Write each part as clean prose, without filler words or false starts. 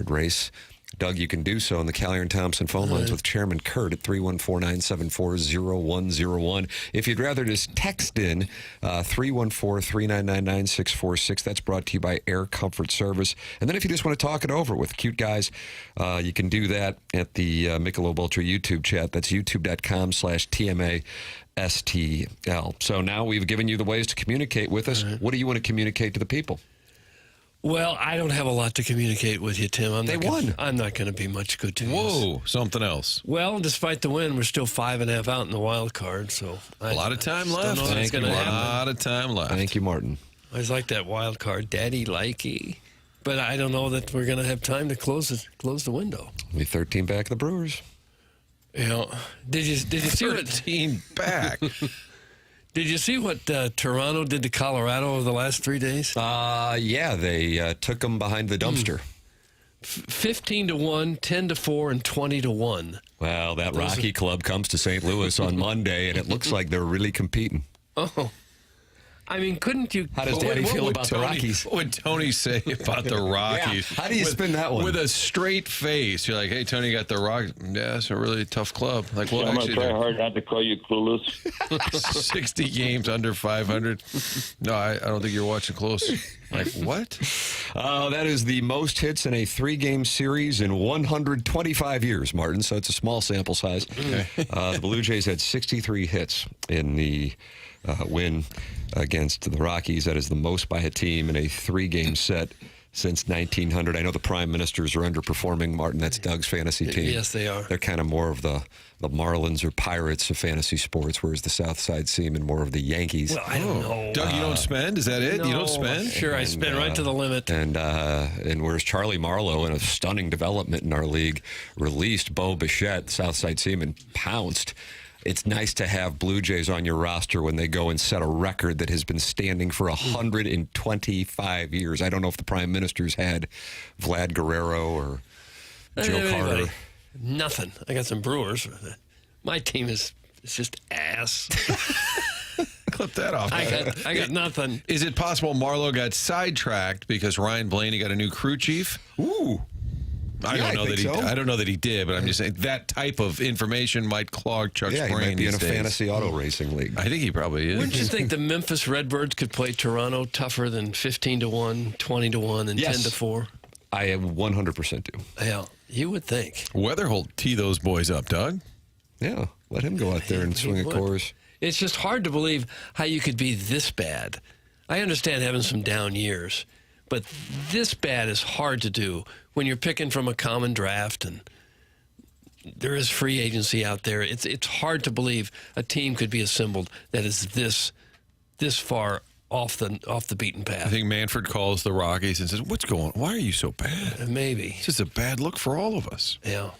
card race. Doug, you can do so on the Callier and Thompson phone lines with Chairman Kurt at 314-974-0101. If you'd rather just text in 314-399-9646, that's brought to you by Air Comfort Service. And then if you just want to talk it over with cute guys, you can do that at the Michelob Ultra YouTube chat. That's youtube.com/TMASTL. So now we've given you the ways to communicate with us. What do you want to communicate to the people? Well, I don't have a lot to communicate with you, Tim. They won. I'm not going to be much good to you. Whoa, something else. Well, despite the win, we're still 5.5 out in the wild card, so A lot of time left. Thank you, A lot of time left. Thank you, Martin. I always like that wild card, Daddy likey. But I don't know that we're going to have time to close the window. Only 13 back of the Brewers. You know, did you see what 13 back? Did you see what Toronto did to Colorado over the last 3 days? Yeah, they took them behind the dumpster. 15-1, 10-4, and 20-1. Well, that Rocky club comes to St. Louis on Monday, and it looks like they're really competing. Oh. I mean, couldn't you... How does Daddy feel about the Rockies? What would Tony say about the Rockies? Yeah. How do you spin that one? With a straight face. You're like, hey, Tony, got the Rockies. Yeah, it's a really tough club. Like, well, I'm actually, going to try hard not to call you clueless. 60 games under 500. No, I don't think you're watching close. Like, what? That is the most hits in a 3-game series in 125 years, Martin, so it's a small sample size. Okay. The Blue Jays had 63 hits in the win against the Rockies. That is the most by a team in a 3-game set since 1900. I know the Prime Ministers are underperforming, Martin. That's Doug's fantasy team. Yes, they are. They're kind of more of the Marlins or Pirates of fantasy sports, whereas the South Side Seamen more of the Yankees. Well, I don't know. Doug, you don't spend? Is that it? No, You don't spend? Sure, I spend right to the limit. And whereas Charlie Marlowe, in a stunning development in our league, released Bo Bichette, Southside Seaman, pounced. It's nice to have Blue Jays on your roster when they go and set a record that has been standing for 125 years. I don't know if the Prime Ministers had Vlad Guerrero or Joe Carter. Nothing. I got some Brewers. My team is just ass. Clip that off. I got nothing. Is it possible Marlowe got sidetracked because Ryan Blaney got a new crew chief? Ooh. I don't know that he did, but I'm just saying that type of information might clog Chuck's brain. He might be in a these days. fantasy auto racing league. I think he probably is. Wouldn't you think the Memphis Redbirds could play Toronto tougher than 15-1, 20-1, and 10-4? I 100% do. Yeah, you would think. Weather will tee those boys up, Doug. Yeah, let him go out there and swing a course. It's just hard to believe how you could be this bad. I understand having some down years, but this bad is hard to do when you're picking from a common draft and there is free agency out there. It's hard to believe a team could be assembled that is this far off the beaten path. I think Manfred calls the Rockies and says, "What's going on? Why are you so bad?" Maybe. It's just a bad look for all of us. Yeah.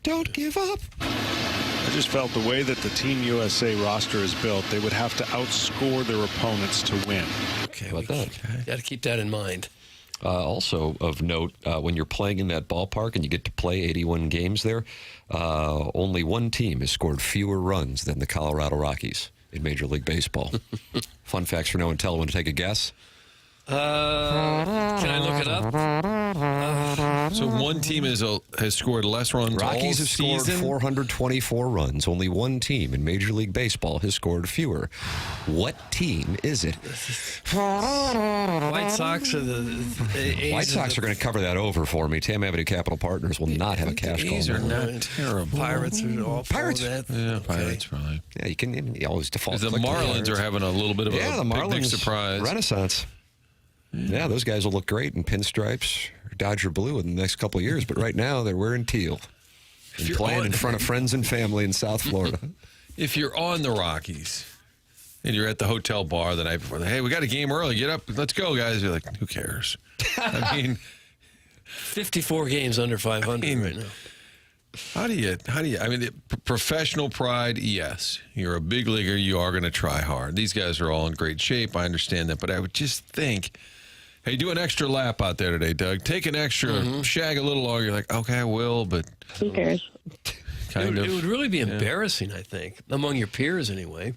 Don't give up. I just felt the way that the Team USA roster is built, they would have to outscore their opponents to win. Okay. How about that? Got to keep that in mind. Also of note, when you're playing in that ballpark and you get to play 81 games there, only one team has scored fewer runs than the Colorado Rockies in Major League Baseball. Fun facts for no one tell. Want to take a guess? Can I look it up? So one team has scored less runs Rockies all have scored season? 424 runs. Only one team in Major League Baseball has scored fewer. What team is it? White Sox or the A's? White Sox are going to cover that over for me. Tam Avenue Capital Partners will not have a cash call. These are number. not terrible. Pirates are all Pirates. That. Yeah, Okay. Pirates probably. Yeah, you always default. The Marlins are having a little bit of the a Marlins big surprise. renaissance. Yeah, those guys will look great in pinstripes or Dodger blue in the next couple of years, but right now they're wearing teal and playing in front of friends and family in South Florida. If you're on the Rockies and you're at the hotel bar the night before, hey, we got a game early. Get up. Let's go, guys. You're like, who cares? I mean, 54 games under 500 right now. How do you, I mean, professional pride, yes. You're a big leaguer. You are going to try hard. These guys are all in great shape. I understand that. But I would just think, hey, do an extra lap out there today, Doug. Take an extra, shag a little longer. You're like, okay, I will, but. Who cares? It would really be embarrassing, I think, among your peers anyway.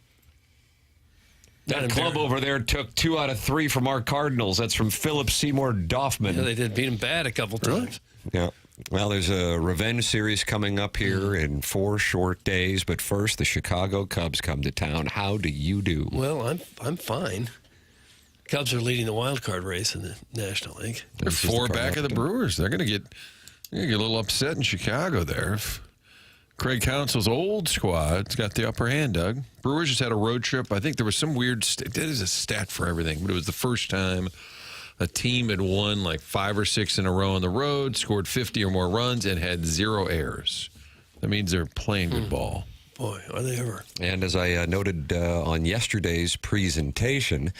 That club over there took 2 out of 3 from our Cardinals. That's from Philip Seymour Doffman. Yeah, they did beat them bad a couple times. Yeah. Well, there's a revenge series coming up here in 4 short days. But first, the Chicago Cubs come to town. How do you do? Well, I'm fine. Cubs are leading the wild card race in the National League. They're 4 back of the Brewers. They're going to get a little upset in Chicago there. If Craig Counsell's old squad's got the upper hand, Doug. Brewers just had a road trip. I think there was some weird that is a stat for everything, but it was the first time a team had won like 5 or 6 in a row on the road, scored 50 or more runs, and had 0 errors. That means they're playing good ball. Boy, are they ever. And as I noted on yesterday's presentation,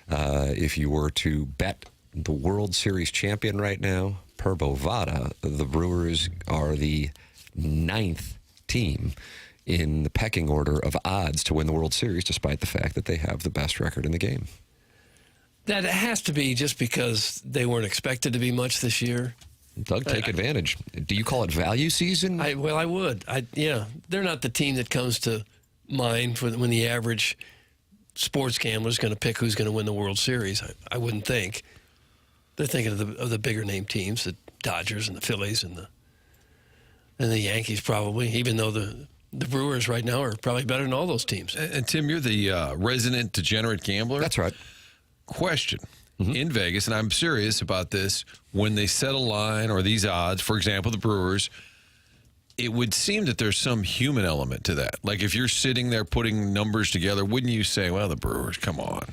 if you were to bet the World Series champion right now, per Bovada, the Brewers are the 9th team in the pecking order of odds to win the World Series, despite the fact that they have the best record in the game. That has to be just because they weren't expected to be much this year. Doug, take advantage. Do you call it value season? I would. Yeah, they're not the team that comes to mind for when the average sports gambler is going to pick who's going to win the World Series. I wouldn't think. They're thinking of the bigger name teams, the Dodgers and the Phillies and the Yankees probably, even though the Brewers right now are probably better than all those teams. And Tim, you're the resident degenerate gambler. That's right. Question. In Vegas, and I'm serious about this, when they set a line or these odds, for example, the Brewers, it would seem that there's some human element to that. Like if you're sitting there putting numbers together, wouldn't you say, well, the Brewers, come on.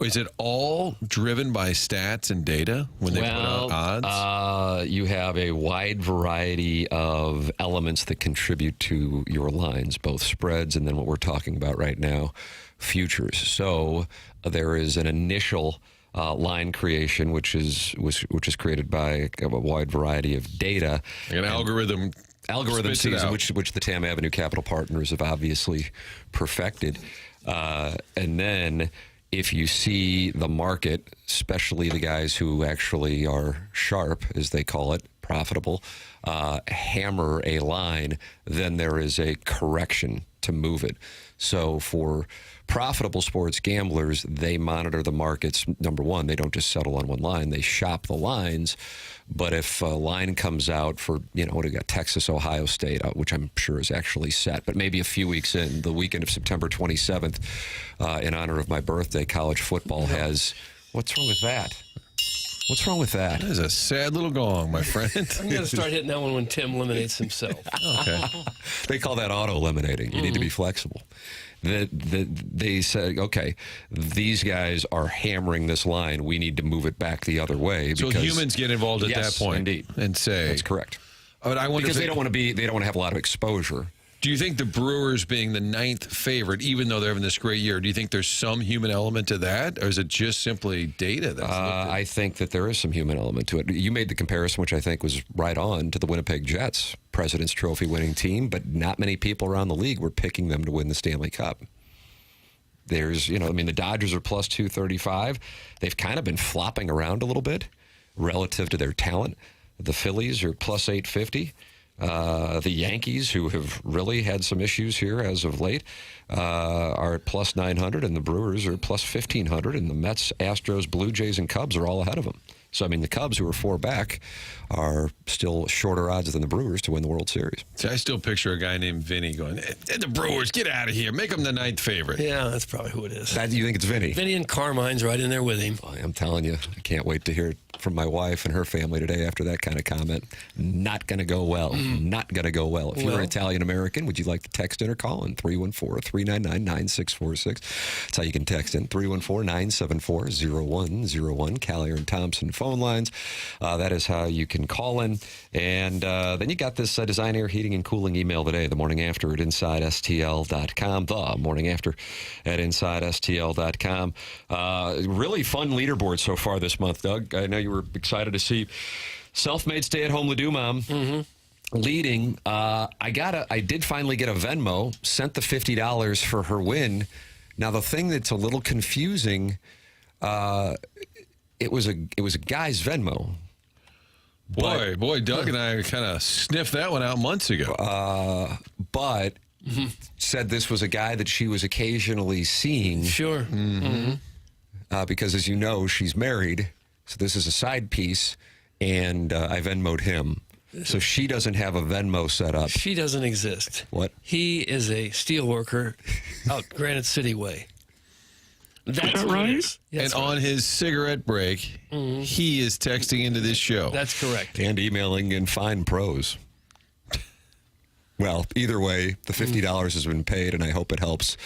Is it all driven by stats and data when they put out odds? You have a wide variety of elements that contribute to your lines, both spreads and then what we're talking about right now, futures. So there is an initial line creation, which is created by a wide variety of data. Like an algorithm season, which the Tam Avenue Capital Partners have obviously perfected. And then if you see the market, especially the guys who actually are sharp, as they call it, profitable, hammer a line, then there is a correction to move it. So for profitable sports gamblers, they monitor the markets. Number one, they don't just settle on one line. They shop the lines. But if a line comes out for, what do we got, Texas, Ohio State, which I'm sure is actually set, but maybe a few weeks in, the weekend of September 27th, in honor of my birthday, college football has, what's wrong with that? What's wrong with that? That is a sad little gong, my friend. I'm going to start hitting that one when Tim eliminates himself. Okay. They call that auto-eliminating. You need to be flexible. They said, okay, these guys are hammering this line. We need to move it back the other way. So humans get involved at that point, indeed, and say that's correct. But I wonder because they don't want to have a lot of exposure. Do you think the Brewers being the 9th favorite, even though they're having this great year, do you think there's some human element to that, or is it just simply data? I think that there is some human element to it. You made the comparison, which I think was right on, to the Winnipeg Jets, President's Trophy winning team, but not many people around the league were picking them to win the Stanley Cup. There's, the Dodgers are plus 235. They've kind of been flopping around a little bit relative to their talent. The Phillies are plus 850. The Yankees, who have really had some issues here as of late, are at plus 900, and the Brewers are plus 1,500, and the Mets, Astros, Blue Jays, and Cubs are all ahead of them. So, the Cubs, who are 4 back, are still shorter odds than the Brewers to win the World Series. See, I still picture a guy named Vinny going, the Brewers, get out of here. Make them the 9th favorite. Yeah, that's probably who it is. You think it's Vinny? Vinny and Carmine's right in there with him. I'm telling you, I can't wait to hear it from my wife and her family today after that kind of comment. Not going to go well. Not going to go well. If you're an Italian-American, would you like to text in or call in? 314-399-9646. That's how you can text in. 314-974-0101. Callier and Thompson phone lines. That is how you can call in. And then you got this Design Air Heating and Cooling email today, the morning after at InsideSTL.com. The morning after at InsideSTL.com. Really fun leaderboard so far this month, Doug. I know you were excited to see self-made stay-at-home Ledoux mom leading. I did finally get a Venmo, sent the $50 for her win. Now, the thing that's a little confusing, it was a guy's Venmo. Boy, Doug and I kind of sniffed that one out months ago. But said this was a guy that she was occasionally seeing. Sure. Because, as you know, she's married. So this is a side piece, and I Venmo'd him. So she doesn't have a Venmo set up. She doesn't exist. What? He is a steel worker out Granite City way. That's that what it right? is. That's And on right. his cigarette break, he is texting into this show. That's correct. And emailing in fine prose. Well, either way, the $50 has been paid, and I hope it helps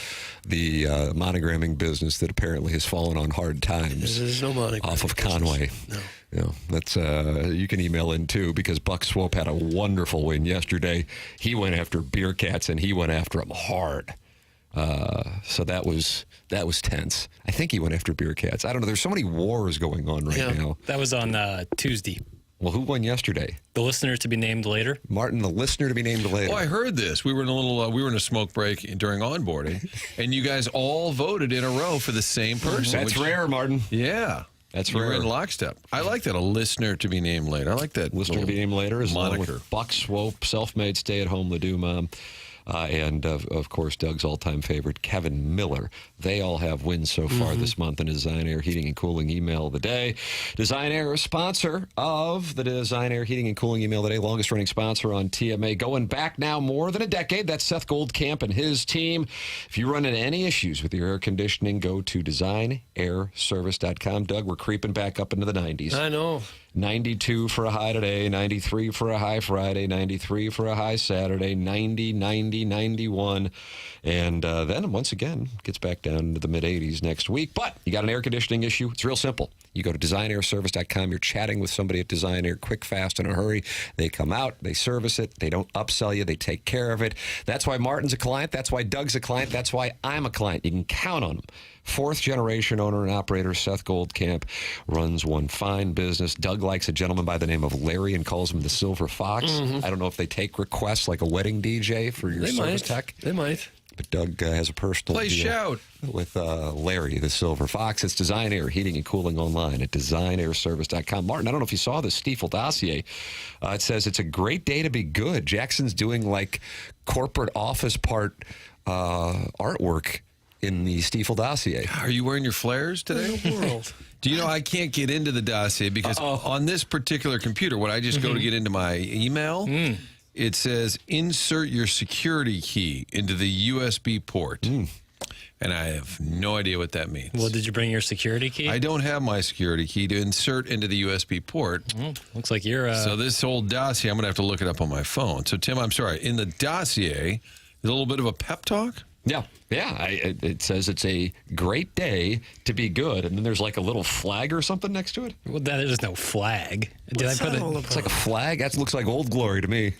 the monogramming business that apparently has fallen on hard times. There's no monogramming off of business. Conway. No. You know, that's you can email in too, because Buck Swope had a wonderful win yesterday. He went after Beer Cats, and he went after them hard. So that was tense. I think he went after Beer Cats. I don't know. There's so many wars going on right now. That was on Tuesday. Well, who won yesterday? The listener to be named later. Martin, the listener to be named later. Oh, I heard this. We were in a smoke break during onboarding, and you guys all voted in a row for the same person. That's which- rare, Martin. Yeah. That's You were rare. in lockstep. I like that. A listener to be named later. I like that. Listener to be named later is along moniker. with Buck Swope, self-made stay-at-home Ladue mom, and of course Doug's all-time favorite Kevin Miller. They all have wins so far this month in Design Air Heating and Cooling Email of the Day. Design Air, a sponsor of the Design Air Heating and Cooling Email of the Day, longest-running sponsor on TMA, going back now more than a decade. That's Seth Goldcamp and his team. If you run into any issues with your air conditioning, go to designairservice.com. Doug, we're creeping back up into the 90s. I know. 92 for a high today, 93 for a high Friday, 93 for a high Saturday, 90, 90, 91. And then, once again, gets back down into the mid-80s next week. But you got an air conditioning issue, it's real simple. You go to designairservice.com. You're chatting with somebody at Design Air, quick, fast, in a hurry. They come out, they service it. They don't upsell you. They take care of it. That's why Martin's a client. That's why Doug's a client. That's why I'm a client. You can count on them. Fourth-generation owner and operator Seth Goldcamp runs one fine business. Doug likes a gentleman by the name of Larry and calls him the Silver Fox. I don't know if they take requests like a wedding DJ for your They service might. tech. They might. But Doug has a personal Play deal shout. with Larry, the Silver Fox. It's Design Air Heating and Cooling online at designairservice.com. Martin, I don't know if you saw this Stiefel dossier. It says it's a great day to be good. Jackson's doing like corporate office part artwork in the Stiefel dossier. Are you wearing your flares today? World. Do you know I can't get into the dossier because on this particular computer, when I just go to get into my email, it says insert your security key into the USB port. And I have no idea what that means. Well, did you bring your security key? I don't have my security key to insert into the USB port. Looks like you're. So this whole dossier, I'm going to have to look it up on my phone. So, Tim, I'm sorry. In the dossier, is a little bit of a pep talk? Yeah. It says it's a great day to be good, and then there's like a little flag or something next to it. Well, there's no flag. Did I put it? It's like a flag. That looks like Old Glory to me.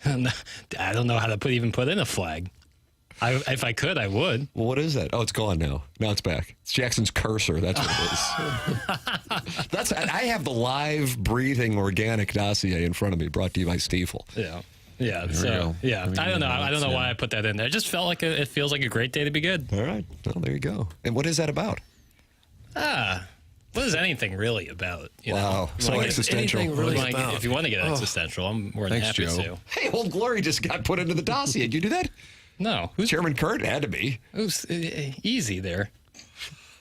I don't know how to even put in a flag. If I could, I would. Well, what is that? Oh, it's gone now. Now it's back. It's Jackson's cursor. That's what it is. I have the live, breathing, organic dossier in front of me, brought to you by Stiefel. Yeah. Yeah. we So go. yeah, There we I don't go. know. I don't know Yeah. why I put that in there. It just felt like it feels like a great day to be good. All right. Well, there you go. And what is that about? What is anything really about? You know? Wow. So Like, existential. anything really Like, about. if you want to get existential, I'm more than Thanks, happy Joe. to. Hey, Old Glory just got put into the dossier. Did you do that? No, Chairman Kurt had to be. who's easy there?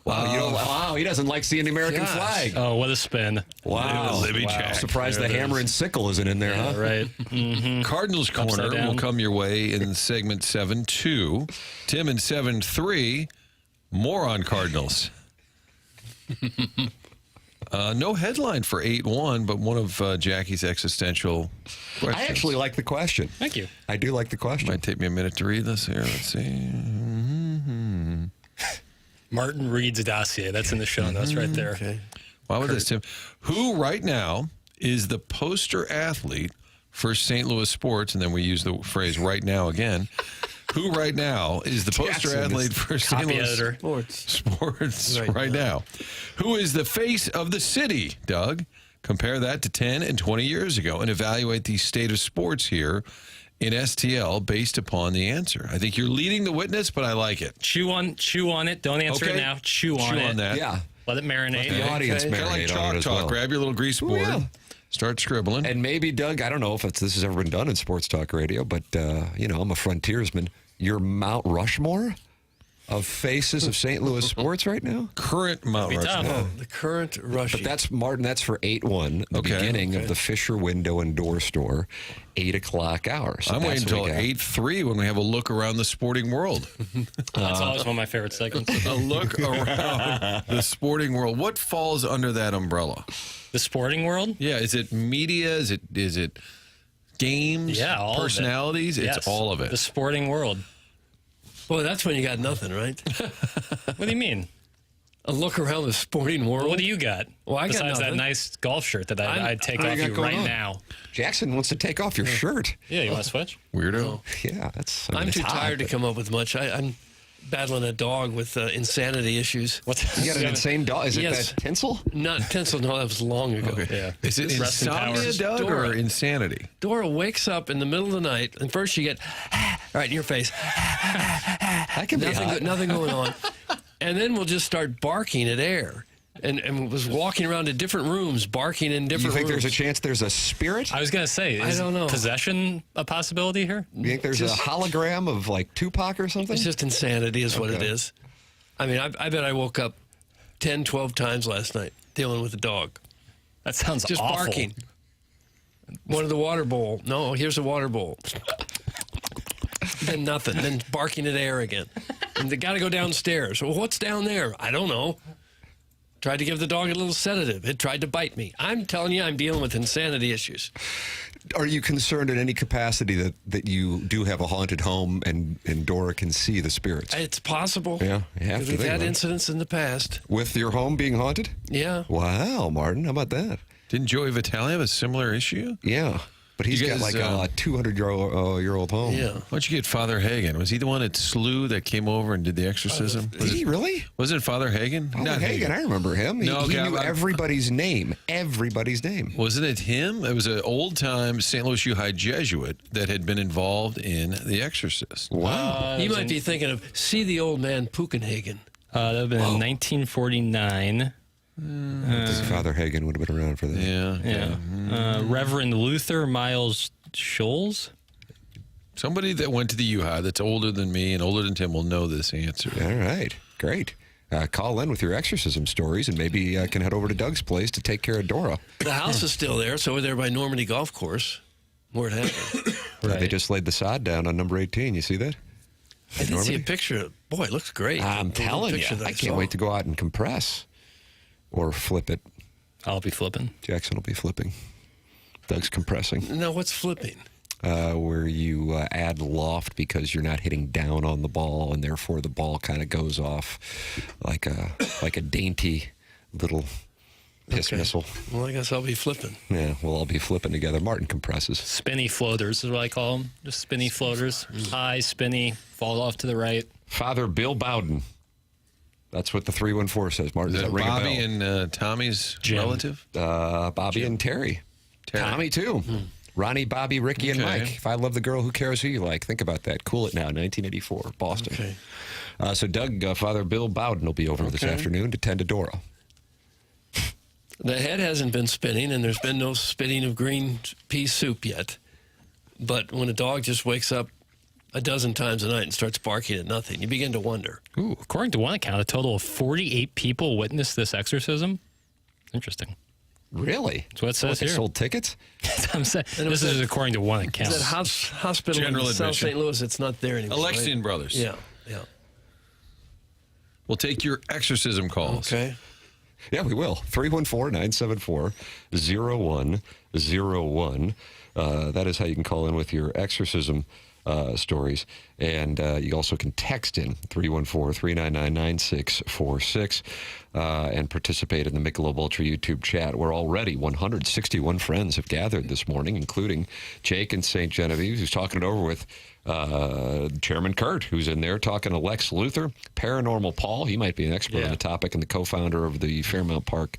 Wow, he doesn't like seeing the American Gosh. flag. Oh, what a spin! Wow. Libby Wow. Jack. Surprised There the it hammer is. and sickle isn't in there, huh? Right. Cardinals Corner down. will come your way in segment 7-2. Tim in 7-3. More on Cardinals. No headline for 8-1, but one of Jackie's existential questions. I actually like the question. Thank you. I do like the question. Might take me a minute to read this here. Let's see. Martin reads a dossier. That's in the show notes right there. Okay. Why would this, Tim? Who right now is the poster athlete for St. Louis sports? And then we use the phrase right now again. Who right now is the poster Jackson, athlete for St. Copy Louis editor. sports Right right now? Who is the face of the city, Doug? Compare that to 10 and 20 years ago and evaluate the state of sports here in STL based upon the answer. I think you're leading the witness, but I like it. Chew on it. Don't answer Okay. it now. Chew on it. that. Yeah. Let it marinate. The audience Okay. Kind of like marinate chalk on it as talk. well. Grab your little grease board. yeah. Start scribbling. And maybe, Doug, I don't know if this has ever been done in sports talk radio, but, I'm a frontiersman. You're Mount Rushmore of faces of St. Louis sports right now? Current Mount Rushmore. The current rush. But that's, Martin, that's for 8-1, the beginning of the Fisher Window and Door Store, 8 o'clock hour. So I'm waiting until 8:03 when we have a look around the sporting world. That's always one of my favorite segments. A look around the sporting world. What falls under that umbrella? The sporting world? Yeah, is it media? Is it games? Yeah, all personalities? of it. It's Yes, all of it. The sporting world. Boy, that's when you got nothing, right? What do you mean? A look around the sporting world. What do you got? Well, I got Besides that nothing. nice golf shirt that I'd take I off got you going right on. now. Jackson wants to take off your shirt. Yeah, you want to switch? Weirdo. Yeah, that's. I'm it's too hot, tired to but come up with much. I'm battling a dog with insanity issues. What's You got an insane dog. Is it Yes. that tinsel? Not pencil. No, that was long ago. Yeah. Is it Rest in insomnia, power. Doug, or Dora. insanity? Dora wakes up in the middle of the night, and first you get right in your face. That can be hot. Nothing going on. And then we'll just start barking at air. And was walking around to different rooms, barking in You different think rooms. there's a chance there's a spirit? I was going to say, is don't know. possession a possibility here? You think there's a hologram of like Tupac or something? It's just insanity is what it Okay. is. I mean, I bet I woke up 10, 12 times last night dealing with the dog. That sounds Just awful. barking. Wanted the water bowl. No, here's the water bowl. Then nothing. Then barking at air again. And they got to go downstairs. Well, what's down there? I don't know. Tried to give the dog a little sedative. It tried to bite me. I'm telling you, I'm dealing with insanity issues. Are you concerned in any capacity that you do have a haunted home and Dora can see the spirits? It's possible. Yeah, you have 'Cause to we've think had about it. incidents in the past. With your home being haunted? Yeah. Wow, Martin, how about that? Didn't Joey Vitale have a similar issue? Yeah, but he's You got guys, like a 200-year-old home. Yeah. Why don't you get Father Hagen? Was he the one at SLU that came over and did the exorcism? Did he really? Was it Father Hagen? Not Hagen. I remember him. No, he okay, knew I'm- everybody's name. Everybody's name. Wasn't it him? It was an old-time St. Louis U High Jesuit that had been involved in The Exorcist. Wow. You might be thinking of See the Old Man Pukenhagen. That would have been in 1949. I think Father Hagen would have been around for that. Yeah. Reverend Luther Miles Scholes. Somebody that went to the U High that's older than me and older than Tim will know this answer. All right. Great. Call in with your exorcism stories and maybe can head over to Doug's place to take care of Dora. The house is still there. It's over there by Normandy Golf Course, where it happened. They just laid the sod down on number 18. You see that? I did see a Normandy? picture. Boy, it looks great. I'm The little telling you. picture that I can't saw. wait to go out and compress or flip it. I'll be flipping. Jackson will be flipping. Doug's compressing. Now, what's flipping? Where you add loft because you're not hitting down on the ball, and therefore the ball kind of goes off like a dainty little piss Okay. missile. Well, I guess I'll be flipping. Yeah, we'll all be flipping together. Martin compresses. Spinny floaters is what I call them. Just spinny floaters. High, spinny, fall off to the right. Father Bill Bowden. That's what the 314 says. Martin, Is does that that ring Bobby a bell? and Tommy's Jim. relative? Bobby and Terry. Tommy, too. Ronnie, Bobby, Ricky, and Okay. Mike. If I love the girl, who cares who you like? Think about that. Cool It Now, 1984, Boston. Okay. So Doug, Father Bill Bowden will be over this afternoon to tend to Dora. The head hasn't been spinning, and there's been no spinning of green pea soup yet. But when a dog just wakes up a dozen times a night and starts barking at nothing, you begin to wonder. Ooh, according to one account, a total of 48 people witnessed this exorcism. Interesting. Really? That's what it says They here. sold tickets? I'm saying, And this was is that- according to one account. Is that hospital General in South admission. St. Louis? It's not there anymore. Alexian right? Brothers. Yeah. We'll take your exorcism calls. Okay. Yeah, we will. 314-974-0101. That is how you can call in with your exorcism stories. And you also can text in 314-399-9646 and participate in the Michelob Ultra YouTube chat, where already 161 friends have gathered this morning, including Jake in St. Genevieve, who's talking it over with Chairman Kurt, who's in there talking to Lex Luthor, Paranormal Paul. He might be an expert on the topic, and the co-founder of the Fairmount Park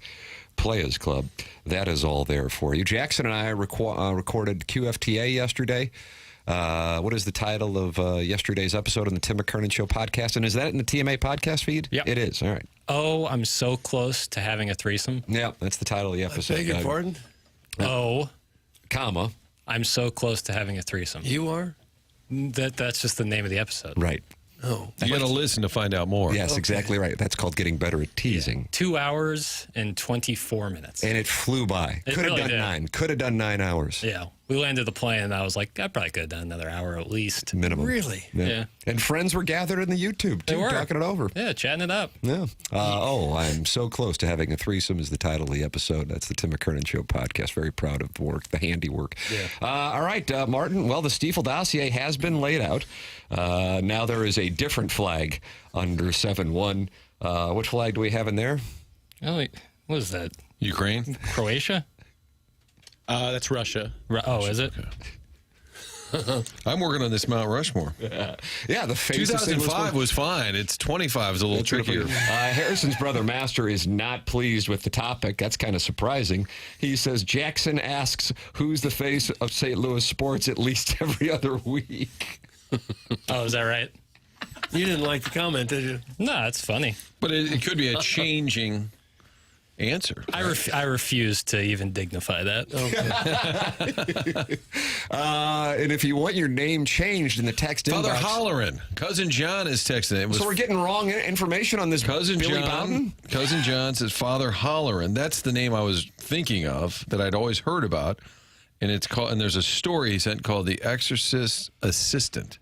Players Club. That is all there for you. Jackson and I recorded QFTA yesterday. What is the title of yesterday's episode on the Tim McKernan Show podcast? And is that in the TMA podcast feed? Yep. It is. All right. Oh, I'm so close to having a threesome. Yeah, that's the title of the I episode. beg your Doug. pardon? comma. I'm so close to having a threesome. You are? That's just the name of the episode. Right. Oh. You got to listen to find out more. Yes, exactly right. That's called getting better at teasing. 2 hours and 24 minutes. And it flew by. It Could have really done did. 9. Could have done 9 hours. Yeah. We landed the plane, and I was like, I probably could have done another hour at least. Minimum. Really? Yeah. And friends were gathered in the YouTube, They too, were. talking it over. Yeah, chatting it up. Yeah. I'm so close to having a threesome is the title of the episode. That's the Tim McKernan Show podcast. Very proud of the work, the handiwork. Yeah. All right, Martin. Well, the Stiefel dossier has been laid out. Now there is a different flag under 7-1. Which flag do we have in there? Oh, what is that? Ukraine? Croatia? That's Russia. Is it? I'm working on this Mount Rushmore. Yeah, the face of St. Louis 2005 was fine. It's 25 is a little trickier. Harrison's brother Master is not pleased with the topic. That's kind of surprising. He says Jackson asks who's the face of St. Louis sports at least every other week. Oh, is that right? You didn't like the comment, did you? No, it's funny. But it could be a changing answer. I refuse to even dignify that. And if you want your name changed in the text Father inbox, Holleran. Cousin John is texting. It was so we're getting wrong information on this Cousin Billy John. Bowden? Cousin John says Father Holleran. That's the name I was thinking of that I'd always heard about, and it's called. And there's a story he sent called "The Exorcist Assistant."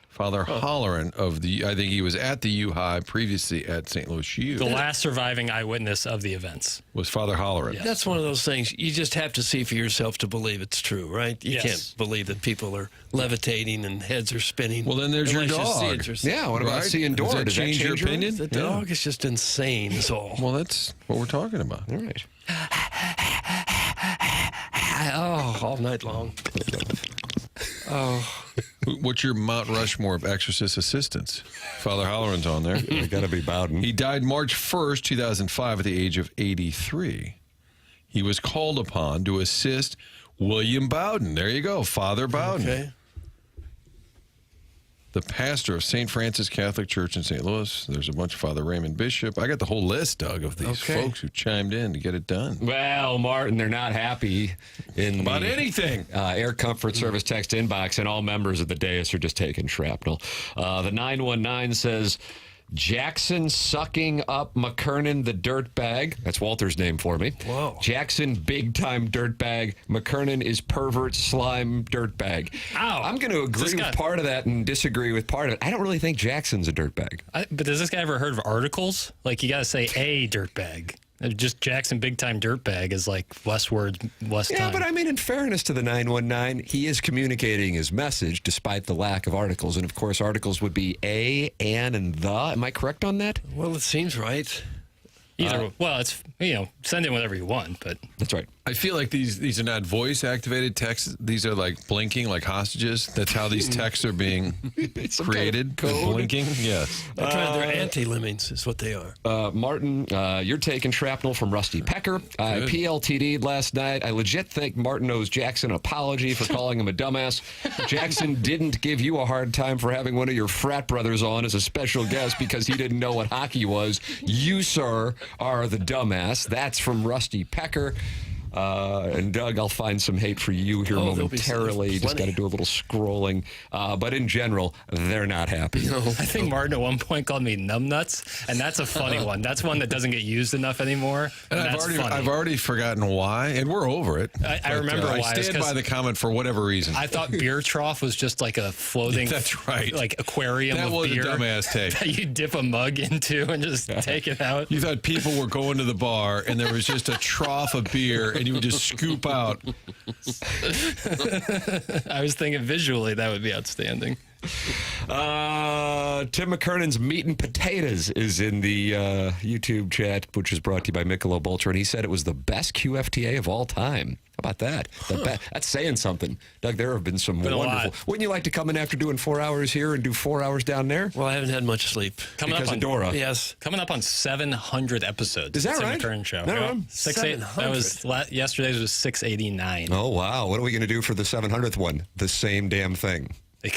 Father Holleran of the. I think he was at the U High previously at St. Louis U. The last surviving eyewitness of the events. Was Father Holleran. Yeah. That's one of those things you just have to see for yourself to believe it's true, right? You Yes. can't believe that people are levitating and heads are spinning. Well, then there's your unless you see dog. it yourself. Yeah, what about Right? seeing door? Does that change your opinion? The dog is just insane, is all. Well, that's what we're talking about. All right. All night long. What's your Mount Rushmore of exorcist assistants? Father Holleran's on there. I got to be Bowden. He died March 1st, 2005 at the age of 83. He was called upon to assist William Bowden. There you go, Father Bowden. Okay. The pastor of St. Francis Catholic Church in St. Louis. There's a bunch of Father Raymond Bishop. I got the whole list, Doug, of these folks who chimed in to get it done. Well, Martin, they're not happy in About the anything. Air Comfort Service text inbox, and all members of the dais are just taking shrapnel. The 919 says, Jackson sucking up McKernan the dirtbag. That's Walter's name for me. Whoa. Jackson big time dirtbag. McKernan is pervert slime dirtbag. Ow. I'm going to agree This with guy- part of that and disagree with part of it. I don't really think Jackson's a dirtbag. But has this guy ever heard of articles? Like, you got to say a dirtbag. Just Jackson big time dirtbag is like less words, less time. Yeah, but I mean, in fairness to the 919, he is communicating his message despite the lack of articles. And of course, articles would be a, an, and the. Am I correct on that? Well, it seems right. Either, it's, send in whatever you want, but That's right. I feel like these are not voice activated texts. These are like blinking, like hostages. That's how these texts are being created. Blinking, yes. They're anti-lemmings is what they are. Martin, you're taking shrapnel from Rusty Pecker. I PLTD'd last night. I legit think Martin owes Jackson an apology for calling him a dumbass. Jackson didn't give you a hard time for having one of your frat brothers on as a special guest because he didn't know what hockey was. You, sir, are the dumbass. That's from Rusty Pecker. And Doug, I'll find some hate for you here there'll be momentarily. Just got plenty. to do a little scrolling. But in general, they're not happy. I think Martin at one point called me numbnuts, and that's a funny one. That's one that doesn't get used enough anymore. And that's funny. I've already forgotten why, and we're over it. I remember why. I It's stand 'cause by the comment for whatever reason. I thought beer trough was just like a floating, That's right. like aquarium That of was beer a dumbass take. that you dip a mug into and just take it out. You thought people were going to the bar and there was just a trough of beer and you would just scoop out. I was thinking visually that would be outstanding. Tim McKernan's Meat and Potatoes is in the YouTube chat, which is brought to you by Michelob Ultra, and he said it was the best QFTA of all time. How about that? That's saying something. Doug, there have been some Been a wonderful... lot. Wouldn't you like to come in after doing 4 hours here and do 4 hours down there? Well, I haven't had much sleep. Coming Because up of on Dora. Yes. Coming up on 700 episodes. Is that of the right? Tim McKernan Show. No, Yeah. no. 600. That was yesterday's was 689. Oh, wow. What are we going to do for the 700th one? The same damn thing.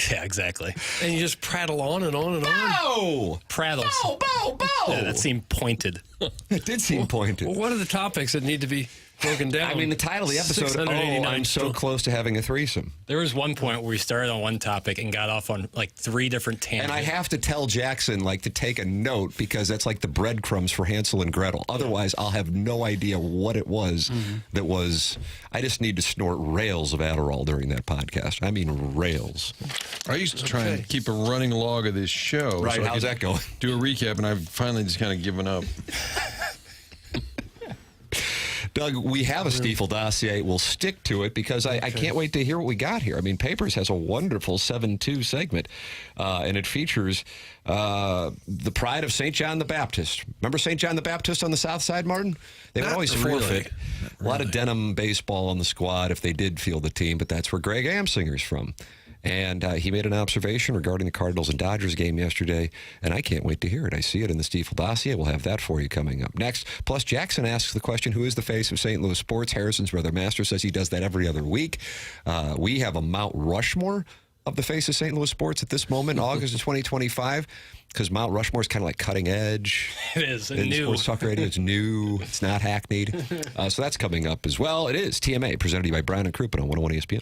Yeah, exactly. And you just prattle on and on and on. Oh! Prattles. Bow! Yeah, that seemed pointed. It did seem pointed. Well, what are the topics that need to be broken down. I mean, the title of the episode, 689 I'm so close to having a threesome. There was one point where we started on one topic and got off on like 3 different tangents. And I have to tell Jackson, to take a note because that's like the breadcrumbs for Hansel and Gretel. Otherwise, I'll have no idea what it was that was. I just need to snort rails of Adderall during that podcast. I mean, rails. I used to try and keep a running log of this show. Right, I how's could that going? Do a recap, and I've finally just kind of given up. Doug, we have a Stiefel dossier. We'll stick to it because I can't wait to hear what we got here. I mean, Papers has a wonderful 7-2 segment, and it features the pride of St. John the Baptist. Remember St. John the Baptist on the south side, Martin? They would always forfeit. A lot of denim baseball on the squad if they did field the team, but that's where Greg Amsinger's from. And he made an observation regarding the Cardinals and Dodgers game yesterday, and I can't wait to hear it. I see it in the Stiefel dossier. We'll have that for you coming up next. Plus, Jackson asks the question, who is the face of St. Louis sports? Harrison's brother Master says he does that every other week. We have a Mount Rushmore of the face of St. Louis sports at this moment, August of 2025, because Mount Rushmore is kind of like cutting edge. It is. In New. sports talk radio, it's new. It's not hackneyed. So that's coming up as well. It is TMA, presented to you by Brown and Crouppen on 101 ESPN.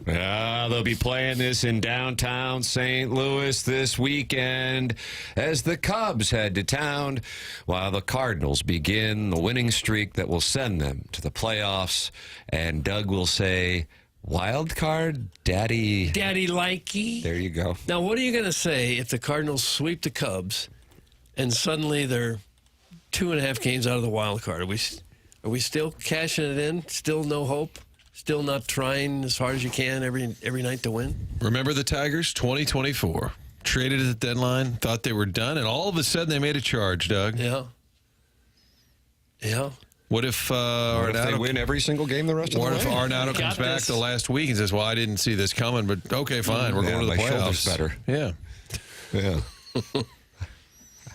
They'll be playing this in downtown St. Louis this weekend as the Cubs head to town while the Cardinals begin the winning streak that will send them to the playoffs. And Doug will say, wild card, Daddy. Daddy likey. There you go. Now, what are you going to say if the Cardinals sweep the Cubs and suddenly they're 2.5 games out of the wild card? Are we still cashing it in? Still no hope? Still not trying as hard as you can every night to win? Remember the Tigers, 2024. Traded at the deadline, thought they were done, and all of a sudden they made a charge, Doug. Yeah. Yeah. What if What if they win every single game the rest of the way? What if Arenado comes Got back this. the last week and says, well, I didn't see this coming, but okay, fine. We're going to the my playoffs. shoulder's better. Yeah. Yeah.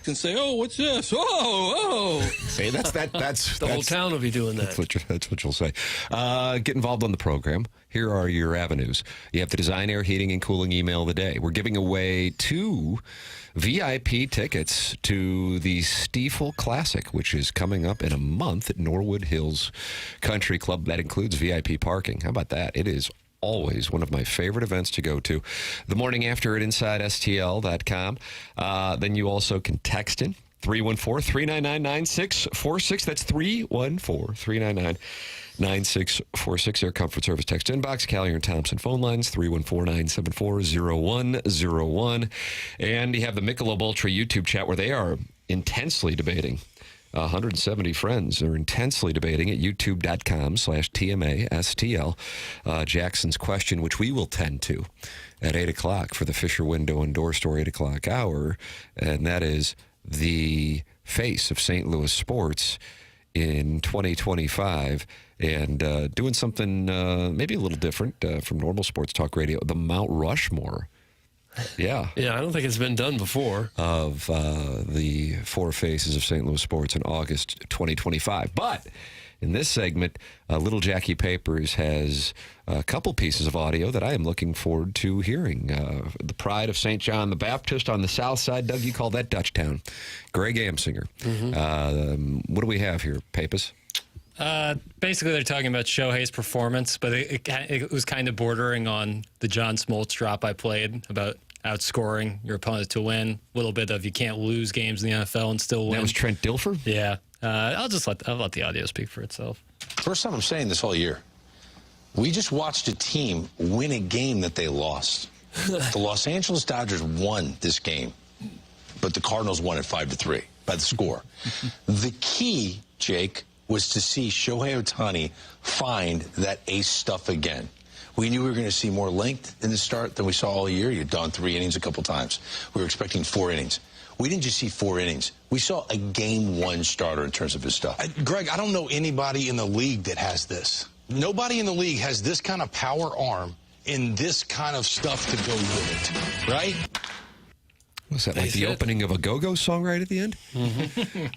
Can say, oh, what's this? Oh. See, that's The whole town will be doing that. That's what you'll say. Get involved on the program. Here are your avenues. You have the Design, Air, Heating, and Cooling email of the day. We're giving away 2 VIP tickets to the Stiefel Classic, which is coming up in a month at Norwood Hills Country Club. That includes VIP parking. How about that? It is always one of my favorite events to go to. The morning after at InsideSTL.com. Then you also can text in 314-399-9646. That's 314-399-9646. Air Comfort Service text inbox. Callier and Thompson phone lines 314-974-0101. And you have the Michelob Ultra YouTube chat where they are intensely debating. 170 friends are intensely debating at youtube.com/TMASTL. Jackson's question, which we will tend to at 8 o'clock for the Fisher Window and Door Store 8 o'clock hour. And that is the face of St. Louis sports in 2025 and doing something maybe a little different from normal sports talk radio, the Mount Rushmore. Yeah. Yeah, I don't think it's been done before. Of the 4 faces of St. Louis sports in August 2025. But in this segment, Little Jackie Papers has a couple pieces of audio that I am looking forward to hearing. The pride of St. John the Baptist on the south side. Doug, you call that Dutchtown. Greg Amsinger. What do we have here, Papers? Basically, they're talking about Shohei's performance, but it was kind of bordering on the John Smoltz drop I played about outscoring your opponent to win. A little bit of you can't lose games in the NFL and still win. That was Trent Dilfer? Yeah. I'll let the audio speak for itself. First time I'm saying this all year. We just watched a team win a game that they lost. The Los Angeles Dodgers won this game, but the Cardinals won it 5-3 by the score. The key, Jake, was to see Shohei Ohtani find that ace stuff again. We knew we were going to see more length in the start than we saw all year. You'd done 3 innings a couple times. We were expecting 4 innings. We didn't just see 4 innings. We saw a game 1 starter in terms of his stuff. Greg, I don't know anybody in the league that has this. Nobody in the league has this kind of power arm and this kind of stuff to go with it, right? Was that like the opening of a go-go song right at the end?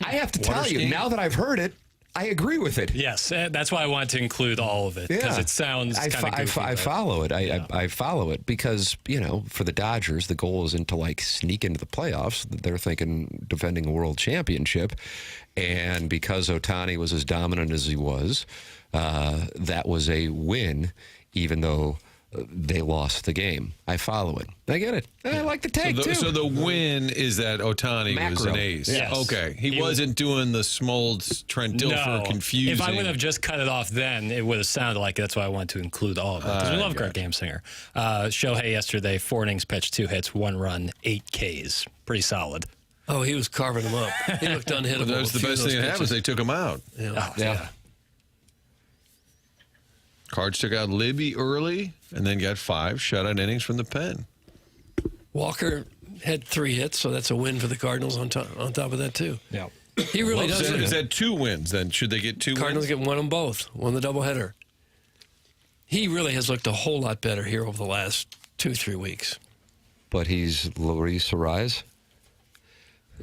I have to tell you, now that I've heard it, I agree with it. Yes, that's why I wanted to include all of it, because it sounds kind of goofy. I follow it. I follow it because, for the Dodgers, the goal isn't to, sneak into the playoffs. They're thinking defending a world championship. And because Ohtani was as dominant as he was, that was a win, even though they lost the game. I follow it. I get it. I like the take, too. So the win is that Ohtani was Macro. an ace. Yes. Okay. He wasn't doing the Smoltz, Trent Dilfer confusing. If I would have just cut it off then, it would have sounded like it. That's why I wanted to include all of it. Because we love Greg Amsinger. Shohei yesterday, 4 innings pitched, 2 hits, 1 run, 8 Ks. Pretty solid. Oh, he was carving them up. He looked unhittable. That was the best thing that happened. They took him out. Yeah. Cards took out Libby early and then got 5 shutout innings from the pen. Walker had 3 hits, so that's a win for the Cardinals on top of that, too. Yeah. He really does. Is that 2 wins then? Should they get 2 Cardinals wins? get one of them both. Won the doubleheader. He really has looked a whole lot better here over the last 2-3 weeks. But he's Luis Ariz.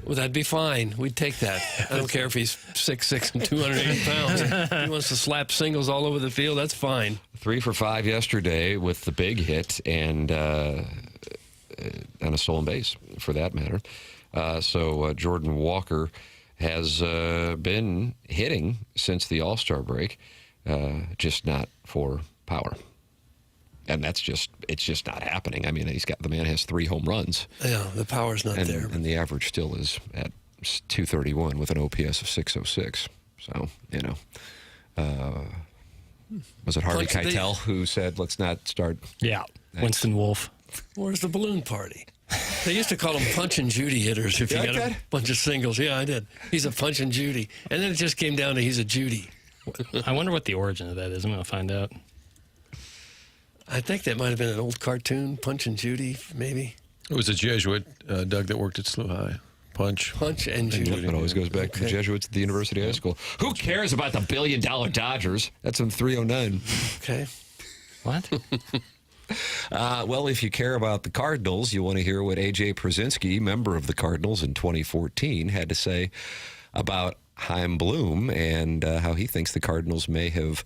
Well, that'd be fine. We'd take that. I don't care if he's 6'6" and 280 pounds. He wants to slap singles all over the field. That's fine. 3 for 5 yesterday with the big hit and on a stolen base, for that matter. So Jordan Walker has been hitting since the All-Star break, just not for power. And it's just not happening. I mean, the man has 3 home runs. Yeah, the power's not there. And the average still is at 231 with an OPS of 606. So, was it Harvey Keitel who said, let's not start? Yeah, Winston Wolf. Where's the balloon party? They used to call them Punch and Judy hitters if you got a bunch of singles. Yeah, I did. He's a Punch and Judy. And then it just came down to he's a Judy. I wonder what the origin of that is. I'm going to find out. I think that might have been an old cartoon, Punch and Judy, maybe. It was a Jesuit, Doug, that worked at SLU High. Punch and Judy. It always goes back to the Jesuits at the University High School. Who cares about the $1 billion Dodgers? That's in 309. Okay. What? Well, if you care about the Cardinals, you want to hear what A.J. Przinsky, member of the Cardinals in 2014, had to say about Chaim Bloom and how he thinks the Cardinals may have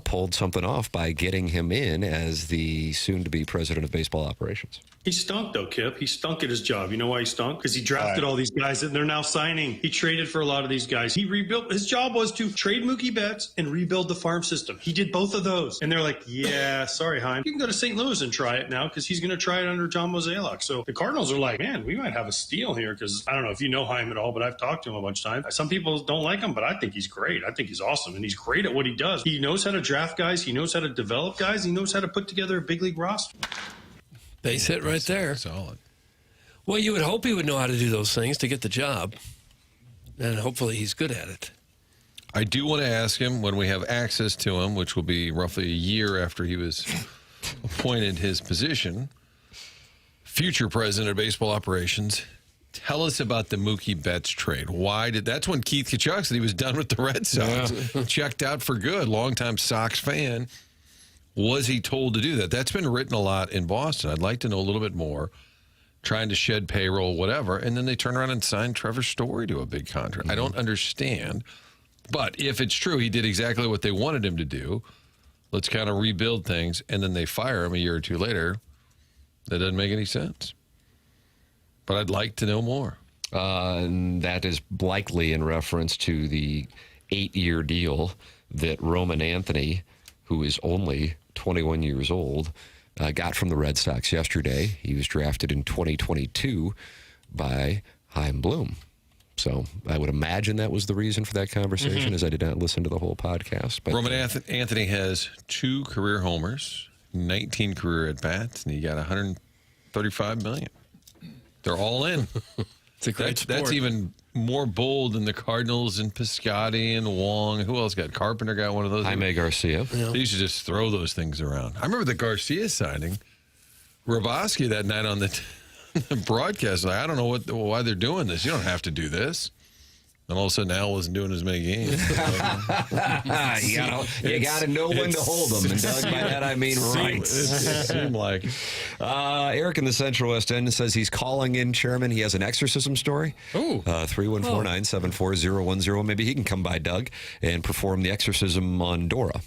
pulled something off by getting him in as the soon-to-be president of baseball operations. He stunk, though, Kip. He stunk at his job. You know why he stunk? Because he drafted all these guys and they're now signing. He traded for a lot of these guys. He rebuilt. His job was to trade Mookie Betts and rebuild the farm system. He did both of those. And they're like, yeah, sorry, Chaim. You can go to St. Louis and try it now because he's going to try it under John Mozeliak. So the Cardinals are like, man, we might have a steal here because I don't know if you know Chaim at all, but I've talked to him a bunch of times. Some people don't like him, but I think he's great. I think he's awesome. And he's great at what he does. He knows how to draft guys. He knows how to develop guys. He knows how to put together a big league roster. Base hit right there. Solid. Well, you would hope he would know how to do those things to get the job. And hopefully he's good at it. I do want to ask him when we have access to him, which will be roughly a year after he was appointed his position, future president of baseball operations, tell us about the Mookie Betts trade. That's when Keith Tkachuk said he was done with the Red Sox. Yeah. Checked out for good. Longtime Sox fan. Was he told to do that? That's been written a lot in Boston. I'd like to know a little bit more. Trying to shed payroll, whatever. And then they turn around and sign Trevor Story to a big contract. I don't understand. But if it's true, he did exactly what they wanted him to do. Let's kind of rebuild things. And then they fire him a year or two later. That doesn't make any sense. But I'd like to know more. And that is likely in reference to the 8-year deal that Roman Anthony, who is only 21 years old, got from the Red Sox yesterday. He was drafted in 2022 by Chaim Bloom. So I would imagine that was the reason for that conversation, as I did not listen to the whole podcast. But Roman Anthony has 2 career homers, 19 career at-bats, and he got $135 million. They're all in. It's a great sport. That's even more bold than the Cardinals and Piscotty and Wong. Who else got? Carpenter got one of those. Jaime Garcia. They used to just throw those things around. I remember the Garcia signing. Rabosky that night on the broadcast, like, I don't know why they're doing this. You don't have to do this. And all of a sudden, Al wasn't doing as many games. You got to know when to hold them. And Doug, by that I mean right. It seemed like. Eric in the Central West End says he's calling in, Chairman. He has an exorcism story. 314-974-010. Maybe he can come by, Doug, and perform the exorcism on Dora.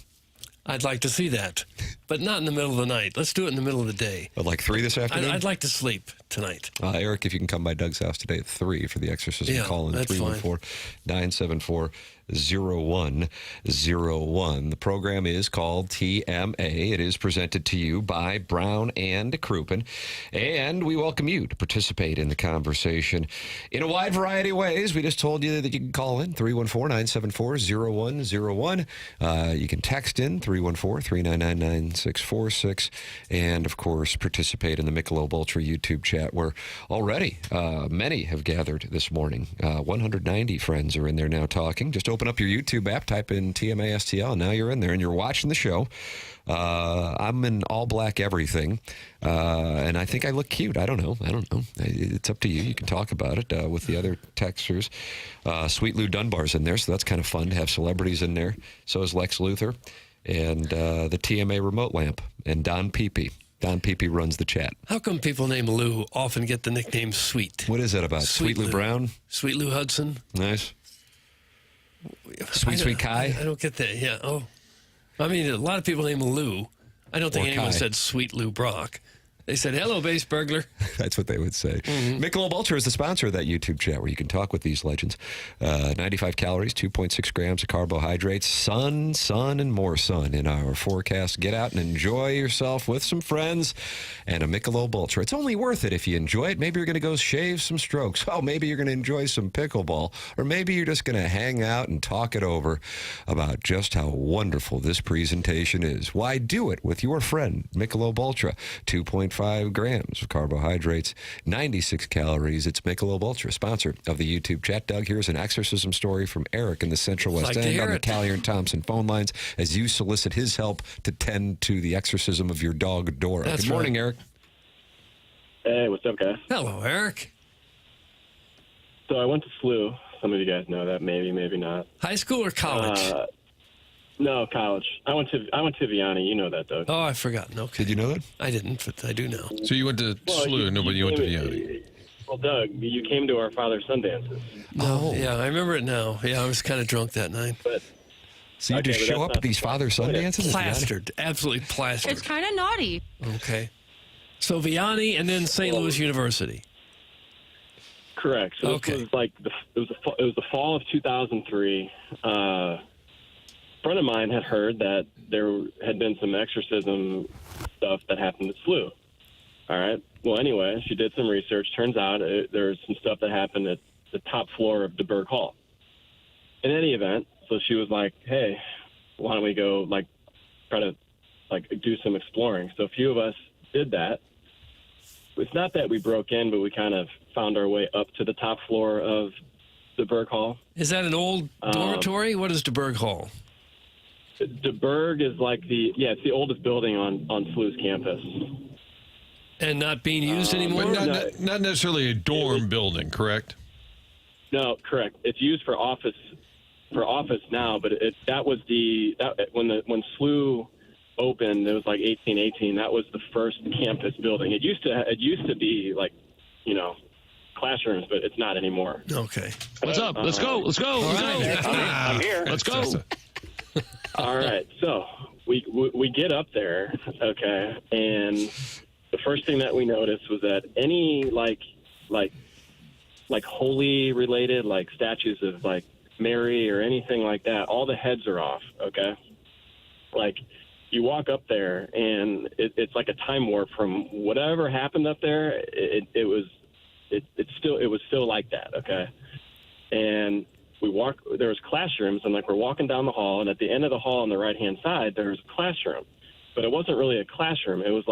I'd like to see that, but not in the middle of the night. Let's do it in the middle of the day. At like 3 this afternoon? I'd like to sleep tonight. Eric, if you can come by Doug's house today at 3 for the exorcism, call in 314-974-0101. The program is called TMA. It is presented to you by Brown and Crouppen, and we welcome you to participate in the conversation in a wide variety of ways. We just told you that you can call in 314-974-0101. You can text in 314-399-9646, and of course participate in the Michelob Ultra YouTube chat, where already many have gathered this morning. 190 friends are in there now talking. Just open up your YouTube app, type in TMA STL, now you're in there and you're watching the show. I'm in all black everything, and I think I look cute. I don't know. It's up to you. You can talk about it with the other texters. Sweet Lou Dunbar's in there, so that's kind of fun to have celebrities in there. So is Lex Luthor and the TMA remote lamp and Don Peepee. Don Peepee runs the chat. How come people named Lou often get the nickname Sweet? What is that about? Sweet Lou Brown? Sweet Lou Hudson? Nice. Sweet Kai? I don't get that. Yeah. Oh. I mean, a lot of people named Lou. I don't think anyone said Sweet Lou Brock. They said, hello, base burglar. That's what they would say. Michelob Ultra is the sponsor of that YouTube chat where you can talk with these legends. 95 calories, 2.6 grams of carbohydrates, sun, and more sun in our forecast. Get out and enjoy yourself with some friends and a Michelob Ultra. It's only worth it if you enjoy it. Maybe you're going to go shave some strokes. Oh, maybe you're going to enjoy some pickleball. Or maybe you're just going to hang out and talk it over about just how wonderful this presentation is. Why do it with your friend, Michelob Ultra? 2.5 grams of carbohydrates, 96 calories. It's Michelob Ultra, sponsor of the YouTube chat. Doug, here's an exorcism story from Eric in the Central West End on the Callier and Thompson phone lines as you solicit his help to tend to the exorcism of your dog, Dora. That's Good morning, right. Eric. Hey, what's up, guys? Hello, Eric. So I went to SLU. Some of you guys know that, maybe not. High school or college? No, college. I went to Vianney. You know that, Doug. Oh, I forgot. Okay. Did you know that? I didn't, but I do know. So you went to SLU, no, but you went to Vianney. Well, Doug, you came to our father-son dances. Oh, yeah, I remember it now. Yeah, I was kind of drunk that night. But So you just but show that's up not at these father-son dances? Plastered. Absolutely plastered. It's kind of naughty. Okay. So Vianney and then St. Louis University. correct. So Okay. this was like it was the fall of 2003. Friend of mine had heard that there had been some exorcism stuff that happened at SLU. All right. Well, anyway, she did some research. Turns out there's some stuff that happened at the top floor of DeBerg Hall. In any event, so she was like, "Hey, why don't we go try to do some exploring?" So a few of us did that. It's not that we broke in, but we kind of found our way up to the top floor of DeBerg Hall. Is that an old dormitory? What is DeBerg Hall? DeBerg is it's the oldest building on SLU's campus. And not being used anymore? But not necessarily a dorm building, correct? No, correct. It's used for office now, but when SLU opened, it was like 1818. That was the first campus building. It used to be classrooms, but it's not anymore. Okay. What's up? Let's go. Let's go. All right. I'm here. Let's go. All right. So we get up there, okay, and the first thing that we noticed was that any holy related statues of Mary or anything like that, all the heads are off, okay? You walk up there and it's like a time warp from whatever happened up there. It was still like that, okay? And there was classrooms, and we're walking down the hall, and at the end of the hall on the right hand side there was a classroom, but it wasn't really a classroom. It was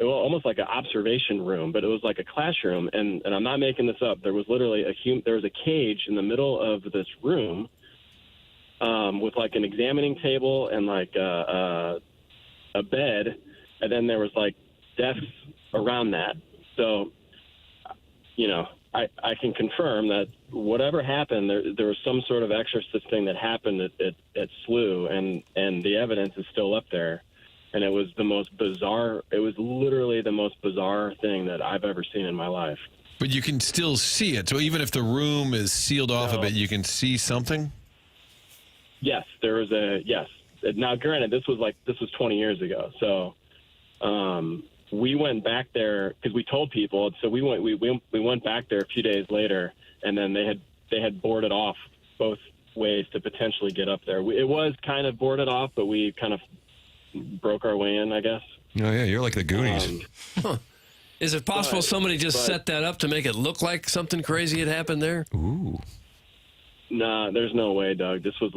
almost like an observation room, but it was like a classroom. And I'm not making this up. There was literally there was a cage in the middle of this room, with an examining table and a bed, and then there was desks around that. So, I can confirm that whatever happened, there was some sort of exorcist thing that happened at SLU, and the evidence is still up there. And it was the most bizarre. It was literally the most bizarre thing that I've ever seen in my life. But you can still see it. So even if the room is sealed off a bit, you can see something? Yes, there was yes. Now, granted, this was 20 years ago. So we went back there because we told people. So we went back there a few days later, and then they had boarded off both ways to potentially get up there. It was kind of boarded off, but we kind of broke our way in, I guess. Oh, yeah, you're like the Goonies. Is it possible somebody just set that up to make it look like something crazy had happened there? Ooh. Nah, there's no way, Doug. This was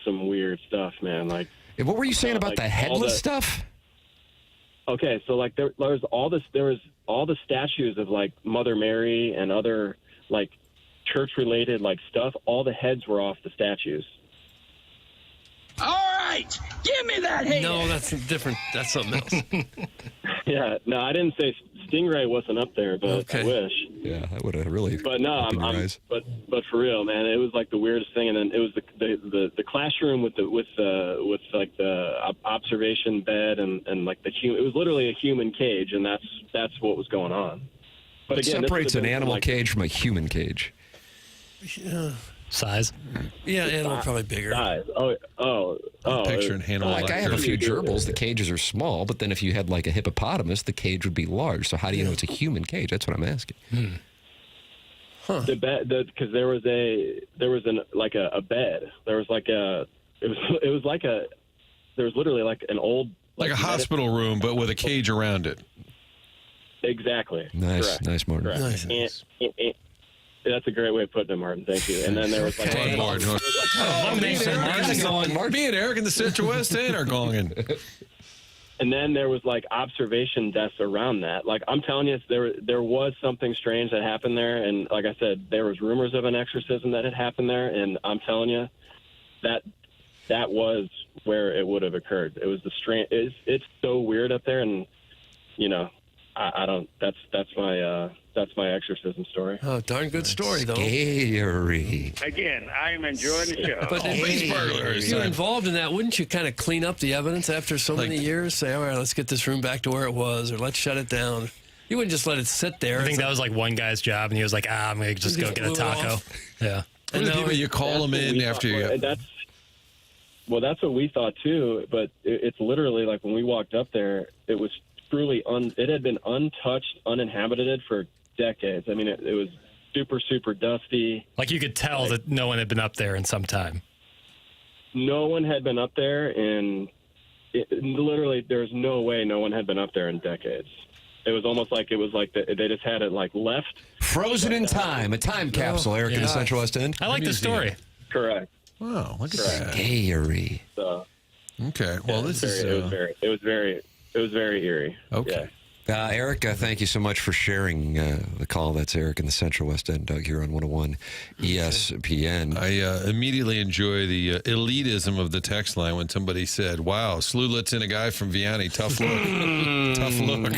some weird stuff, man. What were you saying about the headless stuff? Okay, so there was all the statues of Mother Mary and other church related stuff. All the heads were off the statues. All right, give me that head. No, that's different. That's something else. Yeah, no, I didn't say Stingray wasn't up there, but Okay. I wish. Yeah, that would have really. But no, but for real, man, it was the weirdest thing. And then it was the classroom with the observation bed and it was literally a human cage, and that's what was going on. But What again, separates an animal cage from a human cage? Yeah. Size? Yeah, animal probably bigger. Size. Oh. Picturing Hannibal Like I have a Lecter. few gerbils, the cages are small, but then if you had like a hippopotamus, the cage would be large. So how do you know it's a human cage? That's what I'm asking. The bed, because there was a bed. There was literally like an old Like a hospital room, but with a cage around it. Exactly. Nice, Correct. nice, Martin. Correct. Nice. And that's a great way of putting it, Martin. Thank you. And then there was like Me and Eric in the Central West End are going. And then there was like observation desks around that. Like I'm telling you, there was something strange that happened there, and like I said, there was rumors of an exorcism that had happened there, and I'm telling you, that was where it would have occurred. It was the strange. It's so weird up there, and you know, I don't. That's my exorcism story. Oh, darn good story though. Scary. Again, I'm enjoying the show. But if you're involved in that, wouldn't you kind of clean up the evidence after so many years? Say, all right, let's get this room back to where it was, or let's shut it down. You wouldn't just let it sit there. I think that was like one guy's job, and he was like, I'm going to just go get a taco. Yeah. And the people you call them in after you. That's what we thought too. But it's literally like when we walked up there, it was truly it had been untouched, uninhabited for decades. I mean, it was super, super dusty. Like you could tell that no one had been up there in some time. No one had been up there, and literally, there's no way no one had been up there in decades. It was almost like they just had it like left. Frozen in time, a time capsule, Eric, in the Central West End. I like the story. Correct. Wow, look at that. Scary. So, okay, well, this is. It was very eerie. Okay. Yeah. Eric, thank you so much for sharing the call. That's Eric in the Central West End, Doug here on 101 ESPN. I immediately enjoy the elitism of the text line when somebody said, wow, Slew lets in a guy from Vianney. Tough look.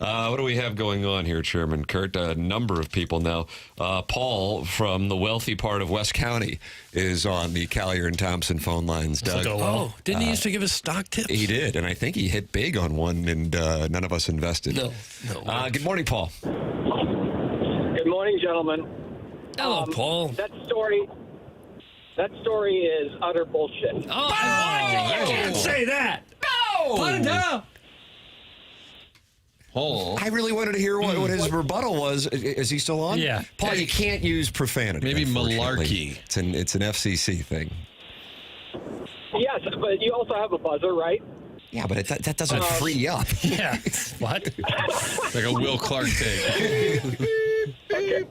What do we have going on here, Chairman Kurt? A number of people now. Paul from the wealthy part of West County is on the Collier and Thompson phone lines. Doug. Oh, didn't he used to give us stock tips? He did, and I think he hit big on one, and none of us invested. No. Good morning, Paul. Good morning, gentlemen. Hello, Paul. That story is utter bullshit. You can't say that. No! Put it down. Paul. I really wanted to hear what his rebuttal was. Is he still on? Yeah. Paul, you can't use profanity. Maybe unfortunately. malarkey. It's an FCC thing. Yes, but you also have a buzzer, right? Yeah, but that doesn't free you up. Yeah. What? Like a Will Clark take. Okay.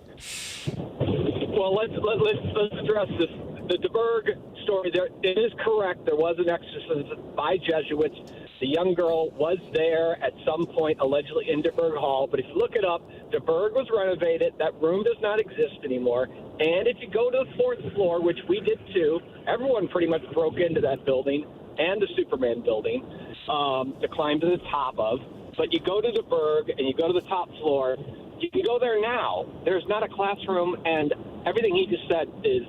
Well, let's address this. The DeBerg story. It is correct. There was an exorcism by Jesuits. The young girl was there at some point, allegedly in DeBerg Hall. But if you look it up, DeBerg was renovated. That room does not exist anymore. And if you go to the fourth floor, which we did too, everyone pretty much broke into that building and the Superman building to climb to the top of. But you go to DeBerg and you go to the top floor. You can go there now. There's not a classroom, and everything he just said is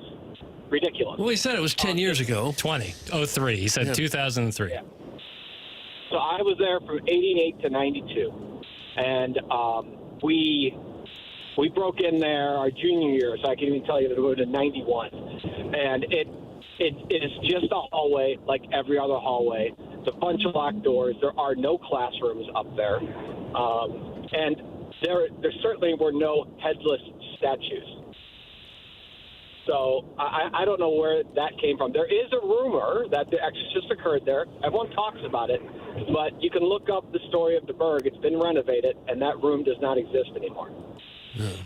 ridiculous. Well, he said it was 10 years ago. 2003. He said 2003. Yeah. So I was there from 88 to 92. And we broke in there our junior year, so I can even tell you that it was in 91. And it is just a hallway like every other hallway. It's a bunch of locked doors. There are no classrooms up there. And there certainly were no headless statues. So I don't know where that came from. There is a rumor that the exorcist occurred there. Everyone talks about it. But you can look up the story of DeBerg. It's been renovated, and that room does not exist anymore.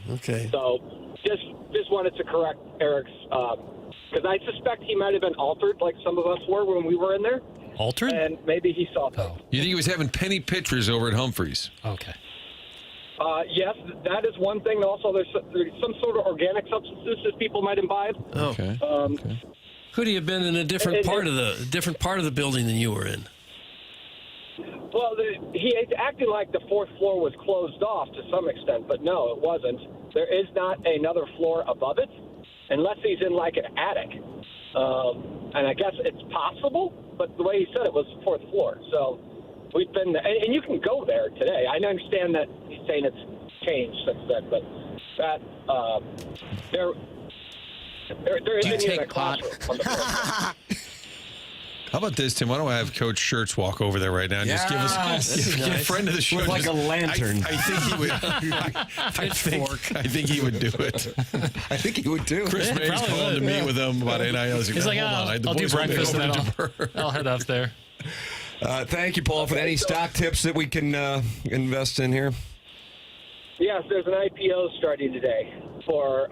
Okay. So just wanted to correct Eric's, because I suspect he might have been altered like some of us were when we were in there. Altered? And maybe he saw things. You think he was having penny pitchers over at Humphreys? Okay. Yes, that is one thing. Also, there's some sort of organic substances that people might imbibe. Oh. Okay. Could he have been in a different part of the building than you were in? Well, he acted like the fourth floor was closed off to some extent, but no, it wasn't. There is not another floor above it, unless he's in like an attic. And I guess it's possible, but the way he said it was the fourth floor. So we've been there, and you can go there today. I understand that he's saying it's changed since then, but that There isn't even take a classroom on the floor. How about this, Tim? Why don't I have Coach Shirts walk over there right now and just give us give a friend of the show With like just- a lantern. I think he would. I think he would do it. I think he would too. Chris May's probably calling to would, meet yeah. with him about NIL. He's like, hold on. The I'll do boys won't be breakfast and over then to Deber. I'll head up there. Thank you, Paul, for any stock tips that we can invest in here. Yes, there's an IPO starting today for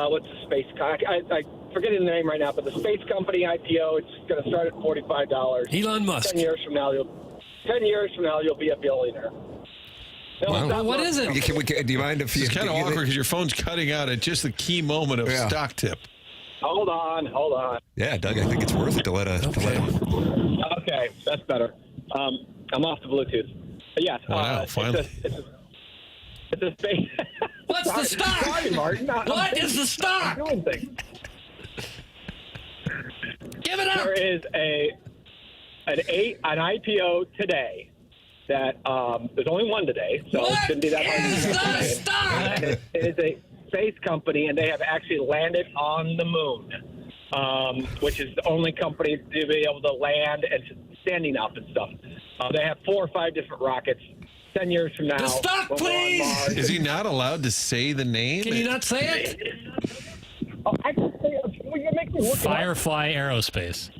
what's the space? I forget the name right now, but the space company IPO. It's going to start at $45. Elon Musk. 10 years from now, you'll be a billionaire. No, Wow. it's not What is it? Do you mind if you? It's kind of awkward because your phone's cutting out at just the key moment of Yeah. stock tip. Hold on. Yeah, Doug, I think it's worth it to let him. Okay, that's better. I'm off the Bluetooth. But yes. Wow, finally. It's a space. What's the stock? Sorry, Martin. What is the stock? I'm doing things. Give it up. There is an IPO today that there's only one today, so it shouldn't be that hard. Is the stock? It is a space company, and they have actually landed on the moon, which is the only company to be able to land and standing up and stuff. They have 4 or 5 different rockets. 10 years from now, The stock, when we're on please! Mars- Is he not allowed to say the name? Can you not say it? Oh, I can say it. Well, you make me look it up. Firefly Aerospace.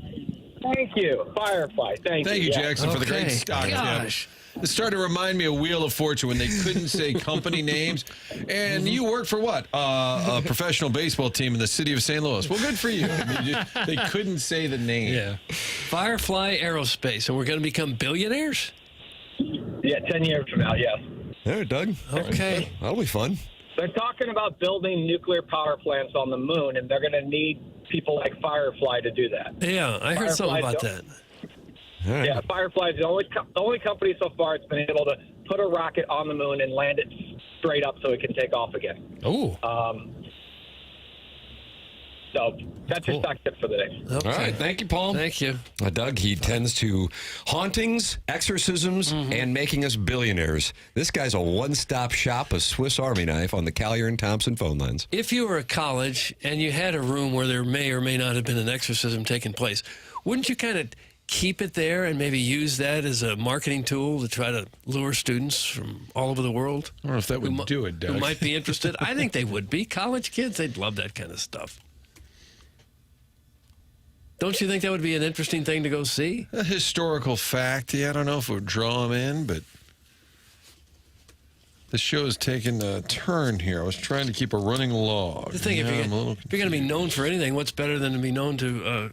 Thank you, Firefly. Thank you. Thank you, Yeah. Jackson, for the great Okay. stock tip. Gosh. It started to remind me of Wheel of Fortune when they couldn't say company names. And you worked for what? A professional baseball team in the city of St. Louis. Well, good for you. I mean, they couldn't say the name. Yeah. Firefly Aerospace, and we're going to become billionaires? Yeah, 10 years from now, yes. There, Doug. Okay. That'll be fun. They're talking about building nuclear power plants on the moon, and they're going to need people like Firefly to do that. Yeah, I heard something about that. All right. Yeah, Firefly is the only company so far that's been able to put a rocket on the moon and land it straight up so it can take off again. Oh. So that's your stock tip for the day. Okay. All right. Thank you, Paul. Thank you. Doug, he tends to hauntings, exorcisms, and making us billionaires. This guy's a one-stop shop, a Swiss Army knife on the Collier and Thompson phone lines. If you were at college and you had a room where there may or may not have been an exorcism taking place, wouldn't you kind of keep it there and maybe use that as a marketing tool to try to lure students from all over the world? I don't know if that would do it, Doug. Who might be interested? I think they would be. College kids, they'd love that kind of stuff. Don't you think that would be an interesting thing to go see? A historical fact. Yeah, I don't know if it would draw him in, but the show is taking a turn here. I was trying to keep a running log. The thing, if you're going to be known for anything, what's better than to be known to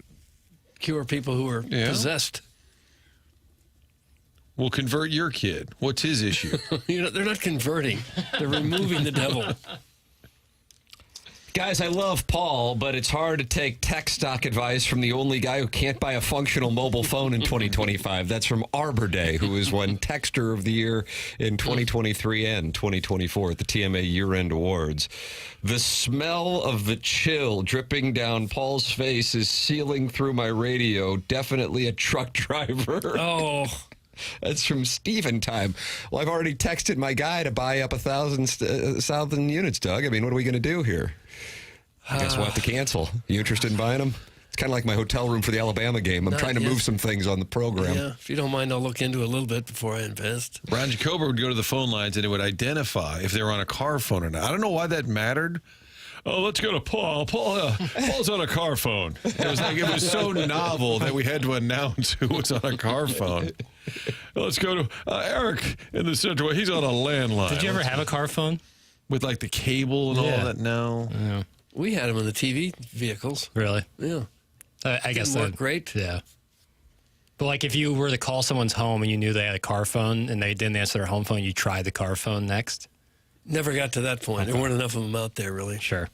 cure people who are possessed? We'll convert your kid. What's his issue? They're not converting. They're removing the devil. Guys, I love Paul, but it's hard to take tech stock advice from the only guy who can't buy a functional mobile phone in 2025. That's from Arbor Day, who is won Texter of the Year in 2023 and 2024 at the TMA Year-End Awards. The smell of the chill dripping down Paul's face is sealing through my radio. Definitely a truck driver. Oh. That's from Steven Time. Well, I've already texted my guy to buy up 1,000 units, Doug. I mean, what are we going to do here? I guess we'll have to cancel. You interested in buying them? It's kind of like my hotel room for the Alabama game. I'm trying to move some things on the program. Yeah, if you don't mind, I'll look into it a little bit before I invest. Ron Jacober would go to the phone lines and it would identify if they were on a car phone or not. I don't know why that mattered. Oh, let's go to Paul. Paul's on a car phone. It was so novel that we had to announce who was on a car phone. Let's go to Eric in the Central. He's on a landline. Did you ever have a car phone? With like the cable and all that? No. Yeah. We had them in the TV vehicles. Really? Yeah. I guess Didn't work that great. Yeah. But like if you were to call someone's home and you knew they had a car phone and they didn't answer their home phone, you tried the car phone next? Never got to that point. Okay. There weren't enough of them out there, really. Sure.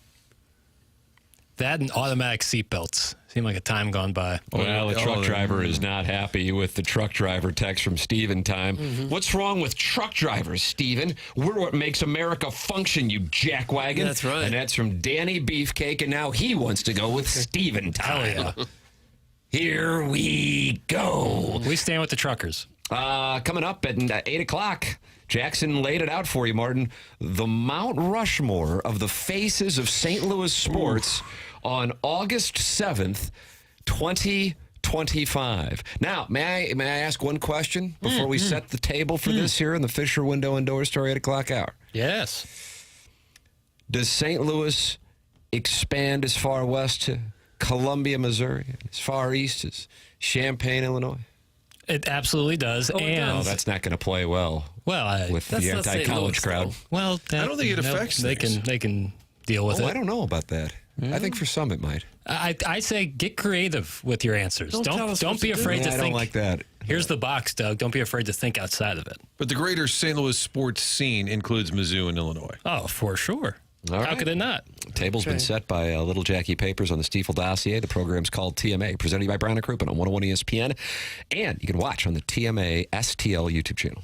That and automatic seatbelts. Seemed like a time gone by. Well, the truck driver is not happy with the truck driver text from Steven Time. What's wrong with truck drivers, Steven? We're what makes America function, you jackwagon. That's right. And that's from Danny Beefcake, and now he wants to go with Steven Time. Hell yeah. Here we go. We stand with the truckers. Coming up at 8 o'clock, Jackson laid it out for you, Martin. The Mount Rushmore of the faces of St. Louis sports on August 7th, 2025. Now, may I ask one question before we set the table for this here in the Fisher Window and Door Story 8 o'clock hour? Yes. Does St. Louis expand as far west to Columbia, Missouri, as far east as Champaign, Illinois? It absolutely does. That's not going to play well. With the anti-college crowd. Though. Well, I don't think it affects. They can deal with it. I don't know about that. I think for some it might. I say get creative with your answers. Don't be afraid to think. I don't like that. Here's the box, Doug. Don't be afraid to think outside of it. But the greater St. Louis sports scene includes Mizzou and Illinois. Oh, for sure. How could it not? Table's been set by Little Jackie Papers on the Stiefel dossier. The program's called TMA, presented by Brown and Crouppen on 101 ESPN. And you can watch on the TMA STL YouTube channel.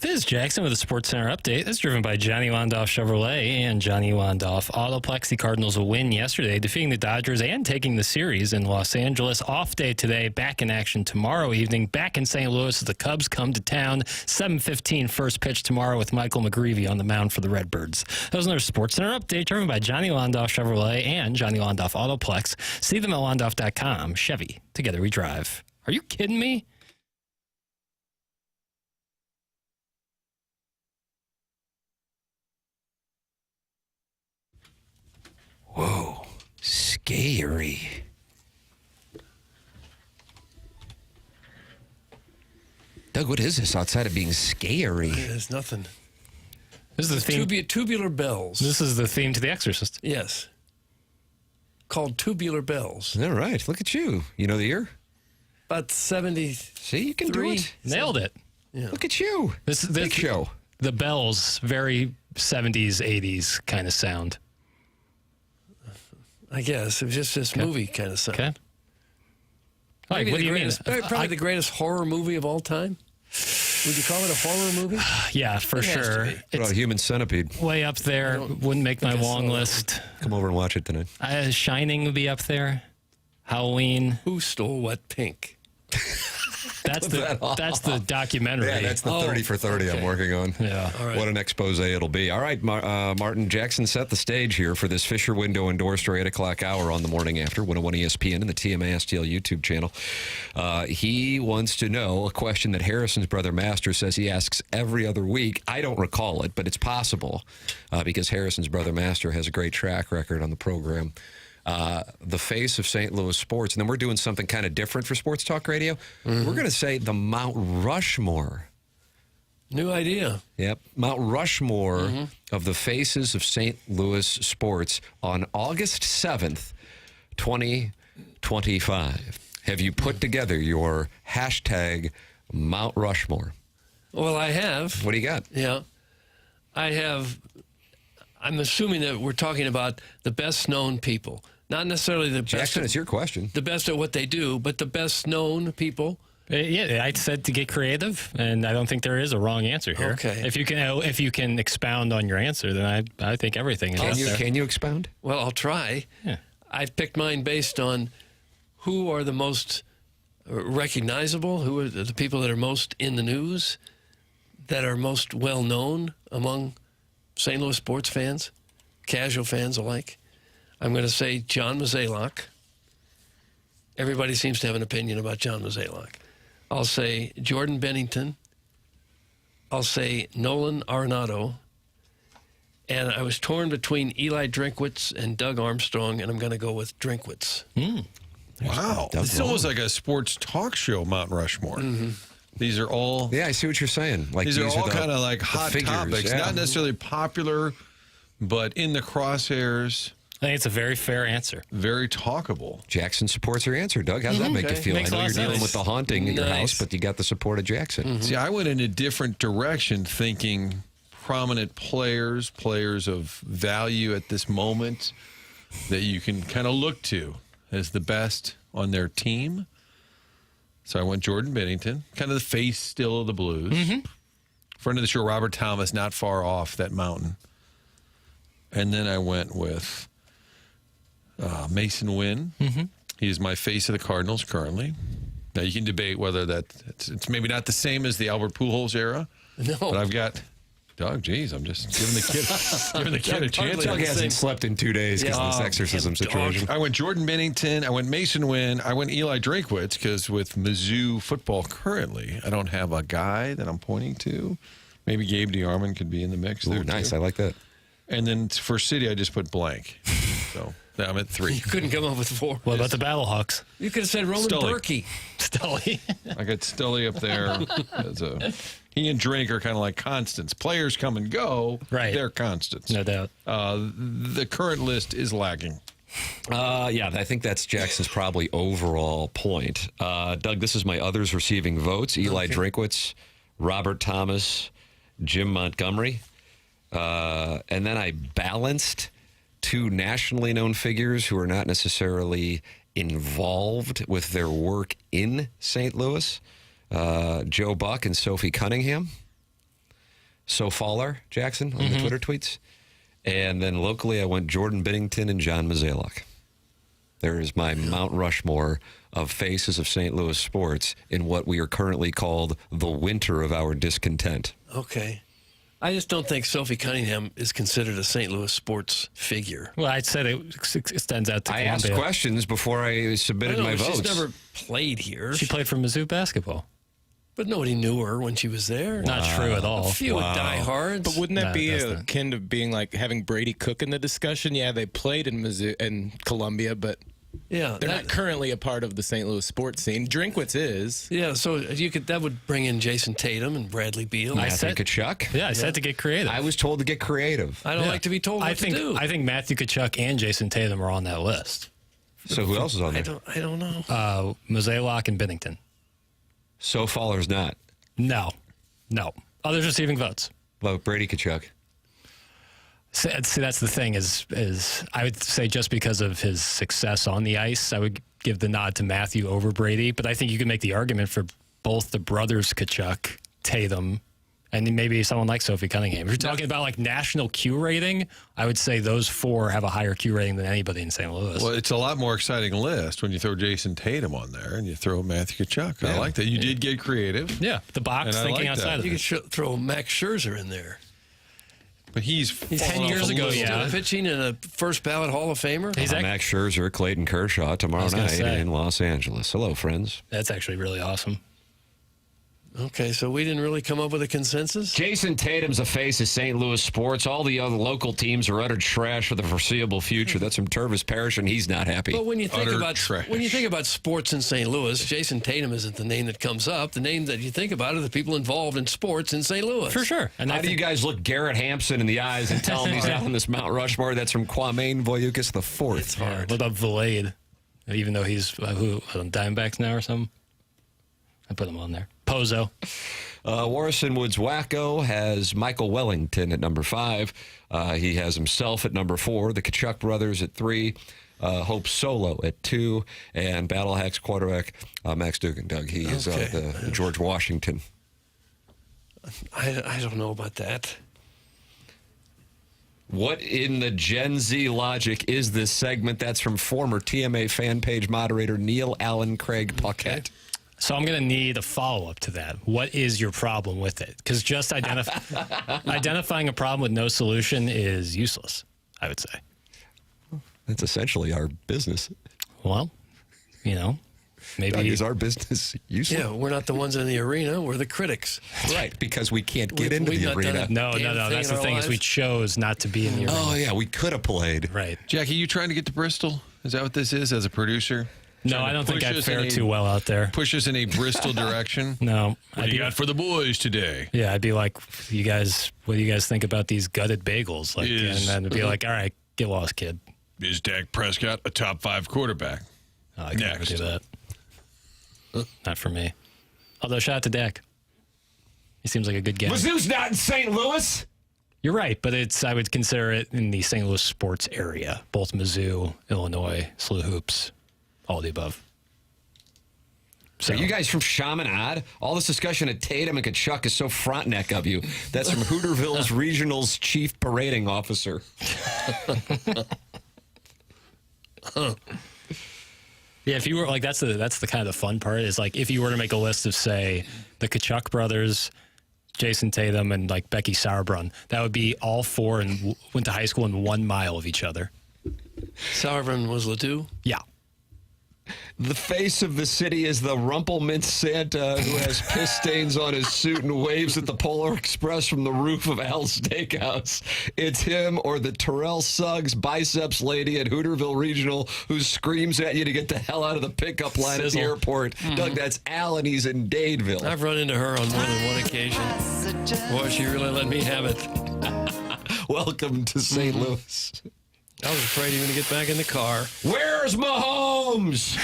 This is Jackson with a Sports Center update. That's driven by Johnny Londoff Chevrolet and Johnny Londoff Autoplex. The Cardinals will win yesterday, defeating the Dodgers and taking the series in Los Angeles. Off day today, back in action tomorrow evening. Back in St. Louis as the Cubs come to town. 7:15 first pitch tomorrow with Michael McGreevy on the mound for the Redbirds. That was another Sports Center update driven by Johnny Londoff Chevrolet and Johnny Londoff Autoplex. See them at londoff.com. Chevy, together we drive. Are you kidding me? Whoa, scary. Doug, what is this outside of being scary? There's nothing. This is the theme. Tubular bells. This is the theme to The Exorcist. Yes. Called Tubular Bells. All right, look at you. You know the year? About 70. See, you can do it. Nailed it. Yeah. Look at you. This Big show. The bells, very 70s, 80s kind of sound. I guess it was just this movie kind of sound. Okay. Like, what do you mean? Probably the greatest horror movie of all time. Would you call it a horror movie? Yeah, for sure. What about Human Centipede? Way up there. Wouldn't make my long list. Come over and watch it tonight. Shining would be up there. Halloween. Who Stole What Pink? That's the documentary. Yeah, that's the 30 for 30 I'm working on. Yeah. All right. What an expose it'll be. All right, Martin Jackson set the stage here for this Fisher Window Endorsed 8 o'clock hour on the Morning After, 101 ESPN and the TMA STL YouTube channel. He wants to know a question that Harrison's brother Master says he asks every other week. I don't recall it, but it's possible because Harrison's brother Master has a great track record on the program. The face of St. Louis sports, and then we're doing something kind of different for Sports Talk Radio. We're going to say the Mount Rushmore. New idea. Yep. Mount Rushmore of the faces of St. Louis sports on August 7th, 2025. Have you put together your hashtag Mount Rushmore? Well, I have. What do you got? Yeah. I have. I'm assuming that we're talking about the best known people. Not necessarily the best. Jackson, it's your question. The best at what they do, but the best known people. Yeah, I said to get creative, and I don't think there is a wrong answer here. Okay. If you can expound on your answer, then I think everything is there. Can you expound? Well, I'll try. Yeah. I've picked mine based on who are the most recognizable, who are the people that are most in the news, that are most well known among St. Louis sports fans, casual fans alike. I'm going to say John Mozeliak. Everybody seems to have an opinion about John Mozeliak. I'll say Jordan Bennington. I'll say Nolan Arenado. And I was torn between Eli Drinkwitz and Doug Armstrong, and I'm going to go with Drinkwitz. Wow. It's almost like a sports talk show, Mount Rushmore. These are all... Yeah, I see what you're saying. Like these are all kind of like hot figures, topics. yeah. Not necessarily popular, but in the crosshairs. I think it's a very fair answer. Very talkable. Jackson supports your answer, Doug. How's that make you feel? Makes I know a lot you're of dealing sense. with the haunting in your house, but you got the support of Jackson. See, I went in a different direction thinking prominent players of value at this moment that you can kind of look to as the best on their team. So I went Jordan Bennington, kind of the face still of the Blues. Friend of the show, Robert Thomas, not far off that mountain. And then I went with Mason Wynn. He is my face of the Cardinals currently. Now, you can debate whether it's maybe not the same as the Albert Pujols era. No. But I've got... Doug, geez, I'm just giving the kid a chance. Doug hasn't slept in 2 days because of this exorcism situation. I went Jordan Bennington. I went Mason Wynn. I went Eli Drinkwitz because with Mizzou football currently, I don't have a guy that I'm pointing to. Maybe Gabe DeArmond could be in the mix there. Nice. Too. I like that. And then for City, I just put blank. So I'm at 3. You couldn't come up with 4. What about the Battlehawks? You could have said Roman Stully. Berkey. Stully. I got Stully up there. He and Drake are kind of like constants. Players come and go. Right. They're constants. No doubt. The current list is lagging. Yeah, I think that's Jackson's probably overall point. Doug, this is my others receiving votes. Eli Drinkwitz, Robert Thomas, Jim Montgomery. And then I balanced 2 nationally known figures who are not necessarily involved with their work in St. Louis. Joe Buck and Sophie Cunningham. Faller, Jackson, on the Twitter tweets. And then locally, I went Jordan Binnington and John Mozeliak. There is my Mount Rushmore of faces of St. Louis sports in what we are currently called the winter of our discontent. Okay. I just don't think Sophie Cunningham is considered a St. Louis sports figure. Well, I said it extends out to Columbia. I asked questions before I submitted my votes. She's never played here. She played for Mizzou basketball. But nobody knew her when she was there. Not true at all. A few diehards. But wouldn't that be akin to being like having Brady Cook in the discussion? Yeah, they played in Mizzou and Columbia, but they're not currently a part of the St. Louis sports scene. Drinkwitz is. Yeah, so that would bring in Jason Tatum and Bradley Beal. Matthew Tkachuk. Yeah, I said to get creative. I was told to get creative. I don't like to be told what to do. I think Matthew Tkachuk and Jason Tatum are on that list. So who else is on there? I don't know. Mozeliak and Binnington. So Faller's not. No. Others receiving votes. Well, Brady Tkachuk. See, that's the thing is I would say just because of his success on the ice, I would give the nod to Matthew over Brady. But I think you can make the argument for both the brothers Tkachuk, Tatum, and maybe someone like Sophie Cunningham. If you're talking about like national Q rating, I would say those four have a higher Q rating than anybody in St. Louis. Well, it's a lot more exciting list when you throw Jason Tatum on there and you throw Matthew Tkachuk. I like that. You did get creative. Yeah, the box thinking outside of it. You could throw Max Scherzer in there. But he's 10 years ago, still pitching in a first ballot Hall of Famer. Max Scherzer, Clayton Kershaw tomorrow night in Los Angeles. Hello, friends. That's actually really awesome. Okay, so we didn't really come up with a consensus? Jason Tatum's a face of St. Louis sports. All the other local teams are utter trash for the foreseeable future. That's from Tervis Parrish, and he's not happy. But when you think about sports in St. Louis, Jason Tatum isn't the name that comes up. The name that you think about are the people involved in sports in St. Louis. For sure. And how do you guys look Garrett Hampson in the eyes and tell him he's out on this Mount Rushmore? That's from Kwame Voyoukas the fourth. It's hard. What about Vlade? Even though he's on Diamondbacks now or something? I put him on there. Pozo. Warrison Woods Wacko has Michael Wellington at number 5. He has himself at number 4. The Tkachuk brothers at 3. Hope Solo at 2. And Battle Hacks quarterback Max Dugan. Doug, he is the George Washington. I don't know about that. What in the Gen Z logic is this segment? That's from former TMA fan page moderator Neil Allen Craig Paquette. So I'm going to need a follow-up to that. What is your problem with it? Because just identifying a problem with no solution is useless, I would say. That's essentially our business. Well, maybe... Is our business useless? Yeah, we're not the ones in the arena. We're the critics. Right, because we can't get into the arena. No. That's the thing is we chose not to be in the arena. Oh, yeah, we could have played. Right. Jackie, you trying to get to Bristol? Is that what this is as a producer? No, I don't think I'd fare too well out there. Push us in a Bristol direction? No. What do you got for the boys today? Yeah, I'd be like, what do you guys think about these gutted bagels? And then it'd be like, all right, get lost, kid. Is Dak Prescott a top 5 quarterback? Oh, I can never do that. Not for me. Although, shout out to Dak. He seems like a good guy. Mizzou's not in St. Louis. You're right, but I would consider it in the St. Louis sports area. Both Mizzou, Illinois, SLU Hoops. All the above. So you guys from Chaminade? All this discussion of Tatum and Tkachuk is so front neck of you. That's from Hooterville's Regional's Chief Parading Officer. Yeah, if you were like that's the kind of the fun part is like if you were to make a list of say the Tkachuk brothers, Jason Tatum, and like Becky Sauerbrunn, that would be all 4 and went to high school in 1 mile of each other. Sauerbrunn was Ledoux? Yeah. The face of the city is the Rumpelmint Santa who has piss stains on his suit and waves at the Polar Express from the roof of Al's Steakhouse. It's him or the Terrell Suggs biceps lady at Hooterville Regional who screams at you to get the hell out of the pickup line at the airport. Doug, that's Al, and he's in Dadeville. I've run into her on more than one occasion. Boy, she really let me have it. Welcome to St. Louis. I was afraid even to get back in the car. Where's Mahomes?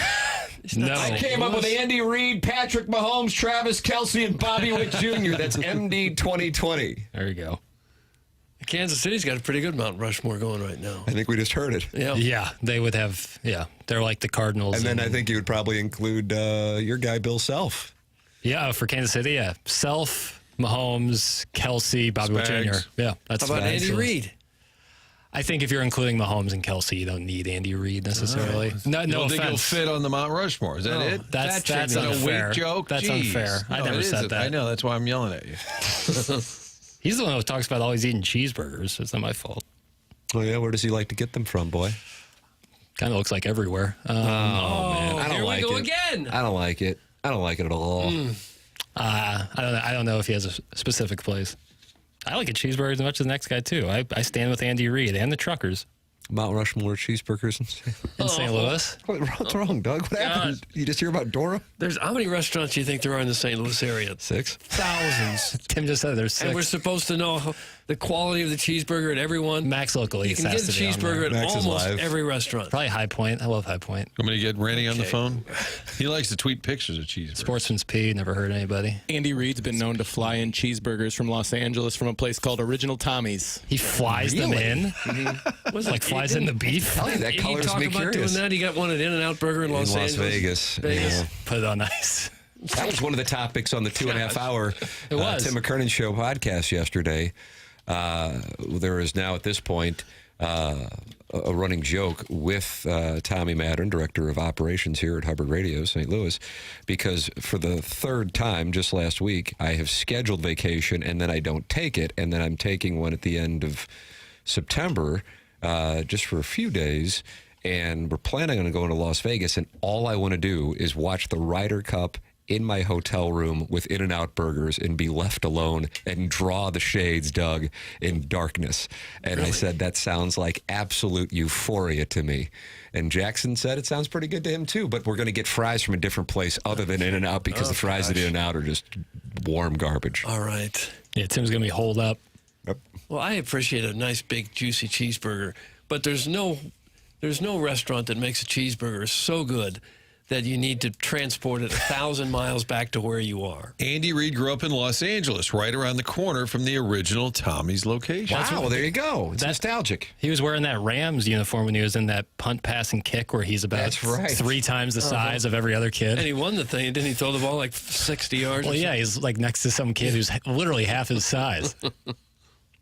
No. I came up with Andy Reid, Patrick Mahomes, Travis Kelce, and Bobby Witt Jr. That's MD 2020. There you go. Kansas City's got a pretty good Mount Rushmore going right now. I think we just heard it. Yeah, they would have, they're like the Cardinals. And then I think you would probably include your guy, Bill Self. Yeah, for Kansas City, Self, Mahomes, Kelsey, Bobby Wood Jr. Spags. Yeah, that's How about that's Andy the list. Reid? I think if you're including Mahomes and Kelsey, you don't need Andy Reid necessarily. No You don't think he'll offense. fit on the Mount Rushmore? Is that it? That's a unfair. weak joke. That's Jeez. unfair. I No, never it said isn't. that. I know. That's why I'm yelling at you. He's the one who talks about always eating cheeseburgers. It's not my fault. Oh, yeah? Where does he like to get them from, boy? Kind of looks like everywhere. Man. I don't here like we go it. again. I don't like it. I don't like it at all. I don't know if he has a specific place. I like a cheeseburger as much as the next guy, too. I stand with Andy Reid and the truckers. Mount Rushmore cheeseburgers In St. Louis? What's wrong, Doug? What happened? You just hear about Dora? How many restaurants do you think there are in the St. Louis area? 6. Thousands. Tim just said there's 6. And we're supposed to know the quality of the cheeseburger at everyone. Max Local You Eats can has get a to be on there. cheeseburger at Max is almost live. every restaurant. Probably High Point. I love High Point. I'm going to get Randy on the phone. He likes to tweet pictures of cheeseburgers. Sportsman's P. Never heard anybody. Andy Reid's been known to fly in cheeseburgers from Los Angeles from a place called Original Tommy's. He flies them in? Like flies in the beef? Tell you, that Did colors he talk me about curious. doing that? He got one at In-N-Out Burger in Las Las Angeles. Vegas. Yeah. Put it on ice. That was one of the topics on the 2.5 hour It was. Tim McKernan Show podcast yesterday. There is now at this point a running joke with Tommy Mattern, director of operations here at Hubbard Radio, St. Louis, because for the third time just last week, I have scheduled vacation and then I don't take it, and then I'm taking one at the end of September just for a few days. And we're planning on going to Las Vegas, and all I want to do is watch the Ryder Cup in my hotel room with In-N-Out burgers and be left alone and draw the shades, Doug, in darkness. And I said, that sounds like absolute euphoria to me. And Jackson said it sounds pretty good to him, too. But we're going to get fries from a different place other than In-N-Out because the fries at In-N-Out are just warm garbage. All right. Yeah, Tim's going to be holed up. Yep. Well, I appreciate a nice, big, juicy cheeseburger, but there's no restaurant that makes a cheeseburger so good that you need to transport it 1,000 miles back to where you are. Andy Reid grew up in Los Angeles, right around the corner from the original Tommy's location. Wow, well, there you go. It's nostalgic. He was wearing that Rams uniform when he was in that punt, pass, and kick where he's about That's right. 3 times the size of every other kid. And he won the thing. Didn't he throw the ball like 60 yards? Well, or yeah, he's like next to some kid who's literally half his size.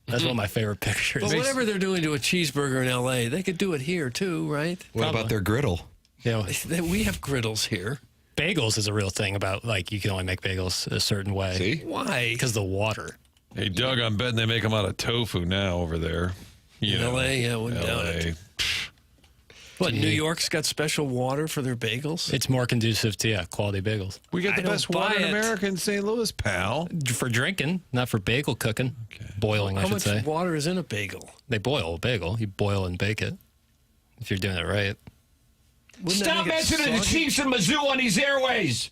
That's one of my favorite pictures. But whatever they're doing to a cheeseburger in L.A., they could do it here too, right? What about their griddle? Yeah, We have griddles here. bagels is a real thing about, like, you can only make bagels a certain way. See? Why? Because the water. Hey, Doug, I'm betting they make them out of tofu now over there. You know, L.A., yeah, wouldn't doubt it. What, New York's got special water for their bagels? It's more conducive to, quality bagels. We got the I best don't water buy in it. America in St. Louis, pal. For drinking, not for bagel cooking. Okay. Boiling, I How should much say. water is in a bagel? They boil a bagel. You boil and bake it if you're doing it right. Wouldn't that Stop make it mentioning the soggy? Chiefs and Mizzou on these airways.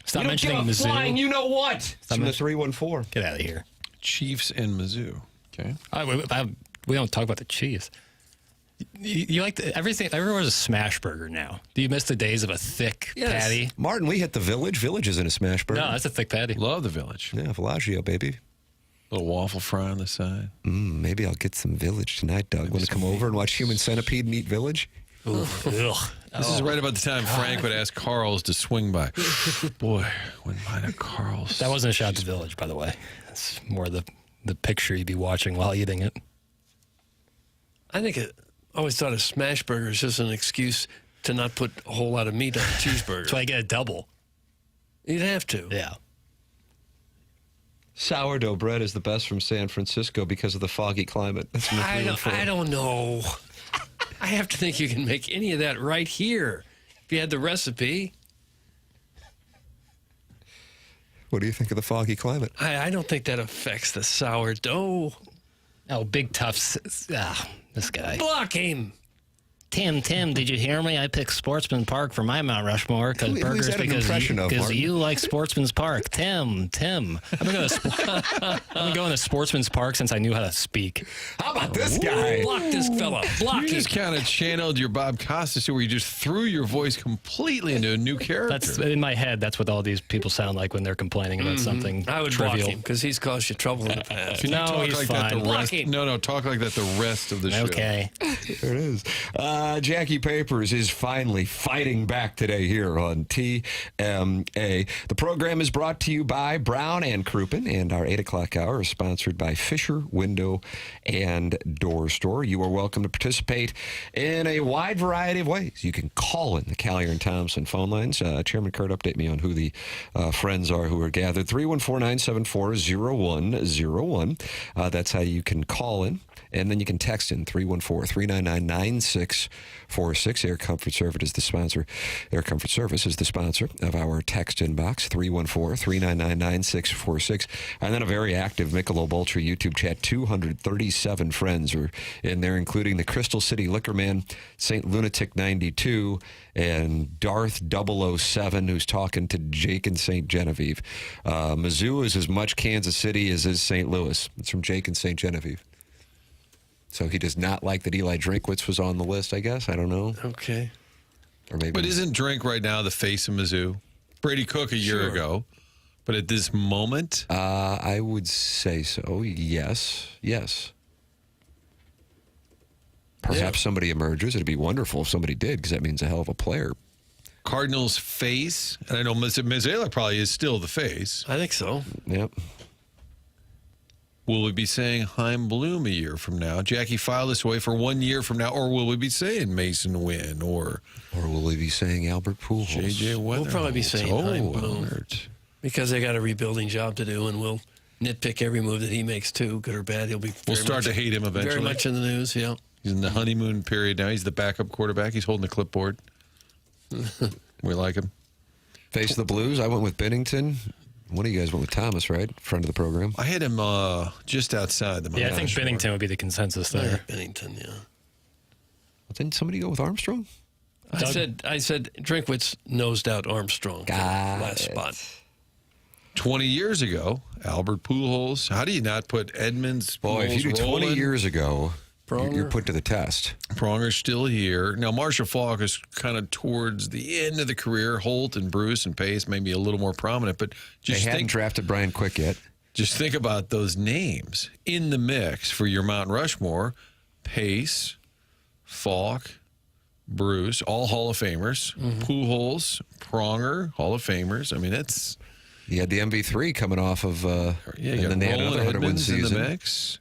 Stop you don't mentioning give a Mizzou. flying, you know what? It's from the 314. Get out of here. Chiefs and Mizzou. Okay. We don't talk about the cheese. You like everything? Everywhere's a smash burger now. Do you miss the days of a thick patty? Martin, we hit the Village. Village isn't a smash burger. No, that's a thick patty. Love the Village. Yeah, Villaggio, baby. Little waffle fry on the side. Maybe I'll get some Village tonight, Doug. Want to come over and watch Human Centipede and eat Village? Ooh, ugh. This is right about the time Frank would ask Carl's to swing by. Boy, wouldn't mind a Carl's. That wasn't a shot to Village, by the way. It's more the picture you'd be watching while eating it. I think I always thought a smash burger is just an excuse to not put a whole lot of meat on a cheeseburger. That's why you get a double. You'd have to. Yeah. Sourdough bread is the best from San Francisco because of the foggy climate. That's from the I 314. don't know. I have to think you can make any of that right here if you had the recipe. What do you think of the foggy climate? I don't think that affects the sourdough. Oh, big tough. This guy. Block him. Tim, did you hear me? I picked Sportsman Park for my Mount Rushmore Who's burgers that an because impression of, Martin? you like Sportsman's Park. Tim. I've been going to Sportsman's Park since I knew how to speak. How about this guy? Block this fella. Block You him. just kind of channeled your Bob Costas, where you just threw your voice completely into a new character. That's in my head. That's what all these people sound like when they're complaining about something I would trivial. block him because he's caused you trouble in the past. Can you No, talk he's like that fine. the Block rest? him. No, talk like that the rest of the show. Okay. There it is. Jackie Papers is finally fighting back today here on TMA. The program is brought to you by Brown and Crouppen, and our 8 o'clock hour is sponsored by Fisher Window and Door Store. You are welcome to participate in a wide variety of ways. You can call in the Callier and Thompson phone lines. Chairman Kurt, update me on who the friends are who are gathered. 314-974-0101. That's how you can call in. And then you can text in 314-399-9646. Air Comfort Service is the sponsor. Air Comfort Service is the sponsor of our text inbox, 314-399-9646. And then a very active Michelob Ultra YouTube chat. 237 friends are in there, including the Crystal City Liquor Man, St. Lunatic 92, and Darth 007, who's talking to Jake in St. Genevieve. Mizzou is as much Kansas City as is St. Louis. It's from Jake in St. Genevieve. So he does not like that Eli Drinkwitz was on the list, I guess. I don't know. Okay. Or maybe. But isn't Drink right now the face of Mizzou? Brady Cook a year ago. But at this moment? I would say so. Yes. Yes. Perhaps somebody emerges. It'd be wonderful if somebody did, because that means a hell of a player. Cardinals face. And I know Mizzela probably is still the face. I think so. Yep. Will we be saying Chaim Bloom a year from now? Jackie, file this away for 1 year from now. Or will we be saying Mason Wynn? Or will we be saying Albert Pujols? J.J. Weather. We'll probably be saying Chaim Bloom. Because they got a rebuilding job to do, and we'll nitpick every move that he makes, too, good or bad. We'll start to hate him eventually. Very much in the news, yeah. He's in the honeymoon period now. He's the backup quarterback. He's holding the clipboard. We like him. Face the Blues. I went with Bennington. One of you guys went with Thomas, right? Friend of the program. I had him just outside the I think Bennington would be the consensus there. Yeah, Bennington, yeah. Well, didn't somebody go with Armstrong? I said Drinkwitz nosed out Armstrong for the last spot. 20 years ago, Albert Pujols. How do you not put Edmonds? Boy, if you do 20 years ago, you're put to the test. Pronger's still here. Now, Marshall Faulk is kind of towards the end of the career. Holt and Bruce and Pace may be a little more prominent, but just they hadn't drafted Brian Quick yet. Just think about those names in the mix for your Mount Rushmore. Pace, Faulk, Bruce, all Hall of Famers. Pujols, Pronger, Hall of Famers. I mean, that's... You had the MV3 coming off of... and then they had another 100-win season. In the mix.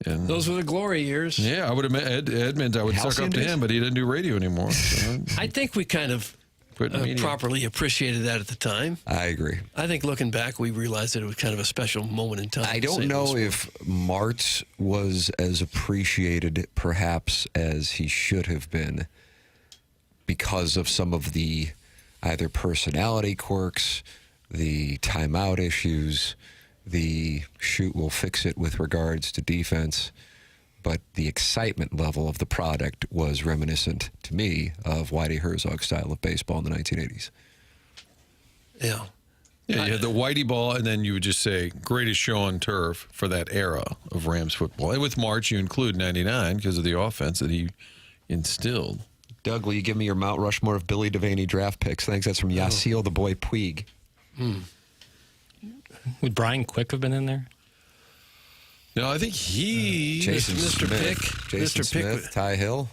And those were the glory years. Yeah, I would have Edmonds. I would suck up to him, but he didn't do radio anymore. So. I think we kind of properly appreciated that at the time. I agree. I think looking back, we realized that it was kind of a special moment in time. I don't know if Martz was as appreciated, perhaps, as he should have been because of some of the either personality quirks, the timeout issues, the shoot will fix it with regards to defense, but the excitement level of the product was reminiscent to me of Whitey Herzog's style of baseball in the 1980s. Yeah. Yeah, you had the Whitey ball, and then you would just say, greatest show on turf for that era of Rams football. And with March, you include 99 because of the offense that he instilled. Doug, will you give me your Mount Rushmore of Billy Devaney draft picks? Thanks. That's from Yasiel the Boy Puig. Would Brian Quick have been in there? No, I think Jason Mr. Smith, Pick. Jason Mr. Smith, Pick. Ty Hill.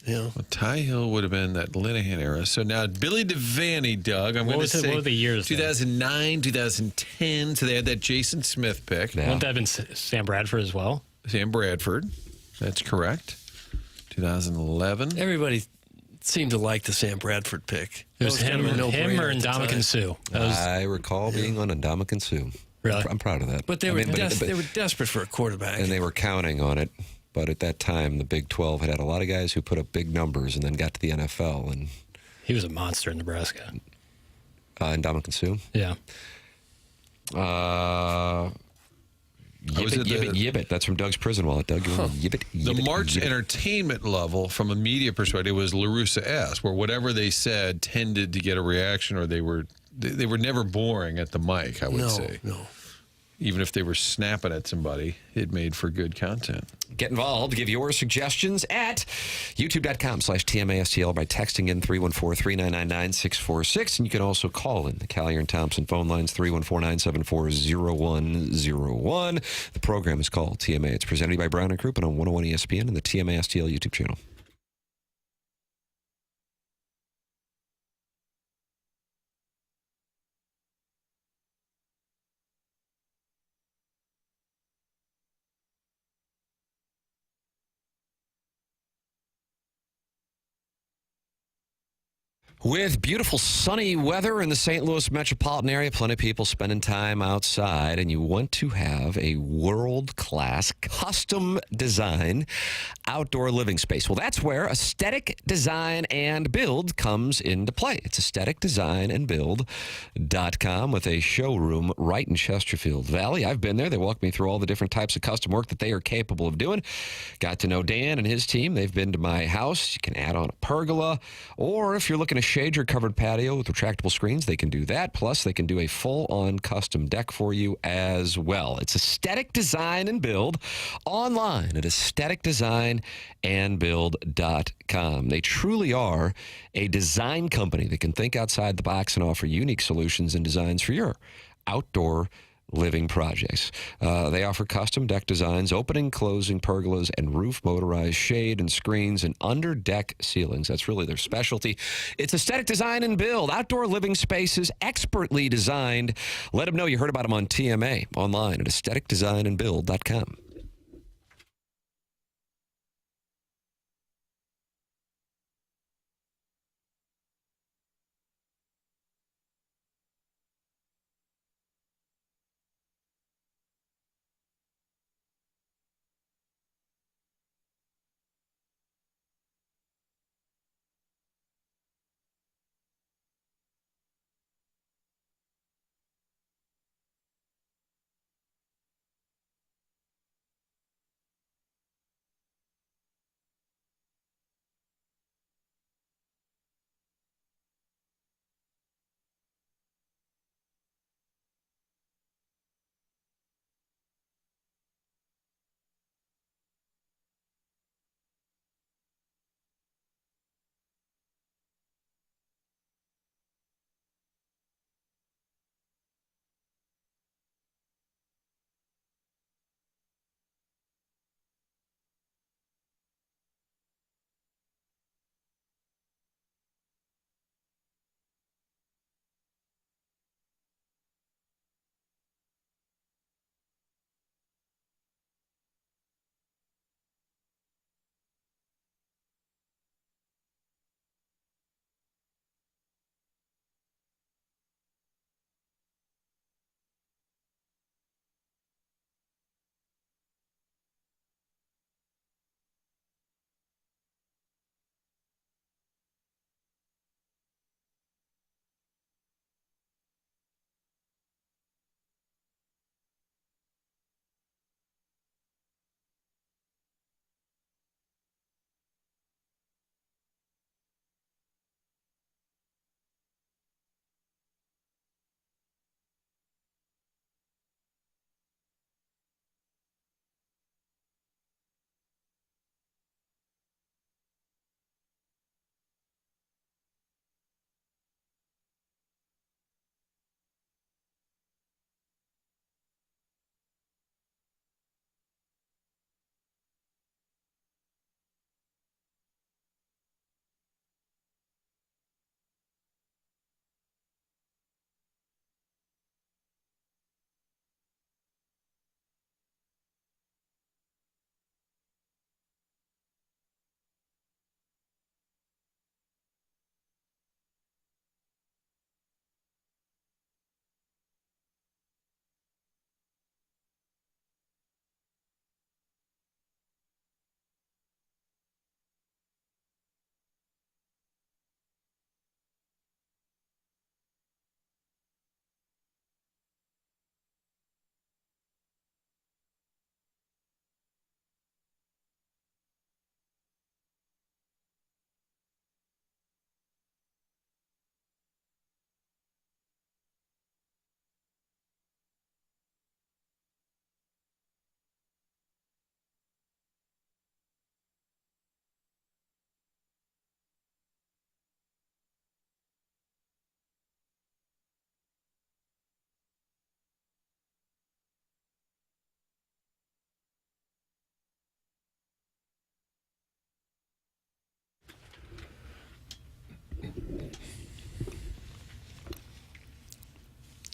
Yeah. Well, Ty Hill would have been that Linehan era. So now Billy Devaney, Doug, I'm going to say what were the years 2009, 2010. So they had that Jason Smith pick. Yeah. Wouldn't that have been Sam Bradford as well? Sam Bradford. That's correct. 2011. Everybody seemed to like the Sam Bradford pick. It was him or Ndamukong Suh. I recall being on Ndamukong Suh. Really? I'm proud of that. But they were desperate for a quarterback. And they were counting on it. But at that time, the Big 12 had a lot of guys who put up big numbers and then got to the NFL. And he was a monster in Nebraska. Ndamukong Suh? Yeah. Yibbit. That's from Doug's prison wallet, Doug. Yibbit. The March entertainment level from a media perspective was LaRussa-esque, where whatever they said tended to get a reaction, or they were never boring at the mic, I would say. No. Even if they were snapping at somebody, it made for good content. Get involved. Give your suggestions at youtube.com/TMASTL by texting in 314-399-9646. And you can also call in the Callier and Thompson phone lines, 314-974-0101. The program is called TMA. It's presented by Brown and Crouppen on 101 ESPN and the TMA STL YouTube channel. With beautiful sunny weather in the St. Louis metropolitan area, plenty of people spending time outside, and you want to have a world-class, custom design outdoor living space. Well, that's where Aesthetic Design and Build comes into play. It's aestheticdesignandbuild.com with a showroom right in Chesterfield Valley. I've been there. They walked me through all the different types of custom work that they are capable of doing. Got to know Dan and his team. They've been to my house. You can add on a pergola, or if you're looking to shade your covered patio with retractable screens, they can do that. Plus, they can do a full-on custom deck for you as well. It's Aesthetic Design and Build online at aestheticdesignandbuild.com. They truly are a design company that can think outside the box and offer unique solutions and designs for your outdoor living projects. They offer custom deck designs, opening, closing pergolas, and roof motorized shade and screens and under deck ceilings. That's really their specialty. It's Aesthetic Design and Build. Outdoor living spaces, expertly designed. Let them know you heard about them on TMA online at aestheticdesignandbuild.com.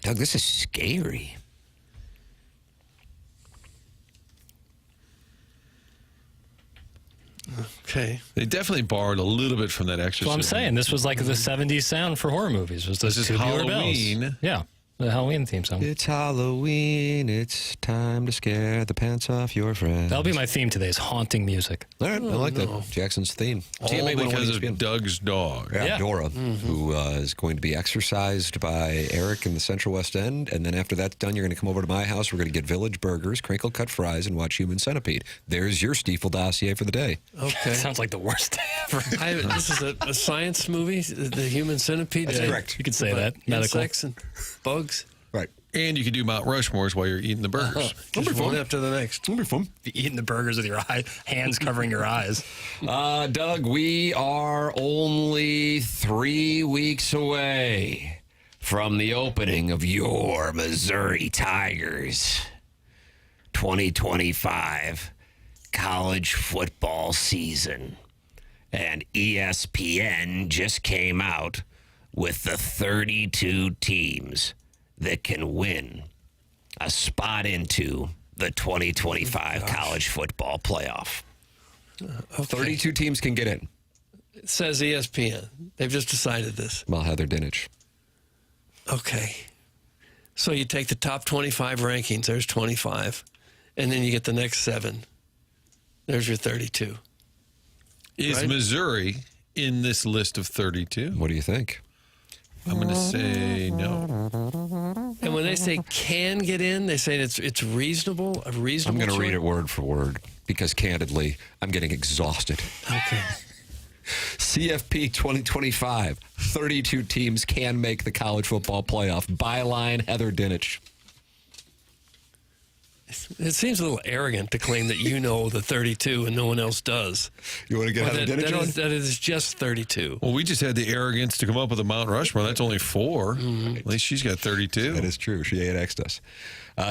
Doug, this is scary. Okay. They definitely borrowed a little bit from that exercise. That's what I'm saying. This was like the 70s sound for horror movies. Was This is Tubular Halloween. Bells. Yeah. The Halloween theme song. It's Halloween. It's time to scare the pants off your friends. That'll be my theme today, is haunting music. All right, I like that. Jackson's theme. All TMA because 101 of Doug's dog. Yeah, Dora, who is going to be exercised by Eric in the Central West End. And then after that's done, you're going to come over to my house. We're going to get Village Burgers, crinkle cut fries, and watch Human Centipede. There's your Stiefel dossier for the day. Okay. Sounds like the worst day ever. This is a science movie, The Human Centipede. That's correct. You could say that. Medical. Insects and bugs. Right. And you can do Mount Rushmores while you're eating the burgers. Just one after the next. It'll be fun. Eating the burgers with your hands covering your eyes. Doug, we are only 3 weeks away from the opening of your Missouri Tigers 2025 college football season. And ESPN just came out with the 32 teams that can win a spot into the 2025 college football playoff. 32 teams can get in. It says ESPN. They've just decided this. Well, Heather Dinich. Okay. So you take the top 25 rankings. There's 25. And then you get the next 7. There's your 32. Is Right? Missouri in this list of 32? What do you think? I'm going to say no. And when they say can get in, they say it's reasonable, a reasonable I'm going to read choice? it word for word because, candidly, I'm getting exhausted. Okay. CFP 2025, 32 teams can make the college football playoff. Byline, Heather Dinich. It seems a little arrogant to claim that you know the 32 and no one else does. You want to get Heather Dinich on? That is just 32. Well, we just had the arrogance to come up with a Mount Rushmore. That's only 4. At least she's got 32. That is true. She 8X'd us.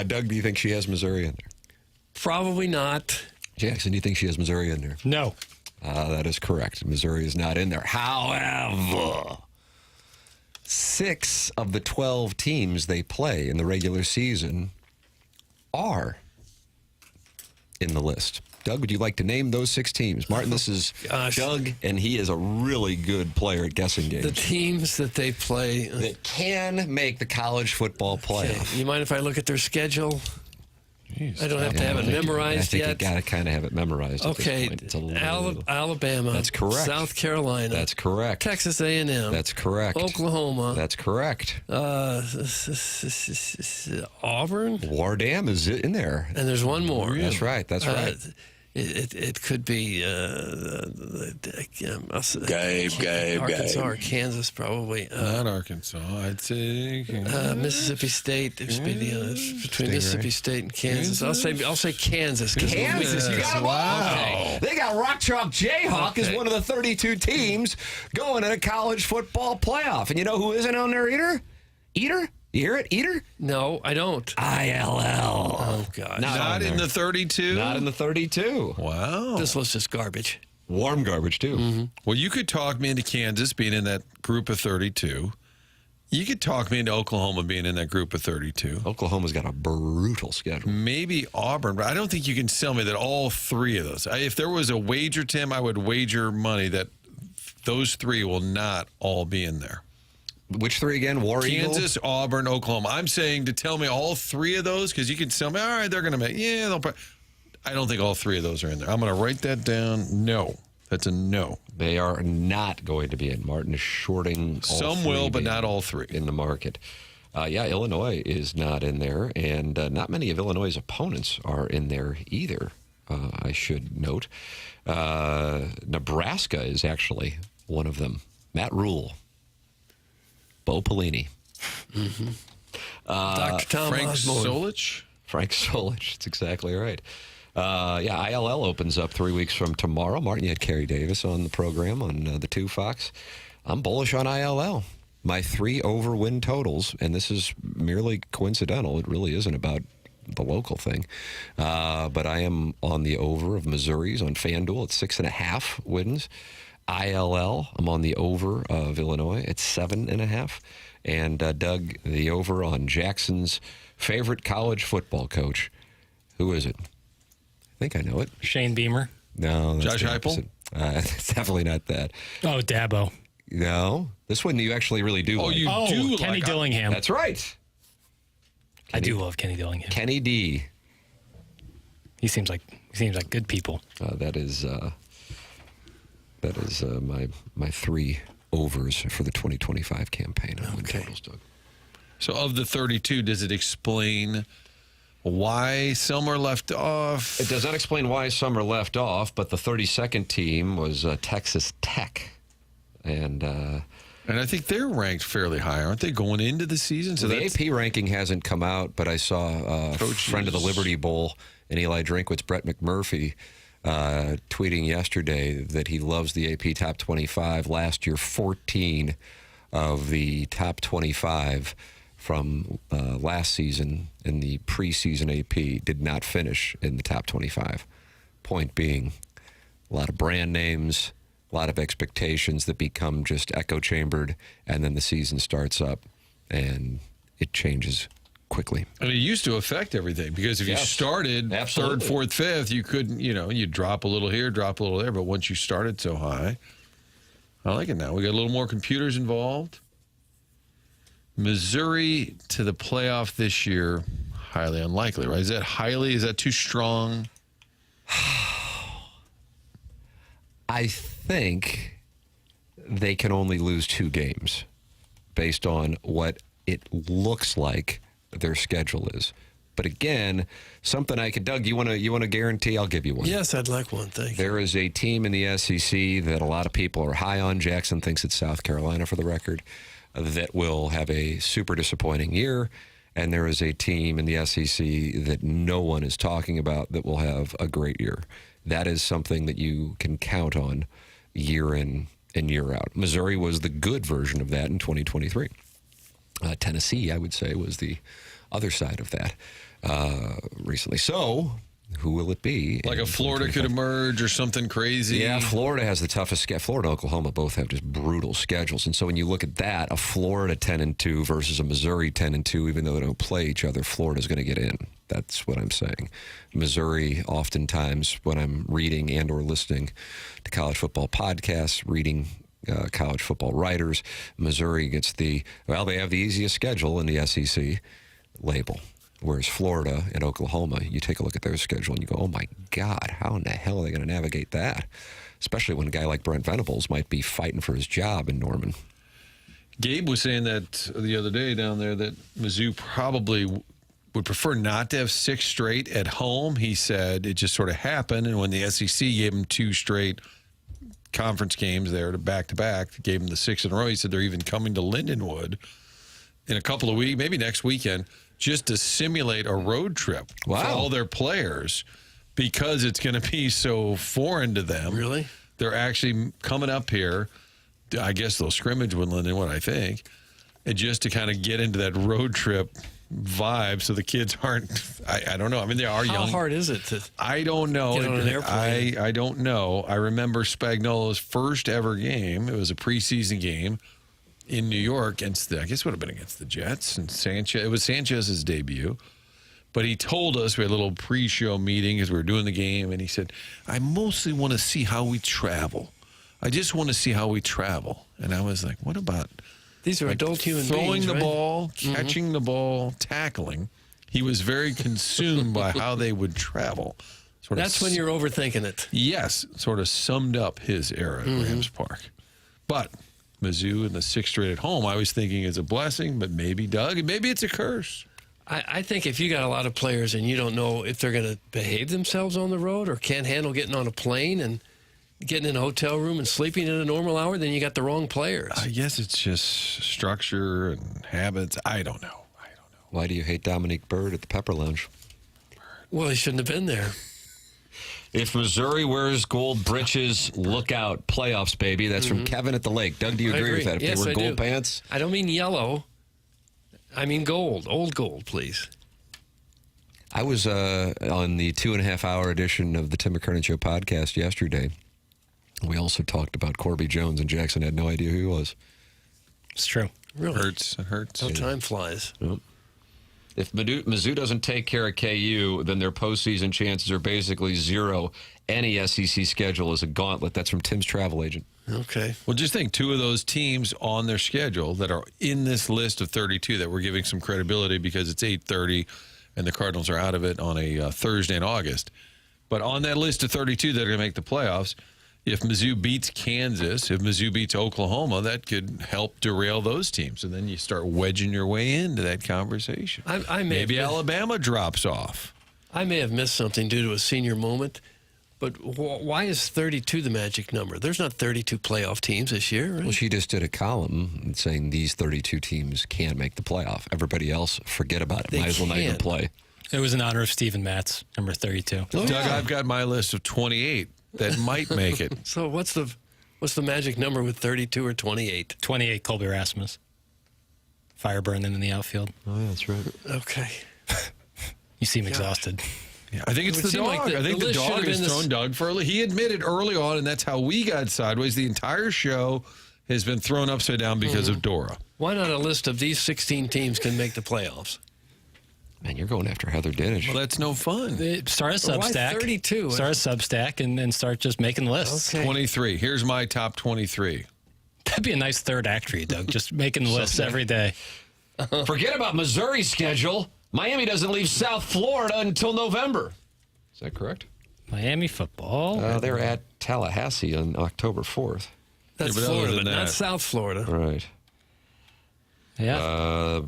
Doug, do you think she has Missouri in there? Probably not. Jackson, do you think she has Missouri in there? No. That is correct. Missouri is not in there. However, 6 of the 12 teams they play in the regular season are in the list. Doug, would you like to name those 6 teams? Martin, this is Doug, and he is a really good player at guessing games. The teams that they play that can make the college football playoff. Okay. You mind if I look at their schedule? Jeez, I don't have to have it memorized yet. I think you got to kind of have it memorized. Okay, At this point. It's a little- Alabama. That's correct. South Carolina. That's correct. Texas A&M. That's correct. Oklahoma. That's correct. Auburn. Wardam is in there. And there's one more. That's right. That's right. It could be Arkansas or Kansas, probably. Not Arkansas. I'd say Mississippi State. There's between Mississippi right. State and Kansas. I'll say Kansas. Kansas, you got them all. They got Rock Chalk Jayhawk as one of the 32 teams going in a college football playoff. And you know who isn't on there either? Eater? You hear it? Eater? No, I don't. ILL. Oh, God. not in the 32? Not in the 32. Wow. This list is garbage. Warm garbage, too. Well, you could talk me into Kansas being in that group of 32. You could talk me into Oklahoma being in that group of 32. Oklahoma's got a brutal schedule. Maybe Auburn, but I don't think you can sell me that all 3 of those. If there was a wager, Tim, I would wager money that those 3 will not all be in there. Which 3 again? Kansas, Auburn, Oklahoma. I'm saying to tell me all 3 of those, because you can tell me, all right, they're going to make, I don't think all 3 of those are in there. I'm going to write that down. No. That's a no. They are not going to be in. Martin is shorting all Some 3 will, but not all 3. in the market. Illinois is not in there, and not many of Illinois' opponents are in there either, I should note. Nebraska is actually one of them. Matt Rule. Bo Pelini. Dr. Tom Frank Osborne. Solich? Frank Solich. That's exactly right. ILL opens up 3 weeks from tomorrow. Martin, you had Kerry Davis on the program on the 2 Fox. I'm bullish on ILL. My 3 over win totals, and this is merely coincidental. It really isn't about the local thing. But I am on the over of Missouri's on FanDuel at 6.5 wins. ILL, I'm on the over of Illinois at 7.5. And Doug, the over on Jackson's favorite college football coach. Who is it? I think I know it. Shane Beamer. No, that's Josh the Heupel? opposite. It's definitely not that. Oh, Dabo. No, this one you actually really do. Oh, like. you do Kenny like Dillingham. That's right. I do love Kenny Dillingham. Kenny D. He seems like good people. That is my 3 overs for the 2025 campaign. Okay. So of the 32, does it explain why some are left off? It does not explain why some are left off, but the 32nd team was Texas Tech. And I think they're ranked fairly high, aren't they, going into the season? So the AP ranking hasn't come out, but I saw a friend of the Liberty Bowl and Eli Drinkwitz, Brett McMurphy, tweeting yesterday that he loves the AP Top 25. Last year, 14 of the Top 25 from last season in the preseason AP did not finish in the Top 25. Point being, a lot of brand names, a lot of expectations that become just echo chambered, and then the season starts up and it changes quickly. And it used to affect everything because if you started third, fourth, fifth, you couldn't, you'd drop a little here, drop a little there. But once you started so high, I like it now. We got a little more computers involved. Missouri to the playoff this year, highly unlikely, right? Is that too strong? I think they can only lose 2 games based on what it looks like their schedule is. But again, something Doug, you want to guarantee? I'll give you one. Yes, I'd like one. Thank you. There is a team in the SEC that a lot of people are high on. Jackson thinks it's South Carolina, for the record, that will have a super disappointing year. And there is a team in the SEC that no one is talking about that will have a great year. That is something that you can count on year in and year out. Missouri was the good version of that in 2023. Tennessee, I would say, was the other side of that recently. So, who will it be? Like a Florida could emerge or something crazy? Yeah, Florida has the toughest schedule. Florida and Oklahoma both have just brutal schedules. And so when you look at that, a Florida 10-2 versus a Missouri 10-2, even though they don't play each other, Florida's going to get in. That's what I'm saying. Missouri, oftentimes, when I'm reading and or listening to college football podcasts, reading college football writers, Missouri gets they have the easiest schedule in the SEC label. Whereas Florida and Oklahoma, you take a look at their schedule and you go, oh my God, how in the hell are they going to navigate that? Especially when a guy like Brent Venables might be fighting for his job in Norman. Gabe was saying that the other day down there that Mizzou probably would prefer not to have 6 straight at home. He said it just sort of happened, and when the SEC gave him 2 straight conference games there to back-to-back, gave him the 6 in a row, he said they're even coming to Lindenwood in a couple of weeks, maybe next weekend, just to simulate a road trip for all their players because it's going to be so foreign to them. Really? They're actually coming up here. I guess they'll scrimmage with Lindenwood, I think, and just to kind of get into that road trip vibe so the kids aren't, I don't know. I mean, they are young. How hard is it to I don't know. get on an airplane? I don't know. I remember Spagnuolo's first ever game. It was a preseason game in New York against I guess it would have been against the Jets and Sanchez. It was Sanchez's debut. But he told us, we had a little pre-show meeting as we were doing the game, and he said, I mostly want to see how we travel. I just want to see how we travel. And I was like, what about these are adult human throwing beings, the right? ball, catching the ball, tackling? He was very consumed by how they would travel. That's when you're overthinking it. Yes, sort of summed up his era at Rams Park. But Mizzou and the 6 straight at home, I was thinking is a blessing, but maybe, Doug, maybe it's a curse. I think if you got a lot of players and you don't know if they're going to behave themselves on the road or can't handle getting on a plane and getting in a hotel room and sleeping at a normal hour, then you got the wrong players. I guess it's just structure and habits. I don't know. Why do you hate Dominique Byrd at the Pepper Lounge? Well, he shouldn't have been there. If Missouri wears gold breeches, look out. Playoffs, baby. That's from Kevin at the Lake. Doug, do you agree with that? If Yes, they wear I gold do. pants? I don't mean yellow. I mean gold. Old gold, please. I was on the 2.5-hour edition of the Tim McKernan Show podcast yesterday. We also talked about Corby Jones, and Jackson had no idea who he was. It's true. Really? It hurts. How time flies. Yep. If Mizzou doesn't take care of KU, then their postseason chances are basically zero. Any SEC schedule is a gauntlet. That's from Tim's travel agent. Okay. Well, just think 2 of those teams on their schedule that are in this list of 32 that we're giving some credibility because it's 8:30 and the Cardinals are out of it on a Thursday in August. But on that list of 32 that are going to make the playoffs, if Mizzou beats Kansas, if Mizzou beats Oklahoma, that could help derail those teams. And then you start wedging your way into that conversation. Maybe Alabama drops off. I may have missed something due to a senior moment, but why is 32 the magic number? There's not 32 playoff teams this year, right? Well, she just did a column saying these 32 teams can't make the playoff. Everybody else, forget about it. Might as well not even play. It was in honor of Stephen Matz, number 32. Doug, I've got my list of 28 that might make it. So what's the magic number with 32 or 28? 28, Colby Rasmus. Fire burning in the outfield. Oh, yeah, that's right. Okay. You seem exhausted. Yeah, I think it's the dog. I think the dog is throwing Doug for early. He admitted early on, and that's how we got sideways. The entire show has been thrown upside down because of Dora. Why not a list of these 16 teams can make the playoffs? Man, you're going after Heather Dinich. Well, that's no fun. Start a Substack. Why 32? Start a Substack and then start just making lists. Okay. 23. Here's my top 23. That'd be a nice third act for you, Doug. Just making lists every day. Forget about Missouri's schedule. Miami doesn't leave South Florida until November. Is that correct? Miami football. They're at Tallahassee on October 4th. That's Florida, but not South Florida. Right. Yeah.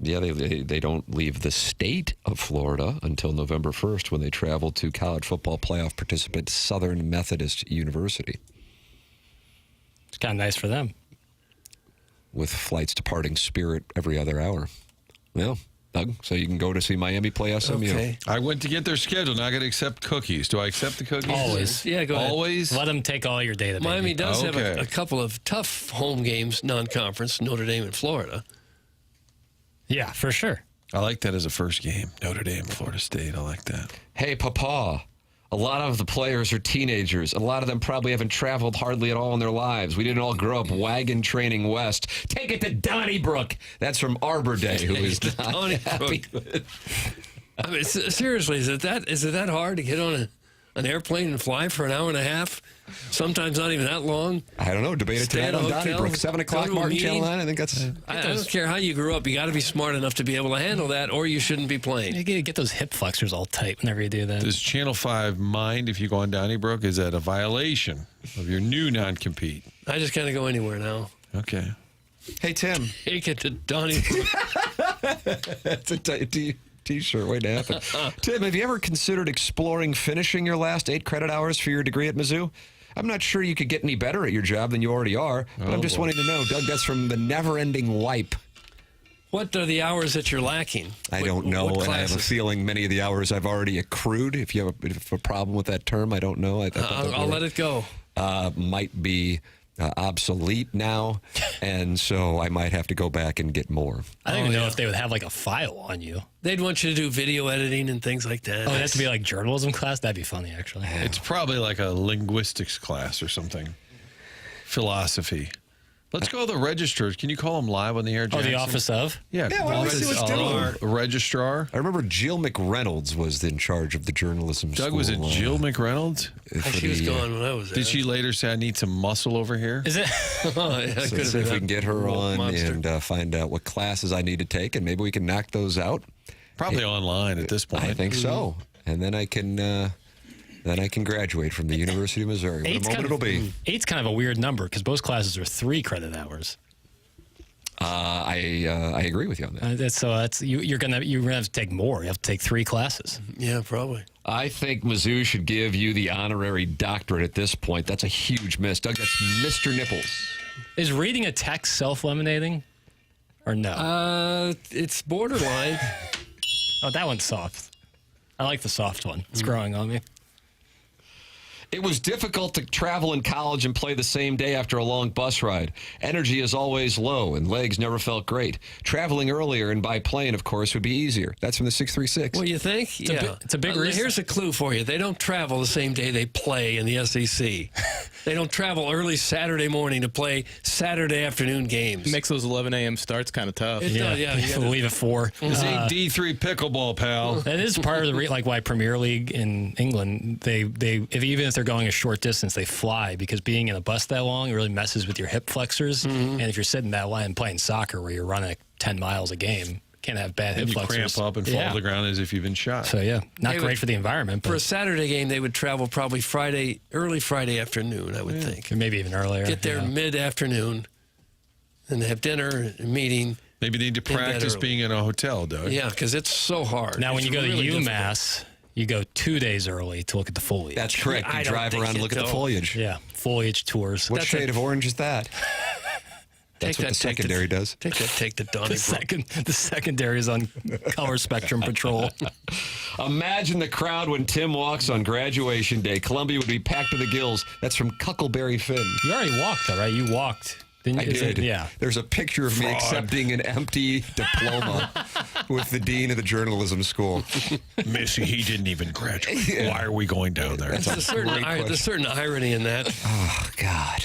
Yeah, they don't leave the state of Florida until November 1st when they travel to college football playoff participant Southern Methodist University. It's kind of nice for them. With flights departing Spirit every other hour. Well, Doug, so you can go to see Miami play SMU. Okay. I went to get their schedule. Now I got to accept cookies. Do I accept the cookies? Always. Yeah, go ahead. Always? Let them take all your data. Miami baby. does have a couple of tough home games, non-conference, Notre Dame and Florida. Yeah, for sure. I like that as a first game. Notre Dame, Florida State. I like that. Hey, Papa, a lot of the players are teenagers. A lot of them probably haven't traveled hardly at all in their lives. We didn't all grow up wagon training west. Take it to Donnybrook. That's from Arbor Day, who is not happy with. I mean, seriously, is it that hard to get on an airplane and fly for an hour and a half? Sometimes not even that long. I don't know. Debate it tonight on Donnybrook. 7 o'clock, Martin Channel 9. I think that's... I don't care how you grew up. You got to be smart enough to be able to handle that, or you shouldn't be playing. You get those hip flexors all tight whenever you do that. Does Channel 5 mind if you go on Donnybrook? Is that a violation of your new non-compete? I just kind of go anywhere now. Okay. Hey, Tim. Take it to Donnybrook. That's a T-shirt waiting to happen. Tim, have you ever considered exploring finishing your last 8 credit hours for your degree at Mizzou? I'm not sure you could get any better at your job than you already are, but I'm just wanting to know. Doug, that's from the Never-Ending Wipe. What are the hours that you're lacking? I don't know, and I have a feeling many of the hours I've already accrued. If you have a problem with that term, I don't know. I'll let it go. Might be obsolete now, and so I might have to go back and get more. I don't even know if they would have like a file on you. They'd want you to do video editing and things like that. Oh, it has to be like journalism class? That'd be funny, actually. It's probably like a linguistics class or something. Philosophy. Let's go to the registrars. Can you call them live on the air, Jackson? Oh, the office of? Yeah, why don't we see what's doing? Registrar. I remember Jill McReynolds was in charge of the journalism Doug, school. was it Jill McReynolds? She was gone when I was there. Did she later say, I need some muscle over here? Is it? Oh, yeah, So see if we can get her on monster. and find out what classes I need to take, and maybe we can knock those out. Probably online at this point. I think so. And then I can graduate from the University of Missouri. What a moment it'll be. 8's kind of a weird number because most classes are 3 credit hours. I agree with you on that. You're gonna have to take more. You have to take 3 classes. Yeah, probably. I think Mizzou should give you the honorary doctorate at this point. That's a huge miss. Doug, that's Mr. Nipples. Is reading a text self-laminating or no? It's borderline. Oh, that one's soft. I like the soft one. It's growing on me. It was difficult to travel in college and play the same day after a long bus ride. Energy is always low, and legs never felt great. Traveling earlier and by plane, of course, would be easier. That's from the 636. Well, you think? It's a big reason. Here's a clue for you. They don't travel the same day they play in the SEC. They don't travel early Saturday morning to play Saturday afternoon games. It makes those 11 a.m. starts kind of tough. It does, yeah. You gotta leave at 4. This ain't D3 pickleball, pal. That is part of the why Premier League in England, even if they're going a short distance, they fly, because being in a bus that long really messes with your hip flexors. And if you're sitting that line playing soccer where you're running 10 miles a game, can't have bad hip And you flexors. cramp up and fall to the ground as if you've been shot. So not great for the environment. But For a Saturday game, they would travel probably early Friday afternoon, I would think. Or maybe even earlier. Get there mid-afternoon, and have dinner, and meeting. Maybe they need to practice being in a hotel, Doug. Yeah, because it's so hard. Now, when It's you go to really UMass, you go 2 days early to look at the foliage. That's correct. You drive around and look at the foliage. Yeah, foliage tours. What shade of orange is that? That's what the secondary does. Take the Donnybrook. The secondary is on color spectrum patrol. Imagine the crowd when Tim walks on graduation day. Columbia would be packed to the gills. That's from Cuckleberry Finn. You already walked, though, right? You walked. Didn't you? I did. Yeah. There's a picture of me accepting an empty diploma with the dean of the journalism school. Missy, he didn't even graduate. Yeah. Why are we going down there? There's a certain irony in that. Oh, God.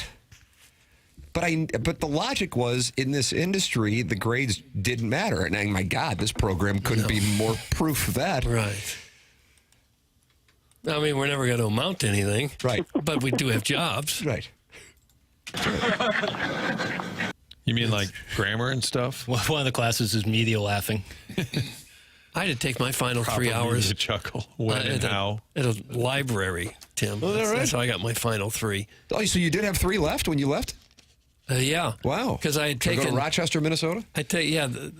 But the logic was, in this industry, the grades didn't matter. And my God, this program couldn't be more proof of that. Right. I mean, we're never going to amount to anything. Right. But we do have jobs. Right. You mean like grammar and stuff? Well, one of the classes is media laughing. I had to take my final 3 hours. Chuckle. When and how? At a library, Tim. That's how I got my final 3. Oh, so you did have 3 left when you left? Yeah. Wow. Because I had Go taken to Rochester, Minnesota?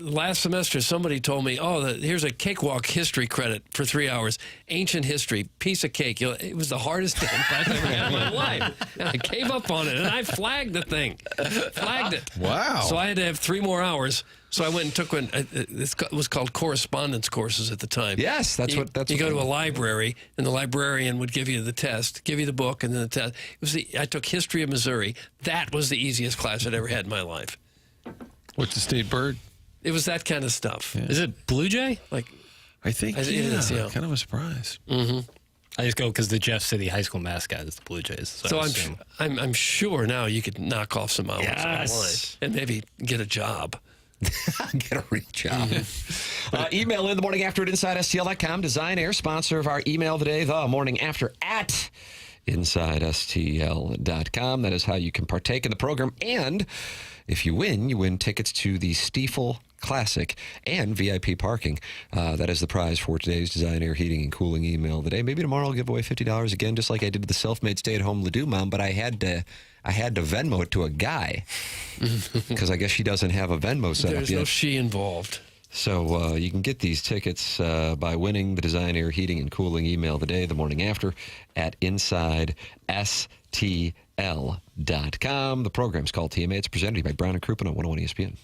Last semester somebody told me, here's a cakewalk history credit for 3 hours. Ancient history, piece of cake. It was the hardest thing I've ever had in my life. And I gave up on it, and I flagged the thing. Flagged it. Wow. So I had to have 3 more hours. So I went and took one. It was called correspondence courses at the time. Yes, You go to a library, and the librarian would give you the test, give you the book, and then the test. I took history of Missouri. That was the easiest class I'd ever had in my life. What's the state bird? It was that kind of stuff. Yeah. Is it Blue Jay? I think it is. Yeah. Kind of a surprise. Mm-hmm. I just go because the Jeff City High School mascot is the Blue Jays. So I'm sure now you could knock off some hours online and maybe get a job. Get a real job. Email in the morning after at InsideSTL.com. Design Air, sponsor of our email today, the morning after at InsideSTL.com. That is how you can partake in the program. And if you win tickets to the Stiefel Classic and VIP parking. That is the prize for today's Design Air Heating and Cooling email of the day. Maybe tomorrow I'll give away $50 again, just like I did with the self-made stay-at-home Ledoux mom, but I had to Venmo it to a guy because I guess she doesn't have a Venmo set up yet. There's no she involved. So you can get these tickets by winning the Design Air Heating and Cooling email of the day, the morning after, at InsideSTL.com. The program's called TMA. It's presented to you by Brown and Crouppen on 101 ESPN.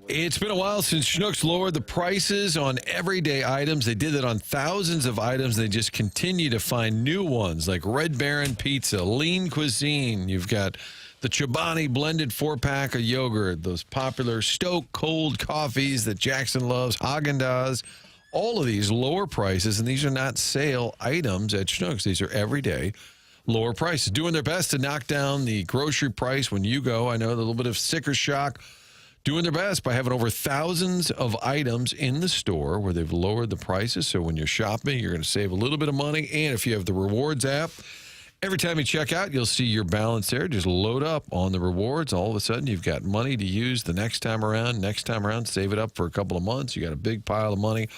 It's been a while since Schnucks lowered the prices on everyday items. They did that on thousands of items. They just continue to find new ones like Red Baron Pizza, Lean Cuisine. You've got the Chobani blended 4-pack of yogurt, those popular Stoke cold coffees that Jackson loves, Haagen-Dazs. All of these lower prices, and these are not sale items at Schnucks. These are everyday lower prices. Doing their best to knock down the grocery price when you go. I know a little bit of sticker shock. Doing their best by having over thousands of items in the store where they've lowered the prices. So when you're shopping, you're going to save a little bit of money. And if you have the rewards app, every time you check out, you'll see your balance there. Just load up on the rewards. All of a sudden, you've got money to use the next time around. Save it up for a couple of months. You got a big pile of money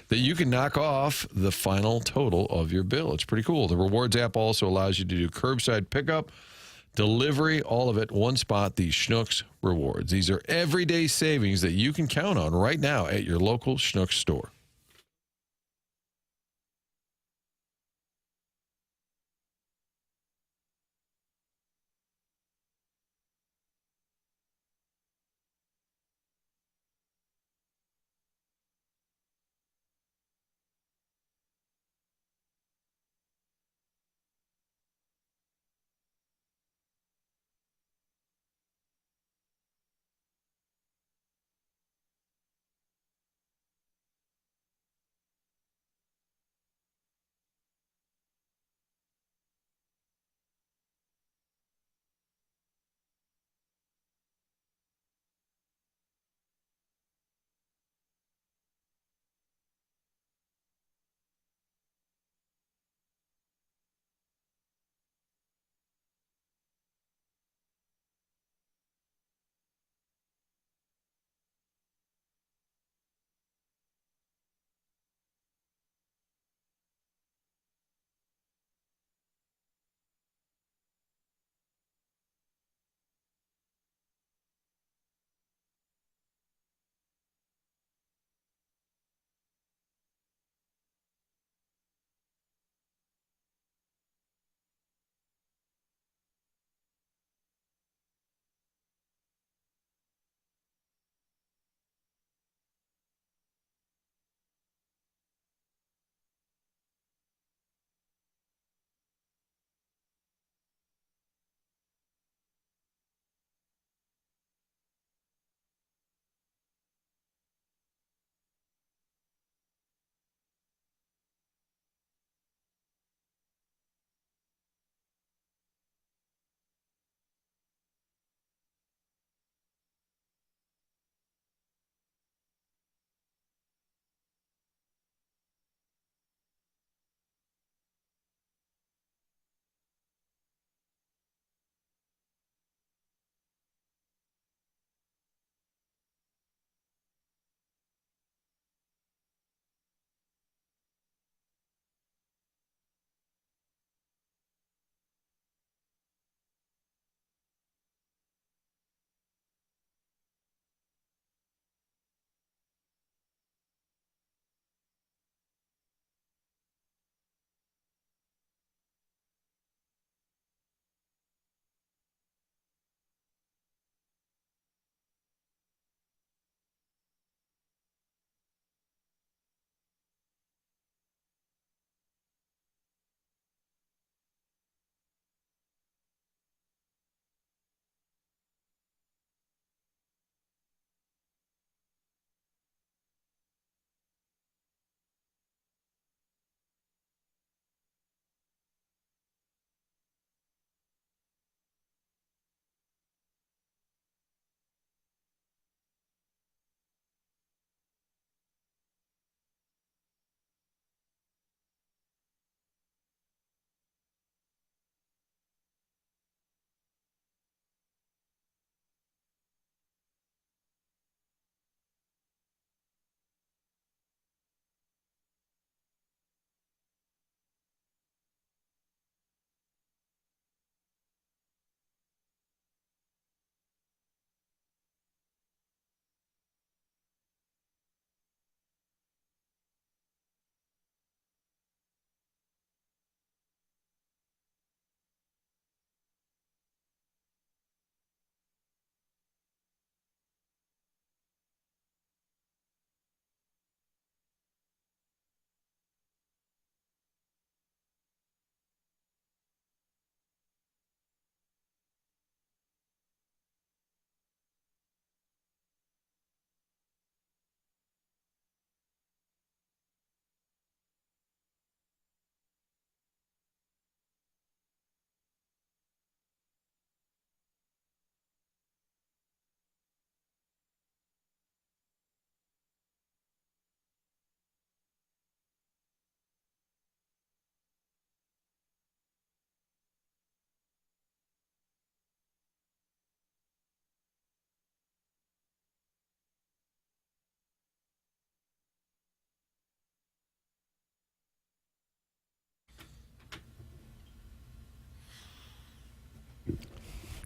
that you can knock off the final total of your bill. It's pretty cool. The rewards app also allows you to do curbside pickup, delivery, all of it, one spot, the Schnucks Rewards. These are everyday savings that you can count on right now at your local Schnucks store.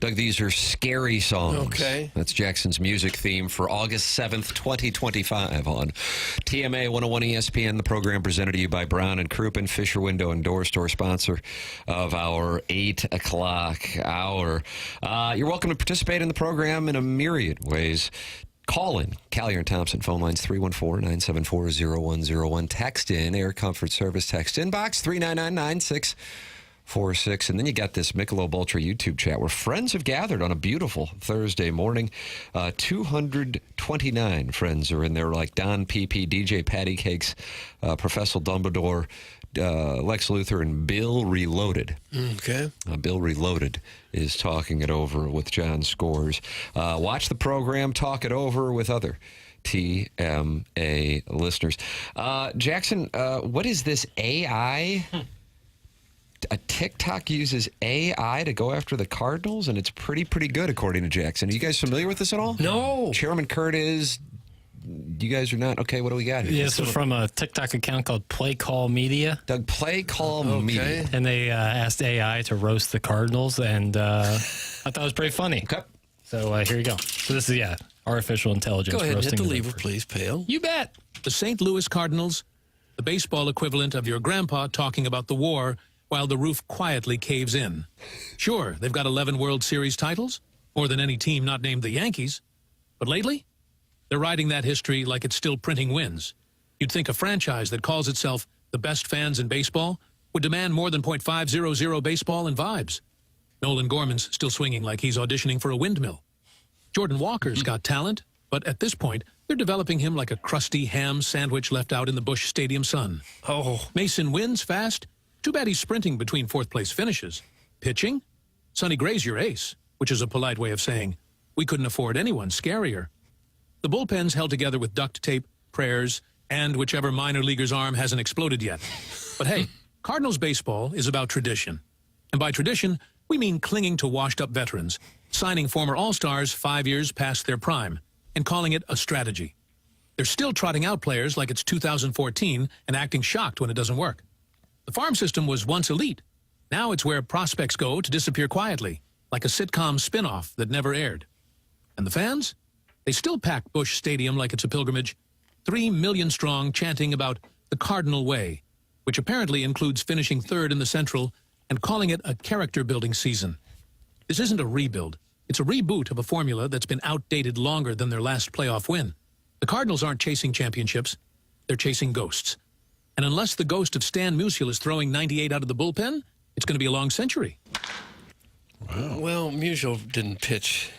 Doug, these are scary songs. Okay. That's Jackson's music theme for August 7th, 2025 on TMA 101 ESPN, the program presented to you by Brown and Crouppen, Fisher Window and Door Store, sponsor of our 8 o'clock hour. You're welcome to participate in the program in a myriad ways. Call in. Callier and Thompson. Phone lines 314-974-0101. Text in. Air Comfort Service. Text inbox 399-9646. And then you got this Michelob Ultra YouTube chat where friends have gathered on a beautiful Thursday morning. 229 friends are in there, like Don PP, DJ Patty Cakes, Professor Dumbledore, Lex Luthor, and Bill Reloaded. Okay. Bill Reloaded is talking it over with John Scores. Watch the program, talk it over with other TMA listeners. Jackson, what is this AI? A TikTok uses AI to go after the Cardinals, and it's pretty good, according to Jackson. Are you guys familiar with this at all? No. Chairman Kurt is. You guys are not? Okay, what do we got here? Yeah, this is from a TikTok account called Play Call Media. Doug, Play Call Media. And they asked AI to roast the Cardinals, and I thought it was pretty funny. Okay. So here you go. So this is, artificial intelligence. Go ahead and hit roasting the lever, please, Pale. You bet. The St. Louis Cardinals, the baseball equivalent of your grandpa talking about the war while the roof quietly caves in. Sure, they've got 11 World Series titles, more than any team not named the Yankees. But lately, they're riding that history like it's still printing wins. You'd think a franchise that calls itself the best fans in baseball would demand more than .500 baseball and vibes. Nolan Gorman's still swinging like he's auditioning for a windmill. Jordan Walker's got talent, but at this point, they're developing him like a crusty ham sandwich left out in the Busch Stadium sun. Oh. Mason wins fast. Too bad he's sprinting between fourth-place finishes. Pitching? Sonny Gray's your ace, which is a polite way of saying, we couldn't afford anyone scarier. The bullpen's held together with duct tape, prayers, and whichever minor leaguer's arm hasn't exploded yet. But hey, Cardinals baseball is about tradition. And by tradition, we mean clinging to washed-up veterans, signing former All-Stars 5 years past their prime, and calling it a strategy. They're still trotting out players like it's 2014 and acting shocked when it doesn't work. The farm system was once elite. Now it's where prospects go to disappear quietly, like a sitcom spin-off that never aired. And the fans? They still pack Busch Stadium like it's a pilgrimage, 3 million strong, chanting about the Cardinal Way, which apparently includes finishing third in the Central and calling it a character-building season. This isn't a rebuild. It's a reboot of a formula that's been outdated longer than their last playoff win. The Cardinals aren't chasing championships. They're chasing ghosts. And unless the ghost of Stan Musial is throwing 98 out of the bullpen, it's going to be a long century. Wow. Well, Musial didn't pitch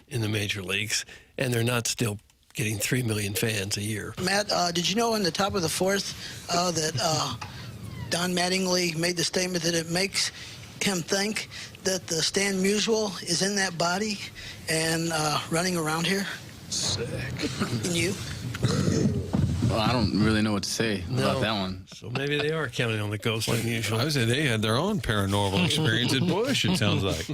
in the major leagues, and they're not still getting 3 million fans a year. Matt, did you know in the top of the fourth that Don Mattingly made the statement that it makes him think that the Stan Musial is in that body and running around here? Sick. And you? Well, I don't really know what to say about that one. So maybe they are counting on the ghost like usual. I would say they had their own paranormal experience at Busch, it sounds like.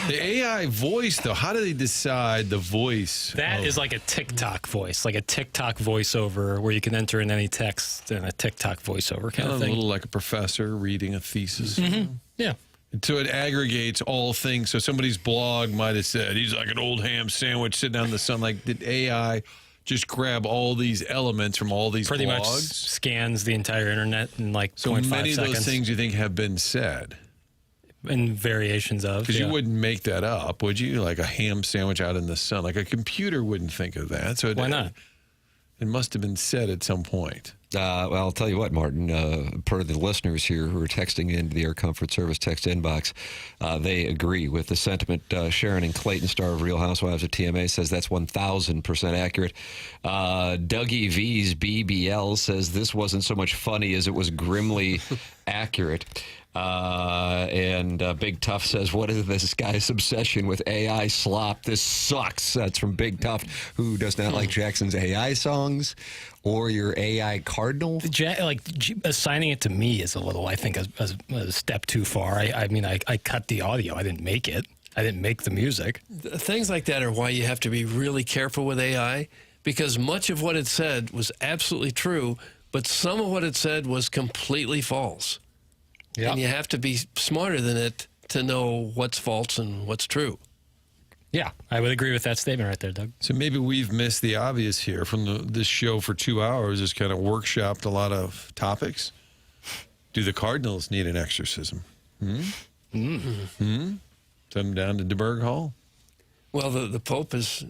The AI voice, though, how do they decide the voice? That is like a TikTok voice, like a TikTok voiceover where you can enter in any text and a TikTok voiceover kind of thing. A little like a professor reading a thesis. Mm-hmm. Yeah. So it aggregates all things. So somebody's blog might have said he's like an old ham sandwich sitting out in the sun. Like, did AI just grab all these elements from all these Pretty blogs? much scans the entire internet in like 0.5 seconds. So many of those things you think have been said. And variations of. Because you wouldn't make that up, would you? Like a ham sandwich out in the sun. Like a computer wouldn't think of that. So why not? It must have been said at some point. Well, I'll tell you what, Martin, per the listeners here who are texting into the Air Comfort Service text inbox, they agree with the sentiment. Sharon and Clayton, star of Real Housewives of TMA, says that's 1,000% accurate. Dougie V's BBL says this wasn't so much funny as it was grimly accurate. And Big Tough says, what is this guy's obsession with AI slop? This sucks. That's from Big Tough, who does not like Jackson's AI songs or your AI Cardinal. Assigning it to me is a little, I think, a step too far. I mean, I cut the audio. I didn't make it. I didn't make the music. Things like that are why you have to be really careful with AI, because much of what it said was absolutely true, but some of what it said was completely false. Yep. And you have to be smarter than it to know what's false and what's true. Yeah, I would agree with that statement right there, Doug. So maybe we've missed the obvious here from this show for 2 hours. Just kind of workshopped a lot of topics. Do the Cardinals need an exorcism? Send them down to DeBerg Hall? Well, the Pope is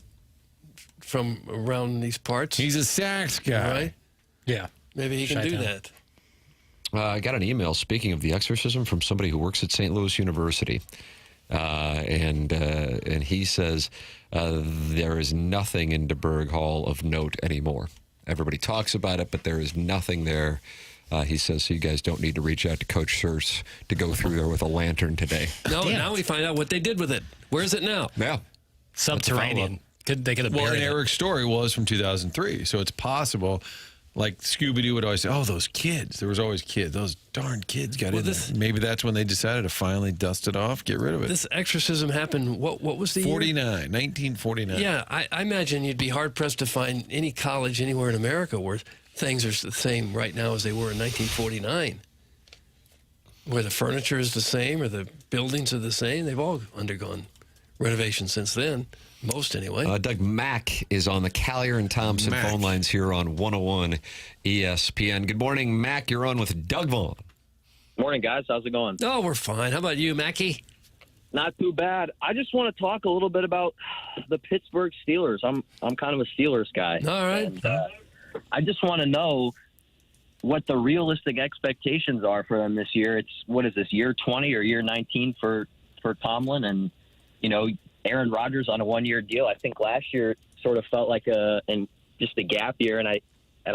from around these parts. He's a sax guy. Right? Yeah. Maybe he can do that. I got an email, speaking of the exorcism, from somebody who works at St. Louis University. And he says there is nothing in DeBerg Hall of note anymore. Everybody talks about it, but there is nothing there. He says, so you guys don't need to reach out to Coach Searce to go through there with a lantern today. No, now we find out what they did with it. Where is it now? Yeah. Subterranean. They could have buried and it. Eric's story was from 2003, so it's possible. Like Scooby-Doo would always say, oh, those kids. There was always kids. Those darn kids got in there. Maybe that's when they decided to finally dust it off, get rid of it. This exorcism happened, what was the 49, year? 1949. Yeah, I imagine you'd be hard-pressed to find any college anywhere in America where things are the same right now as they were in 1949. Where the furniture is the same or the buildings are the same. They've all undergone renovation since then. Most, anyway. Doug, Mac is on the Callier and Thompson phone lines here on 101 ESPN. Good morning, Mac. You're on with Doug Vaughn. Morning, guys. How's it going? Oh, we're fine. How about you, Mackie? Not too bad. I just want to talk a little bit about the Pittsburgh Steelers. I'm kind of a Steelers guy. All right. And, I just want to know what the realistic expectations are for them this year. It's, what is this, year 20 or year 19 for Tomlin? And, you know, Aaron Rodgers on a one-year deal. I think last year sort of felt like just a gap year, and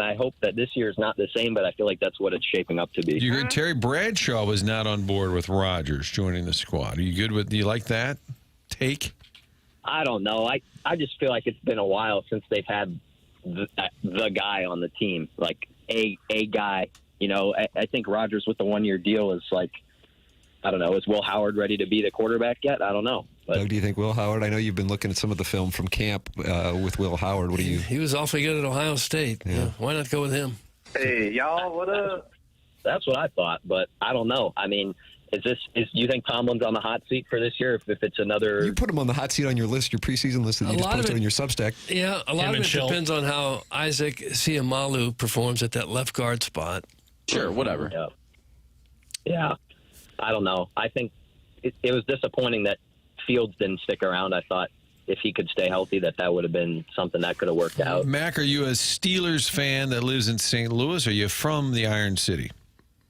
I hope that this year is not the same, but I feel like that's what it's shaping up to be. You heard Terry Bradshaw was not on board with Rodgers joining the squad. Are you good with? Do you like that take? I don't know. I just feel like it's been a while since they've had the guy on the team, like a guy. You know, I think Rodgers with the one-year deal is like, I don't know. Is Will Howard ready to be the quarterback yet? I don't know. But Doug, do you think Will Howard? I know you've been looking at some of the film from camp with Will Howard. What do you? He was awfully good at Ohio State. Yeah. Why not go with him? Hey, y'all, what up? That's what I thought, but I don't know. I mean, do you think Tomlin's on the hot seat for this year? If it's another, you put him on the hot seat on your list, your preseason list that you just posted on your Substack. Yeah, a lot of it depends on how Isaac Siamalu performs at that left guard spot. Sure, whatever. Yeah. I don't know. I think it was disappointing that Fields didn't stick around. I thought if he could stay healthy, that would have been something that could have worked out. Mac, are you a Steelers fan that lives in St. Louis? Or are you from the Iron City?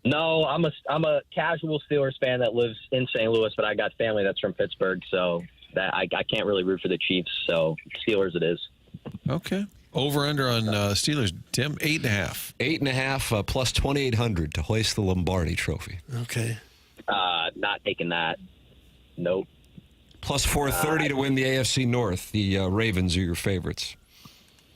No, I'm a casual Steelers fan that lives in St. Louis, but I got family that's from Pittsburgh, so that I can't really root for the Chiefs. So Steelers it is. Okay. Over under on Steelers, Tim, 8.5. 8.5 plus 2,800 to hoist the Lombardi Trophy. Okay. Not taking that. Nope. Plus 430 to win the AFC North. The Ravens are your favorites.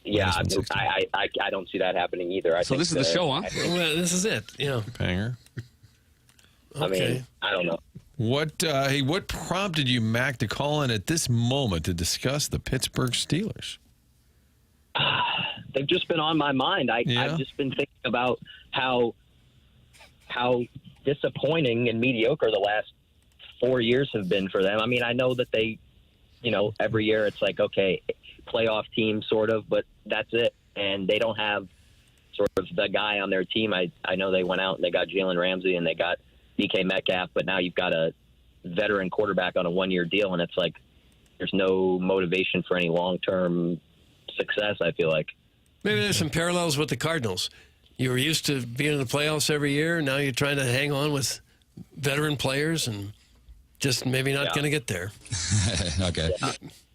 Yeah, I don't see that happening either. I think this is the show, huh? Well, this is it. Yeah. Banger. I mean, I don't know. What prompted you, Mac, to call in at this moment to discuss the Pittsburgh Steelers? They've just been on my mind. I've just been thinking about how disappointing and mediocre the last 4 years have been for them. I mean, I know that they, every year it's like, okay, playoff team sort of, but that's it. And they don't have sort of the guy on their team. I know they went out and they got Jalen Ramsey and they got DK Metcalf, but now you've got a veteran quarterback on a one-year deal, and it's like there's no motivation for any long-term success, I feel like. Maybe there's some parallels with the Cardinals. You were used to being in the playoffs every year. Now you're trying to hang on with veteran players and just maybe not going to get there. Okay.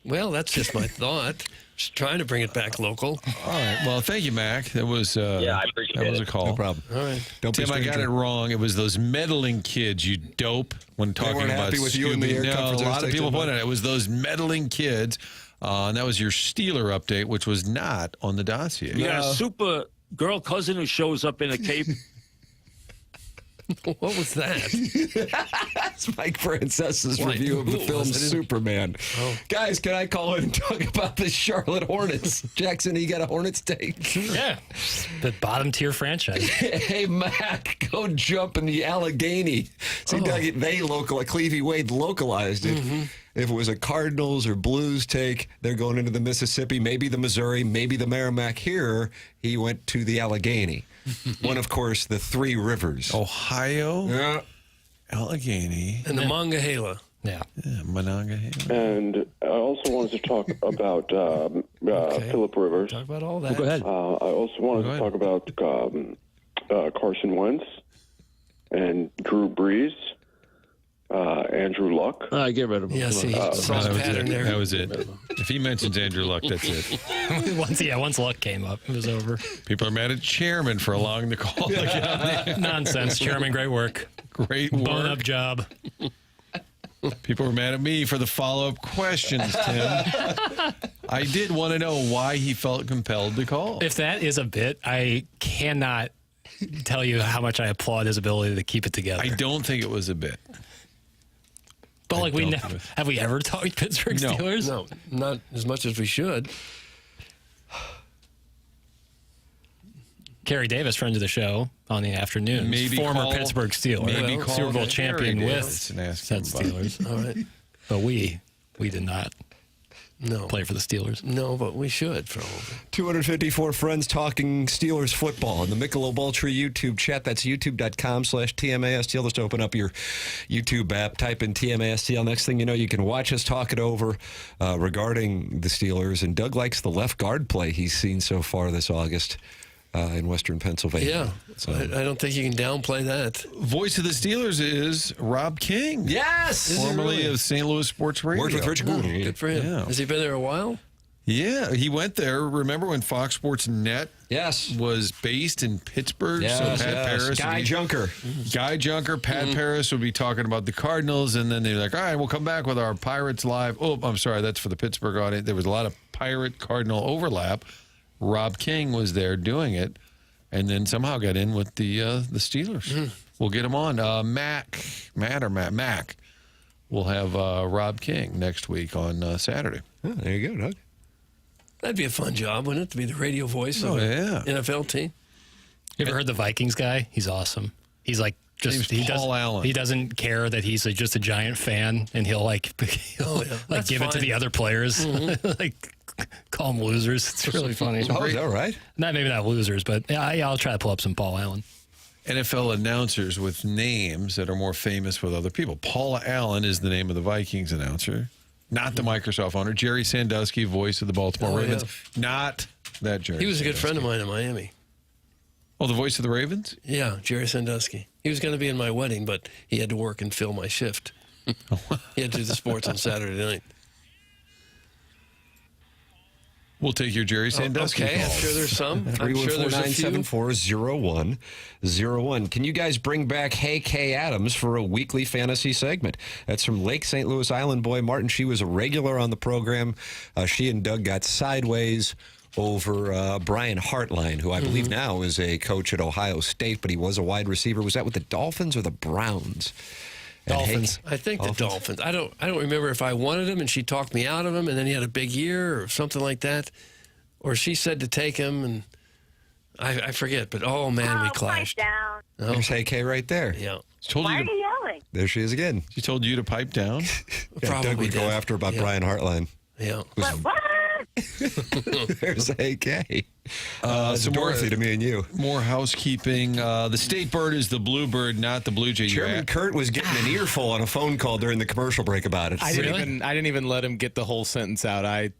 Well, that's just my thought. Just trying to bring it back local. All right. Well, thank you, Mac. That was I appreciate that was a call. No problem. All right. Tim, I got it wrong. It was those meddling kids, you dope, when talking weren't about happy with you in the air No, conference a lot of people yesterday. pointed out it was those meddling kids. And that was your Steeler update, which was not on the dossier. You got a super girl cousin who shows up in a cape. What was that? That's Mike Francesa's review of the film Superman. Oh. Guys, can I call in and talk about the Charlotte Hornets? Jackson, you got a Hornets take? Yeah. The bottom tier franchise. Hey, Mac, go jump in the Allegheny. See, Doug, Clevie Wade localized it. Mm-hmm. If it was a Cardinals or Blues take, they're going into the Mississippi, maybe the Missouri, maybe the Merrimack. Here, he went to the Allegheny. One, of course, the three rivers. Ohio, yeah. Allegheny, and the Monongahela. Yeah. Monongahela. And I also wanted to talk about Phillip Rivers. Talk about all that. Go ahead. I also wanted to talk about Carson Wentz and Drew Brees. Andrew Luck. Get rid of him. Yeah, see, that was it. If he mentions Andrew Luck, that's it. Once Luck came up, it was over. People are mad at Chairman for allowing the call. Nonsense. Chairman, great work. Great work. Bone up job. People were mad at me for the follow-up questions, Tim. I did want to know why he felt compelled to call. If that is a bit, I cannot tell you how much I applaud his ability to keep it together. I don't think it was a bit. But have we ever talked Pittsburgh Steelers? No, not as much as we should. Kerry Davis, friend of the show on the afternoon, former Pittsburgh Steeler, Super Bowl champion with said Steelers. All right, but we did not. No. Play for the Steelers. No, but we should. 254 friends talking Steelers football in the Michelob Ultra YouTube chat. That's youtube.com/TMASTL. Just open up your YouTube app, type in TMASTL. Next thing you know, you can watch us talk it over regarding the Steelers. And Doug likes the left guard play he's seen so far this August in Western Pennsylvania. Yeah, so I don't think you can downplay that. Voice of the Steelers is Rob King. Yes! Formerly of St. Louis Sports Radio. Worked with Rich Gould. Good for him. Yeah. Has he been there a while? Yeah, he went there. Remember when Fox Sports Net was based in Pittsburgh? Yes, so Pat Paris. Guy Junker, Pat Paris would be talking about the Cardinals, and then they're like, all right, we'll come back with our Pirates Live. Oh, I'm sorry, that's for the Pittsburgh audience. There was a lot of Pirate-Cardinal overlap. Will King was there doing it, and then somehow got in with the Steelers. We'll get him on. Mac. We'll have Rob King next week on Saturday. Oh, there you go, Doug. That'd be a fun job, wouldn't it, to be the radio voice of an NFL team? You ever heard the Vikings guy? He's awesome. He's like Allen. He doesn't care that he's just a giant fan, and he'll give it to the other players, like call them losers. It's really funny. Oh, is that right? Maybe not losers, but I'll try to pull up some Paul Allen. NFL announcers with names that are more famous with other people. Paul Allen is the name of the Vikings announcer, not the Microsoft owner. Jerry Sandusky, voice of the Baltimore Ravens, not that Jerry. He was a good friend of mine in Miami. Oh, the voice of the Ravens? Yeah, Jerry Sandusky. He was going to be in my wedding, but he had to work and fill my shift. He had to do the sports on Saturday night. We'll take your Jerry Sandusky call. I'm sure there's some. I'm sure there's a few. 314-974-0101. Can you guys bring back Hey Kay Adams for a weekly fantasy segment? That's from Lake St. Louis Island boy Martin. She was a regular on the program. She and Doug got sideways over Brian Hartline, who I believe now is a coach at Ohio State, but he was a wide receiver. Was that with the Dolphins or the Browns? Dolphins. I think the Dolphins. I don't remember if I wanted him and she talked me out of him, and then he had a big year or something like that, or she said to take him, and I forget. But oh man, we clashed. Down. Oh. There's AK right there. Yeah. Why are you yelling? There she is again. She told you to pipe down. Doug would go after about Brian Hartline. Yeah. What? There's AK. Some Dorothy to me and you. More housekeeping. The state bird is the bluebird, not the blue jay. Chairman Kurt was getting an earful on a phone call during the commercial break about it. I didn't even let him get the whole sentence out. I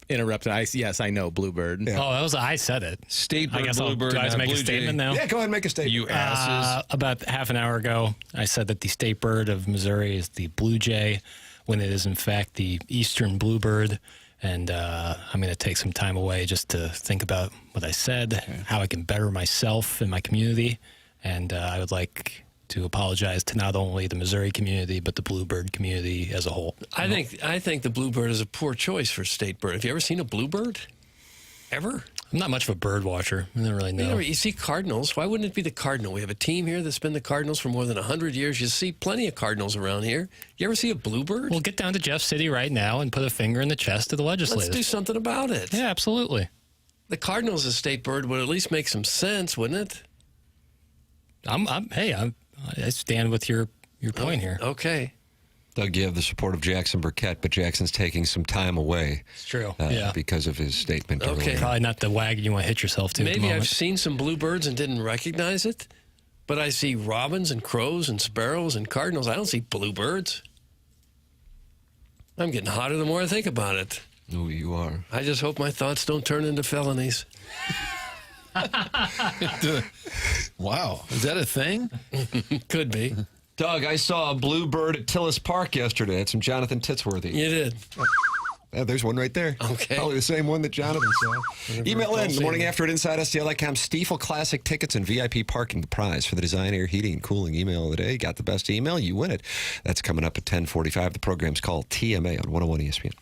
interrupted. Yes, I know bluebird. Yeah. Oh, I said it. State bird, I guess bluebird. Do I have to make a statement now? Yeah, go ahead and make a statement. You asses. About half an hour ago, I said that the state bird of Missouri is the blue jay, when it is in fact the eastern bluebird. And I'm going to take some time away just to think about what I said, how I can better myself in my community. And I would like to apologize to not only the Missouri community, but the bluebird community as a whole. I think the bluebird is a poor choice for state bird. Have you ever seen a bluebird? Ever? I'm not much of a bird watcher. I don't really know. You see cardinals. Why wouldn't it be the cardinal? We have a team here that's been the Cardinals for more than 100 years. You see plenty of cardinals around here. You ever see a bluebird? We'll get down to Jeff City right now and put a finger in the chest of the legislators. Let's do something about it. Yeah, absolutely. The cardinals as state bird would at least make some sense, wouldn't it? I stand with your point here. Okay. Doug, you have the support of Jackson Burkett, but Jackson's taking some time away. It's true. Because of his statement. Okay. earlier. Probably not the wagon you want to hit yourself to. Maybe I've seen some bluebirds and didn't recognize it, but I see robins and crows and sparrows and cardinals. I don't see bluebirds. I'm getting hotter the more I think about it. Oh, you are. I just hope my thoughts don't turn into felonies. Wow. Is that a thing? Could be. Doug, I saw a bluebird at Tillis Park yesterday. It's from Jonathan Titsworthy. You did. Yeah, there's one right there. Okay. Probably the same one that Jonathan saw. Email in the morning after at InsideSTL.com. Stiefel Classic tickets and VIP parking. The prize for the Design Air Heating and Cooling email of the day. Got the best email, you win it. That's coming up at 10:45. The program's called TMA on 101 ESPN.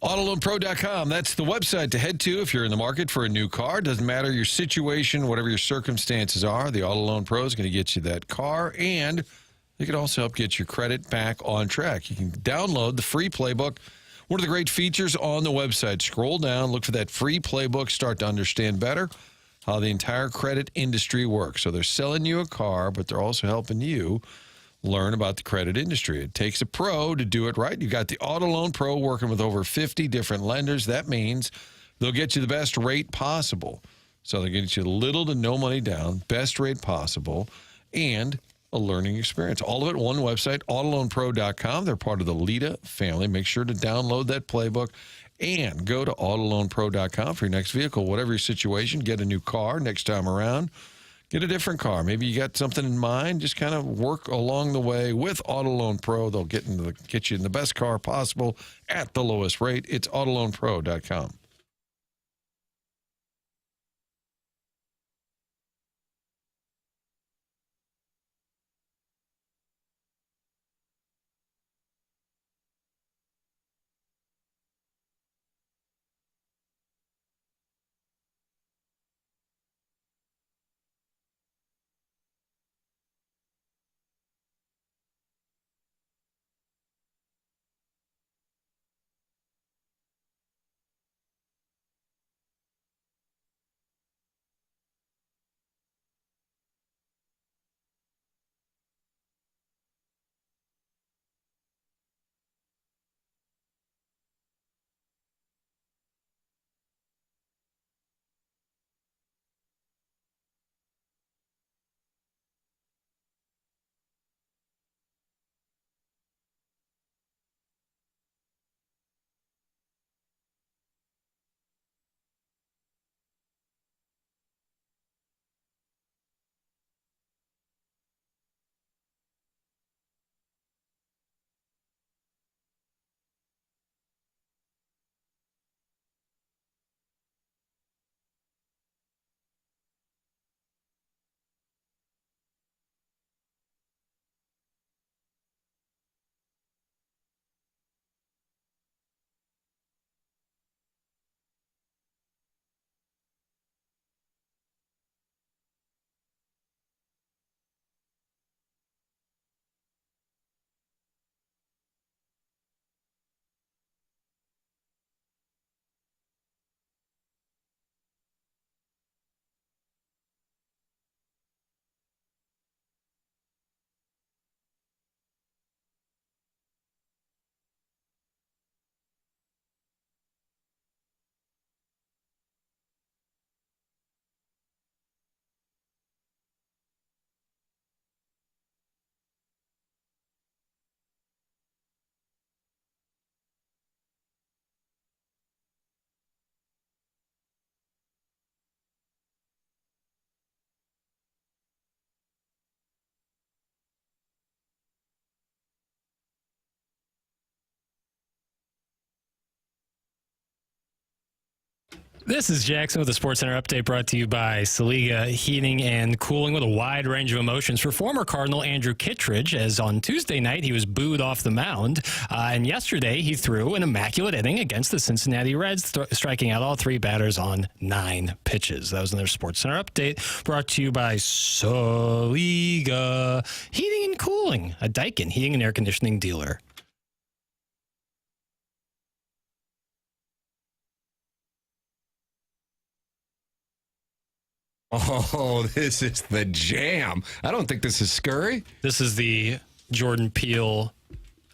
AutoLoanPro.com. That's the website to head to if you're in the market for a new car. Doesn't matter your situation, whatever your circumstances are, the Auto Loan Pro is going to get you that car, and they can also help get your credit back on track. You can download the free playbook. One of the great features on the website. Scroll down, look for that free playbook, start to understand better how the entire credit industry works. So they're selling you a car, but they're also helping you learn about the credit industry. It takes a pro to do it right. You got the Auto Loan Pro working with over 50 different lenders. That means they'll get you the best rate possible. So they'll get you little to no money down, best rate possible, and a learning experience. All of it, one website, AutoLoanPro.com. They're part of the Lita family. Make sure to download that playbook and go to AutoLoanPro.com for your next vehicle. Whatever your situation, get a new car next time around. Get a different car. Maybe you got something in mind. Just kind of work along the way with Auto Loan Pro. They'll get you in the best car possible at the lowest rate. It's AutoLoanPro.com. This is Jackson with the SportsCenter update brought to you by Saliga Heating and Cooling with a wide range of emotions for former Cardinal Andrew Kittredge, as on Tuesday night he was booed off the mound. And yesterday he threw an immaculate inning against the Cincinnati Reds, striking out all 3 batters on 9 pitches. That was another SportsCenter update brought to you by Saliga Heating and Cooling, a Daikin heating and air conditioning dealer. Oh, this is the jam. I don't think this is Scurry. This is the Jordan Peele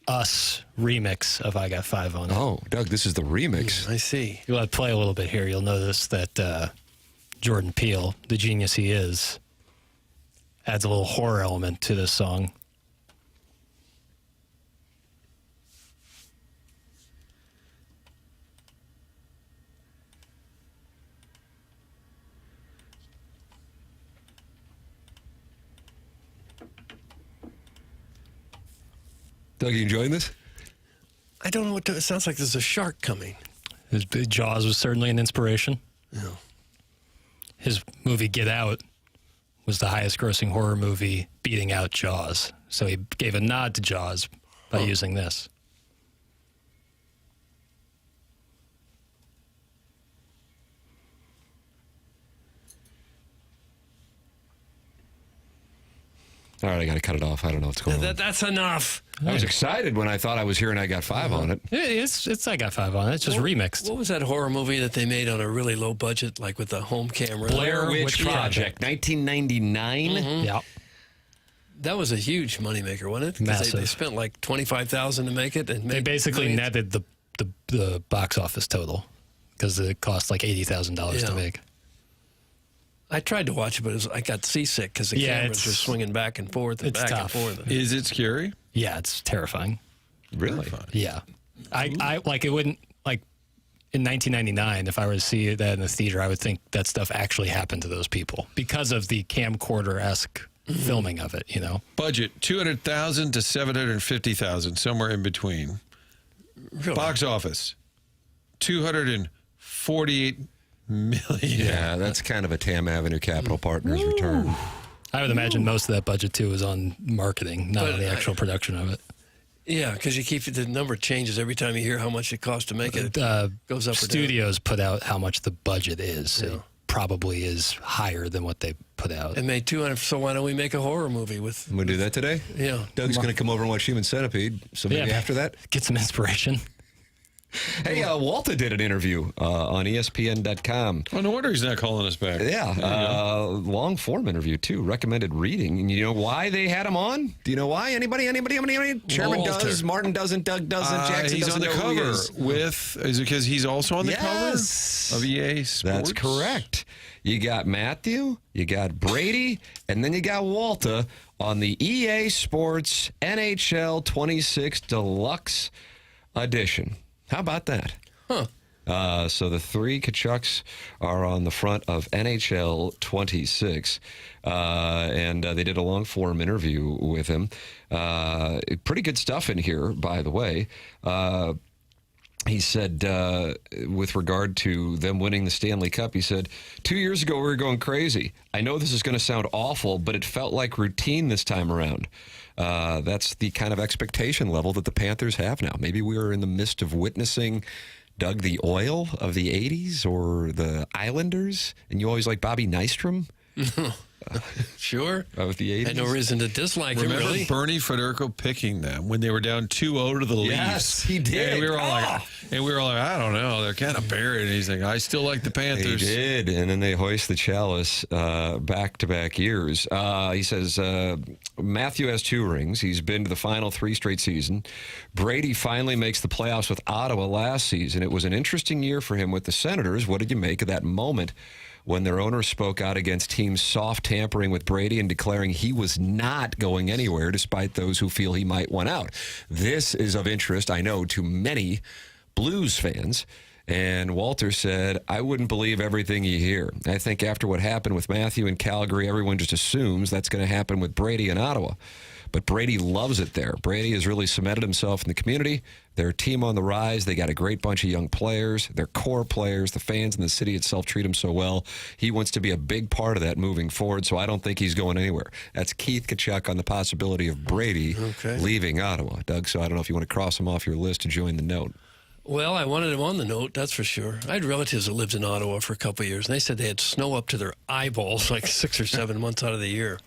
Us remix of I Got 5 on it. Oh, Doug, this is the remix. I see. You'll have to play a little bit here. You'll notice that Jordan Peele, the genius he is, adds a little horror element to this song. Doug, you enjoying this? I don't know what it sounds like. There's a shark coming. His Jaws was certainly an inspiration. Yeah. His movie Get Out was the highest grossing horror movie, beating out Jaws. So he gave a nod to Jaws by using this. All right, I got to cut it off. I don't know what's going on. That's enough. I was excited when I thought I was hearing I Got 5 on it. It's I Got 5 on it. It's just remixed. What was that horror movie that they made on a really low budget, like with the home camera? Blair Witch Project, 1999. Mm-hmm. Yep. That was a huge moneymaker, wasn't it? 'Cause Massive. They spent like $25,000 to make it, and They basically millions. netted the box office total because it cost like $80,000 to make. I tried to watch it, but I got seasick because the cameras were swinging back and forth and it's back tough. and forth. Is it scary? Yeah, it's terrifying. Really? Yeah. I like it wouldn't, like, in 1999, if I were to see that in the theater, I would think that stuff actually happened to those people because of the camcorder-esque filming of it, you know? Budget, $200,000 to $750,000, somewhere in between. Really? Box office, $248 million. Yeah, that's kind of a Tam Avenue Capital Partners return. I would imagine most of that budget, too, is on marketing, not on the actual production of it. Yeah, because you keep the number changes every time you hear how much it costs to make it. It goes up or down. Studios put out how much the budget is. It probably is higher than what they put out. It made 200. So why don't we make a horror movie with? I'm going to do that today? Yeah. Doug's going to come over and watch Human Centipede. So maybe after that? Get some inspiration. Hey, Walter did an interview on ESPN.com. Oh, no wonder he's not calling us back. Yeah, long form interview too. Recommended reading. And you know why they had him on? Do you know why? Anybody? Chairman Walter. does. Martin doesn't. Doug doesn't. Jackson he's doesn't on the know who he cover is. with. Is it because he's also on the cover of EA Sports? That's correct. You got Matthew, you got Brady, and then you got Walter on the EA Sports NHL 26 Deluxe edition. How about that? Huh. So the 3 Tkachuks are on the front of NHL 26, and they did a long-form interview with him. Pretty good stuff in here, by the way. He said, with regard to them winning the Stanley Cup, he said, 2 years ago we were going crazy. I know this is going to sound awful, but it felt like routine this time around. That's the kind of expectation level that the Panthers have now. Maybe we are in the midst of witnessing, Doug, the oil of the 80s or the Islanders, and you always like Bobby Nystrom? Sure. Of the 80s? I had no reason to dislike him, Remember really. Bernie Federico picking them when they were down 2-0 to the Leafs? Yes, he did. And we were all like, I don't know. They're kind of buried. And he's like, I still like the Panthers. They did, and then they hoist the chalice back-to-back years. He says, Matthew has 2 rings. He's been to the final 3 straight season. Brady finally makes the playoffs with Ottawa last season. It was an interesting year for him with the Senators. What did you make of that moment when their owner spoke out against teams soft tampering with Brady and declaring he was not going anywhere despite those who feel he might want out? This is of interest, I know, to many Blues fans. And Walter said, I wouldn't believe everything you hear. I think after what happened with Matthew in Calgary, everyone just assumes that's going to happen with Brady in Ottawa. But Brady loves it there. Brady has really cemented himself in the community. They're a team on the rise. They got a great bunch of young players. They're core players. The fans and the city itself treat him so well. He wants to be a big part of that moving forward, so I don't think he's going anywhere. That's Keith Tkachuk on the possibility of Brady leaving Ottawa. Doug, so I don't know if you want to cross him off your list to join the note. Well, I wanted him on the note, that's for sure. I had relatives that lived in Ottawa for a couple of years, and they said they had snow up to their eyeballs like 6 or 7 months out of the year.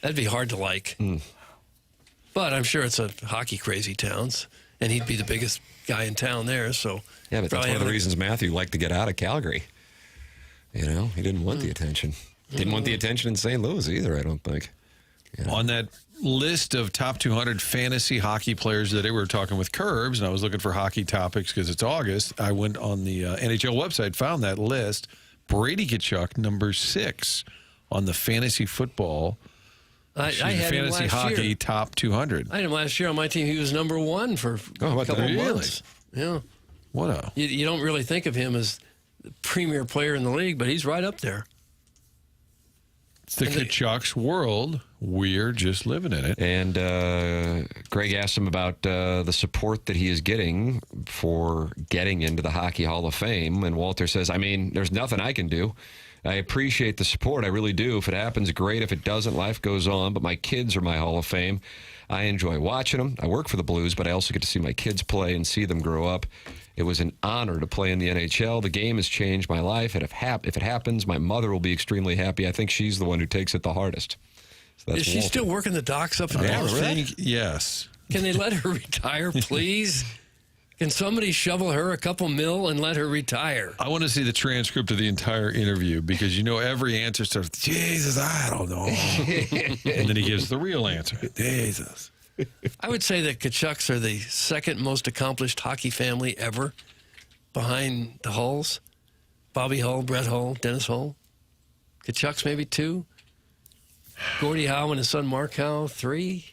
That'd be hard to like. But I'm sure it's a hockey-crazy town, and he'd be the biggest guy in town there. So yeah, but that's one of the reasons Matthew liked to get out of Calgary. You know, he didn't want the attention. Didn't want the attention in St. Louis either, I don't think. Yeah. On that list of top 200 fantasy hockey players that we were talking with Curbs, and I was looking for hockey topics because it's August. I went on the NHL website, found that list. Brady Tkachuk, number 6 on the fantasy football. I had him fantasy last hockey year. top 200. I had him last year on my team. He was number 1 for a couple of months. Yeah. What a... You don't really think of him as the premier player in the league, but he's right up there. It's the Tkachuk's world. We're just living in it. And Greg asked him about the support that he is getting for getting into the Hockey Hall of Fame. And Walter says, I mean, there's nothing I can do. I appreciate the support. I really do. If it happens, great. If it doesn't, life goes on. But my kids are my Hall of Fame. I enjoy watching them. I work for the Blues, but I also get to see my kids play and see them grow up. It was an honor to play in the NHL. The game has changed my life. And if it happens, my mother will be extremely happy. I think she's the one who takes it the hardest. So Is she still working the docks up in Bronx? Yes. Can they let her retire, please? Can somebody shovel her a couple mil and let her retire? I want to see the transcript of the entire interview because you know every answer starts, Jesus, I don't know. And then he gives the real answer. Jesus. I would say that Tkachuks are the second most accomplished hockey family ever behind the Hulls. Bobby Hull, Brett Hull, Dennis Hull. Tkachuks maybe 2. Gordie Howe and his son Mark Howe, 3.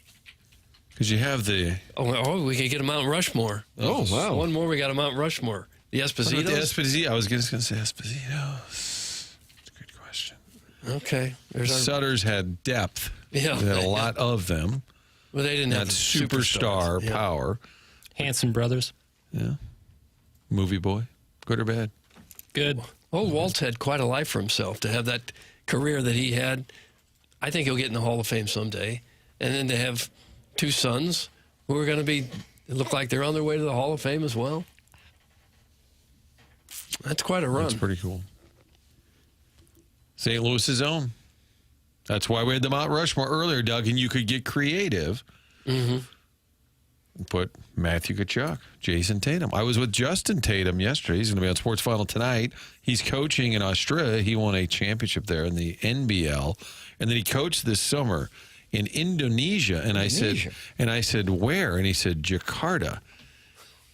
Because you have the... Oh, we could get a Mount Rushmore. Oh, wow. One more, we got a Mount Rushmore. The Espositos? The Esposito. I was just going to say Esposito. That's a good question. Okay. Sutters had depth. Yeah. They had a lot of them. Well, they didn't have superstar power. Hanson brothers. Yeah. Movie boy. Good or bad? Good. Old Walt's had quite a life for himself to have that career that he had. I think he'll get in the Hall of Fame someday. And then to have 2 sons who are going to look like they're on their way to the Hall of Fame as well. That's quite a run. That's pretty cool. St. Louis's own. That's why we had the Mount Rushmore earlier, Doug, and you could get creative. Mm-hmm. Put Matthew Tkachuk, Jason Tatum. I was with Justin Tatum yesterday. He's going to be on Sports Final tonight. He's coaching in Australia. He won a championship there in the NBL. And then he coached this summer in Indonesia. And I said, where? And he said, Jakarta.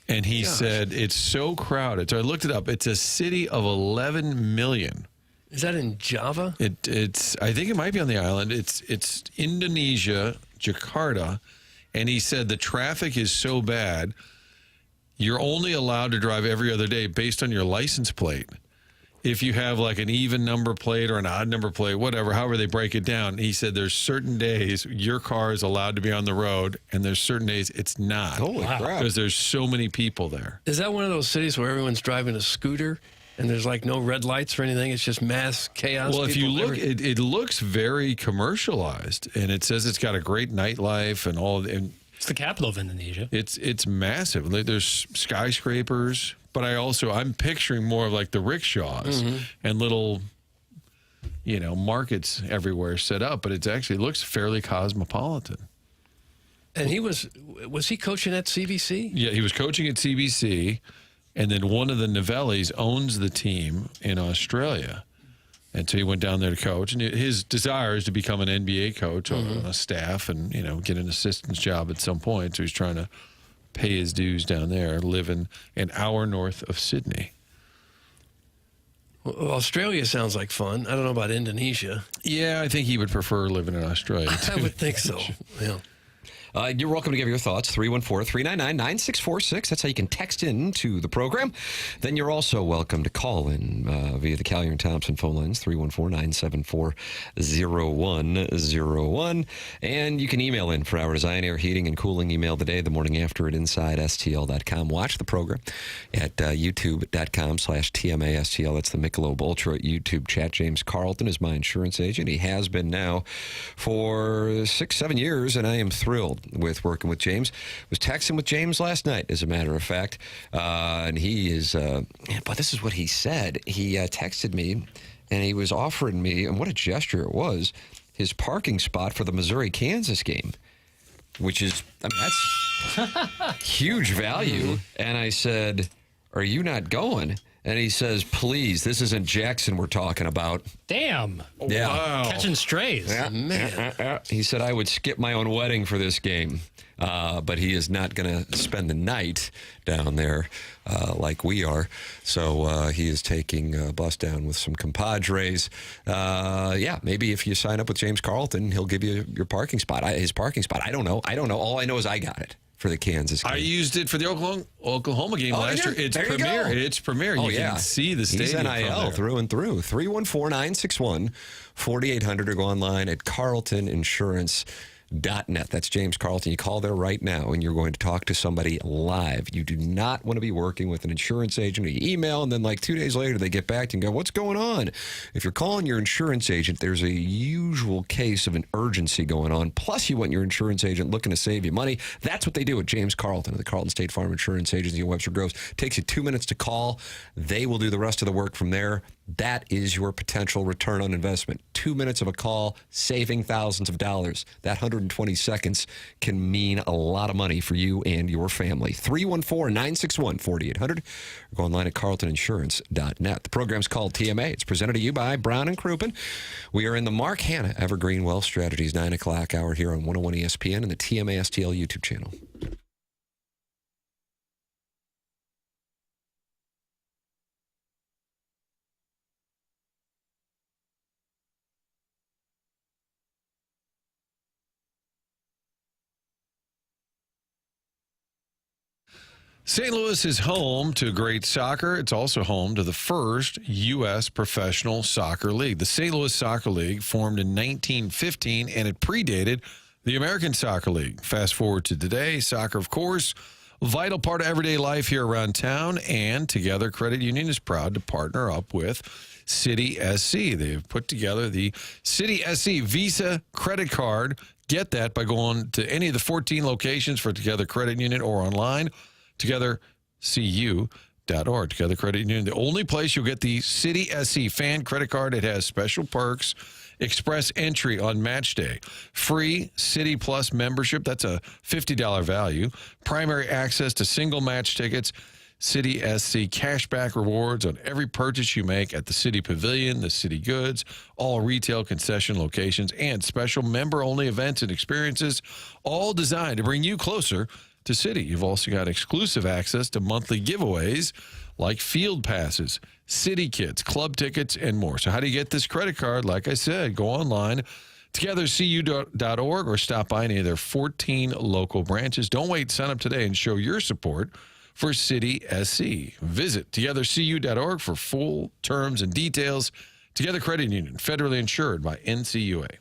And he said, it's so crowded. So I looked it up. It's a city of 11 million. Is that in Java? It's. I think it might be on the island. It's Indonesia, Jakarta. And he said the traffic is so bad, you're only allowed to drive every other day based on your license plate. If you have like an even number plate or an odd number plate, whatever, however they break it down, he said there's certain days your car is allowed to be on the road and there's certain days it's not. Holy crap. Because there's so many people there. Is that one of those cities where everyone's driving a scooter and there's like no red lights or anything? It's just mass chaos? Well, if you look, it looks very commercialized, and it says it's got a great nightlife and all. And it's the capital of Indonesia. It's massive. There's skyscrapers, but I'm picturing more of like the rickshaws and little, markets everywhere set up. But it actually looks fairly cosmopolitan. And was he coaching at CBC? Yeah, he was coaching at CBC. And then one of the Novellis owns the team in Australia. And so he went down there to coach. And his desire is to become an NBA coach on a staff and, get an assistant's job at some point. So he's trying to pay his dues down there, living an hour north of Sydney. Well, Australia sounds like fun. I don't know about Indonesia. Yeah, I think he would prefer living in Australia, too. I would think so, yeah. You're welcome to give your thoughts. 314-399-9646. That's how you can text in to the program. Then you're also welcome to call in via the Callier and Thompson phone lines, 314-974-0101. And you can email in for our Design, Air, Heating, and Cooling email today, the morning after at InsideSTL.com. Watch the program at YouTube.com/TMASTL. That's the Michelob Ultra YouTube chat. James Carlton is my insurance agent. He has been now for 6-7 years, and I am thrilled with working with James. Was texting with James last night, as a matter of fact, and he is, but this is what he said. He texted me, and he was offering me, and what a gesture it was, his parking spot for the Missouri-Kansas game, which is, I mean, that's huge value. And I said, are you not going? And he says, please, this isn't Jackson we're talking about. Damn. Yeah. Wow. Catching strays. Yeah. Man. He said, I would skip my own wedding for this game. But he is not going to spend the night down there like we are. So he is taking a bus down with some compadres. Maybe if you sign up with James Carlton, he'll give you your parking spot. His parking spot. I don't know. All I know is I got it for the Kansas game. I used it for the Oklahoma game last year. It's premier. It's premier. You can see the stadium. He's NIL through and through. 314-961-4800 or go online at carltoninsurance.net. That's James Carlton. You call there right now and you're going to talk to somebody live. You do not want to be working with an insurance agent. You email and then like 2 days later they get back to you and go, what's going on? If you're calling your insurance agent, there's a usual case of an urgency going on. Plus you want your insurance agent looking to save you money. That's what they do at James Carlton, the Carlton State Farm Insurance Agency in Webster Groves. Takes you 2 minutes to call. They will do the rest of the work from there. That is your potential return on investment. 2 minutes of a call, saving thousands of dollars. That 120 seconds can mean a lot of money for you and your family. 314-961-4800. Or go online at carltoninsurance.net. The program's called TMA. It's presented to you by Brown and Crouppen. We are in the Mark Hanna Evergreen Wealth Strategies 9 o'clock hour here on 101 ESPN and the TMA STL YouTube channel. St. Louis is home to great soccer. It's also home to the first U.S. professional soccer league. The St. Louis Soccer League formed in 1915, and it predated the American Soccer League. Fast forward to today, soccer, of course, a vital part of everyday life here around town, and Together Credit Union is proud to partner up with City SC. They've put together the City SC Visa credit card. Get that by going to any of the 14 locations for Together Credit Union or online. TogetherCU.org. Together Credit Union, the only place you'll get the City SC fan credit card. It has special perks, express entry on match day, free City Plus membership. That's a $50 value. Primary access to single match tickets. City SC cashback rewards on every purchase you make at the City Pavilion, the City Goods, all retail concession locations, and special member-only events and experiences, all designed to bring you closer to City. You've also got exclusive access to monthly giveaways like field passes, City kits, club tickets, and more. So how do you get this credit card? Like I said, go online, togethercu.org, or stop by any of their 14 local branches. Don't wait. Sign up today and show your support for City SC. Visit togethercu.org for full terms and details. Together Credit Union, federally insured by NCUA.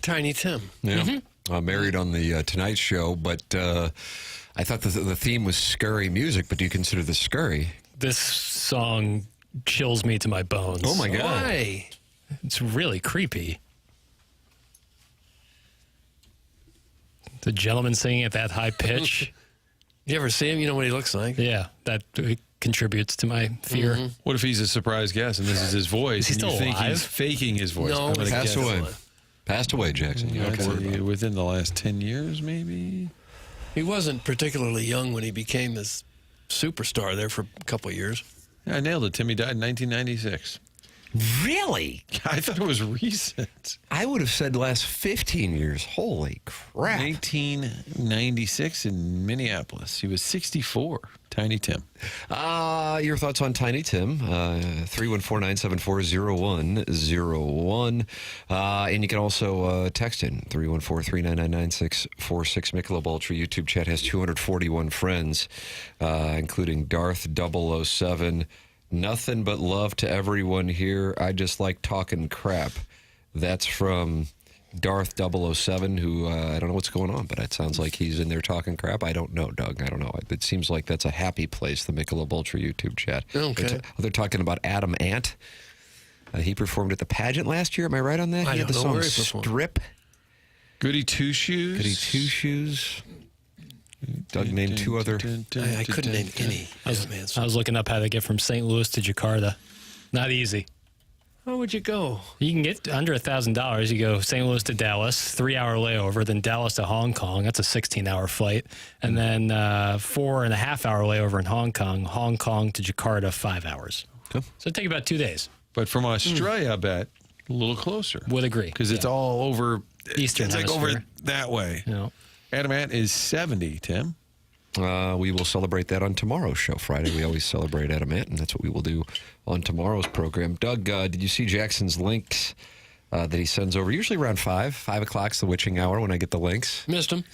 Tiny Tim. Yeah. Married on the Tonight Show, but I thought the theme was scurry music, but do you consider this scurry? This song chills me to my bones. Oh, my God. Why? It's really creepy. The gentleman singing at that high pitch. You ever see him? You know what he looks like? Yeah, that contributes to my fear. What if he's a surprise guest and this is his voice? Is he and you still think alive? he's faking his voice? No, I'm gonna Passed guess. away. Passed away, Jackson. You I'd don't say worry about within the last 10 years, maybe. He wasn't particularly young when he became this superstar there for a couple of years. Yeah, I nailed it. Timmy died in 1996. Really? I thought it was recent. I would have said last 15 years. Holy crap. 1996 in Minneapolis. He was 64. Tiny Tim. Your thoughts on Tiny Tim? 314-974-0101. And you can also text in 314-399-9646. Michelob Ultra YouTube chat has 241 friends, including Darth 007. Nothing but love to everyone here. I just like talking crap. That's from Darth 007, who I don't know what's going on, but it sounds like he's in there talking crap. I don't know, Doug. I don't know. It seems like that's a happy place, the Michelob Ultra YouTube chat. Okay. They're talking about Adam Ant. He performed at the pageant last year. Am I right on that? I He had don't the know song where he performed. Strip. Goody Two Shoes. Goody Two Shoes. Doug named two other. I couldn't name any. I was looking up how to get from St. Louis to Jakarta. Not easy. How would you go? You can get under $1,000. You go St. Louis to Dallas, 3-hour layover, then Dallas to Hong Kong. That's a 16-hour flight. And then 4.5-hour layover in Hong Kong. Hong Kong to Jakarta, 5 hours. Okay. So it'd take about 2 days. But from Australia, I bet, a little closer. Would agree. Because it's all over. Eastern It's like Hemisphere. over that way. You know. Adam Ant is 70, Tim. We will celebrate that on tomorrow's show. Friday, we always celebrate Adam Ant, and that's what we will do on tomorrow's program. Doug, did you see Jackson's links that he sends over? Usually around 5 o'clock's the witching hour when I get the links. Missed him.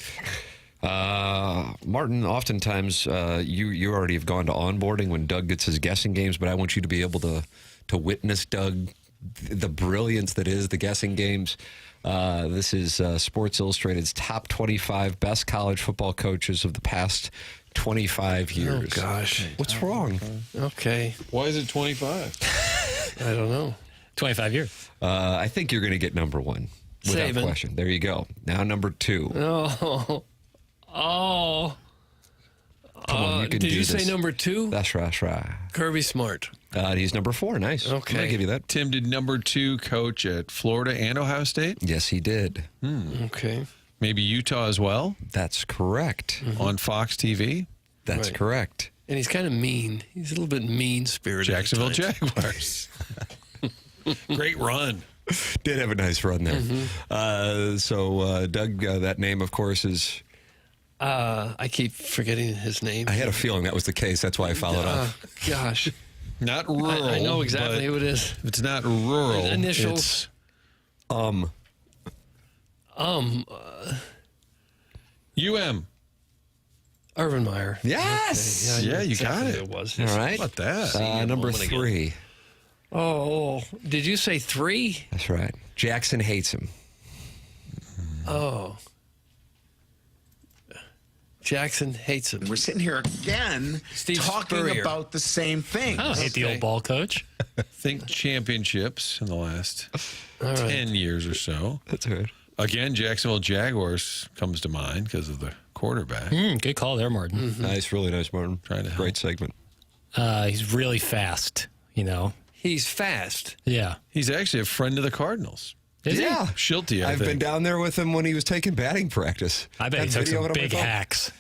Martin, oftentimes you already have gone to onboarding when Doug gets his guessing games, but I want you to be able to witness, Doug, the brilliance that is the guessing games. This is Sports Illustrated's top 25 best college football coaches of the past 25 years. Oh, gosh. What's wrong? Okay. Why is it 25? I don't know. 25 years. I think you're going to get number one without Saban. question. There you go. Now number two. Oh. Come on, you can did do you this. say number 2? That's right. Kirby Smart. He's number 4. Nice. Okay. I'll give you that. Tim did number 2 coach at Florida and Ohio State. Yes, he did. Okay. Maybe Utah as well. That's correct. On Fox TV. That's Right. correct. And he's kind of mean. He's a little bit mean-spirited. Jacksonville at times. Jaguars. Great run. Did have a nice run there. So, Doug, that name, of course, is... I keep forgetting his name. I had a feeling that was the case. That's why I followed up. Gosh. Not rural. I know exactly who it is. It's not rural. His initials. UM. Urban Meyer. Yes. Okay. Yeah, you got exactly it. who it was. All right. How about that? Number moment ago. 3. Oh, did you say 3? That's right. Jackson hates him. Oh. Jackson hates him. We're sitting here again Steve talking Spurrier. about the same thing. I don't hate the Okay. old ball coach. Think championships in the last All right. 10 years or so. That's right. Again, Jacksonville Jaguars comes to mind because of the quarterback. Good call there, Martin. Nice, really nice, Martin. Trying to help. Great segment. He's really fast, you know. He's fast. Yeah. He's actually a friend of the Cardinals. Is he? Yeah. Schulte, I I've think. been down there with him when he was taking batting practice. I bet he Got took video some of it on my big phone. hacks.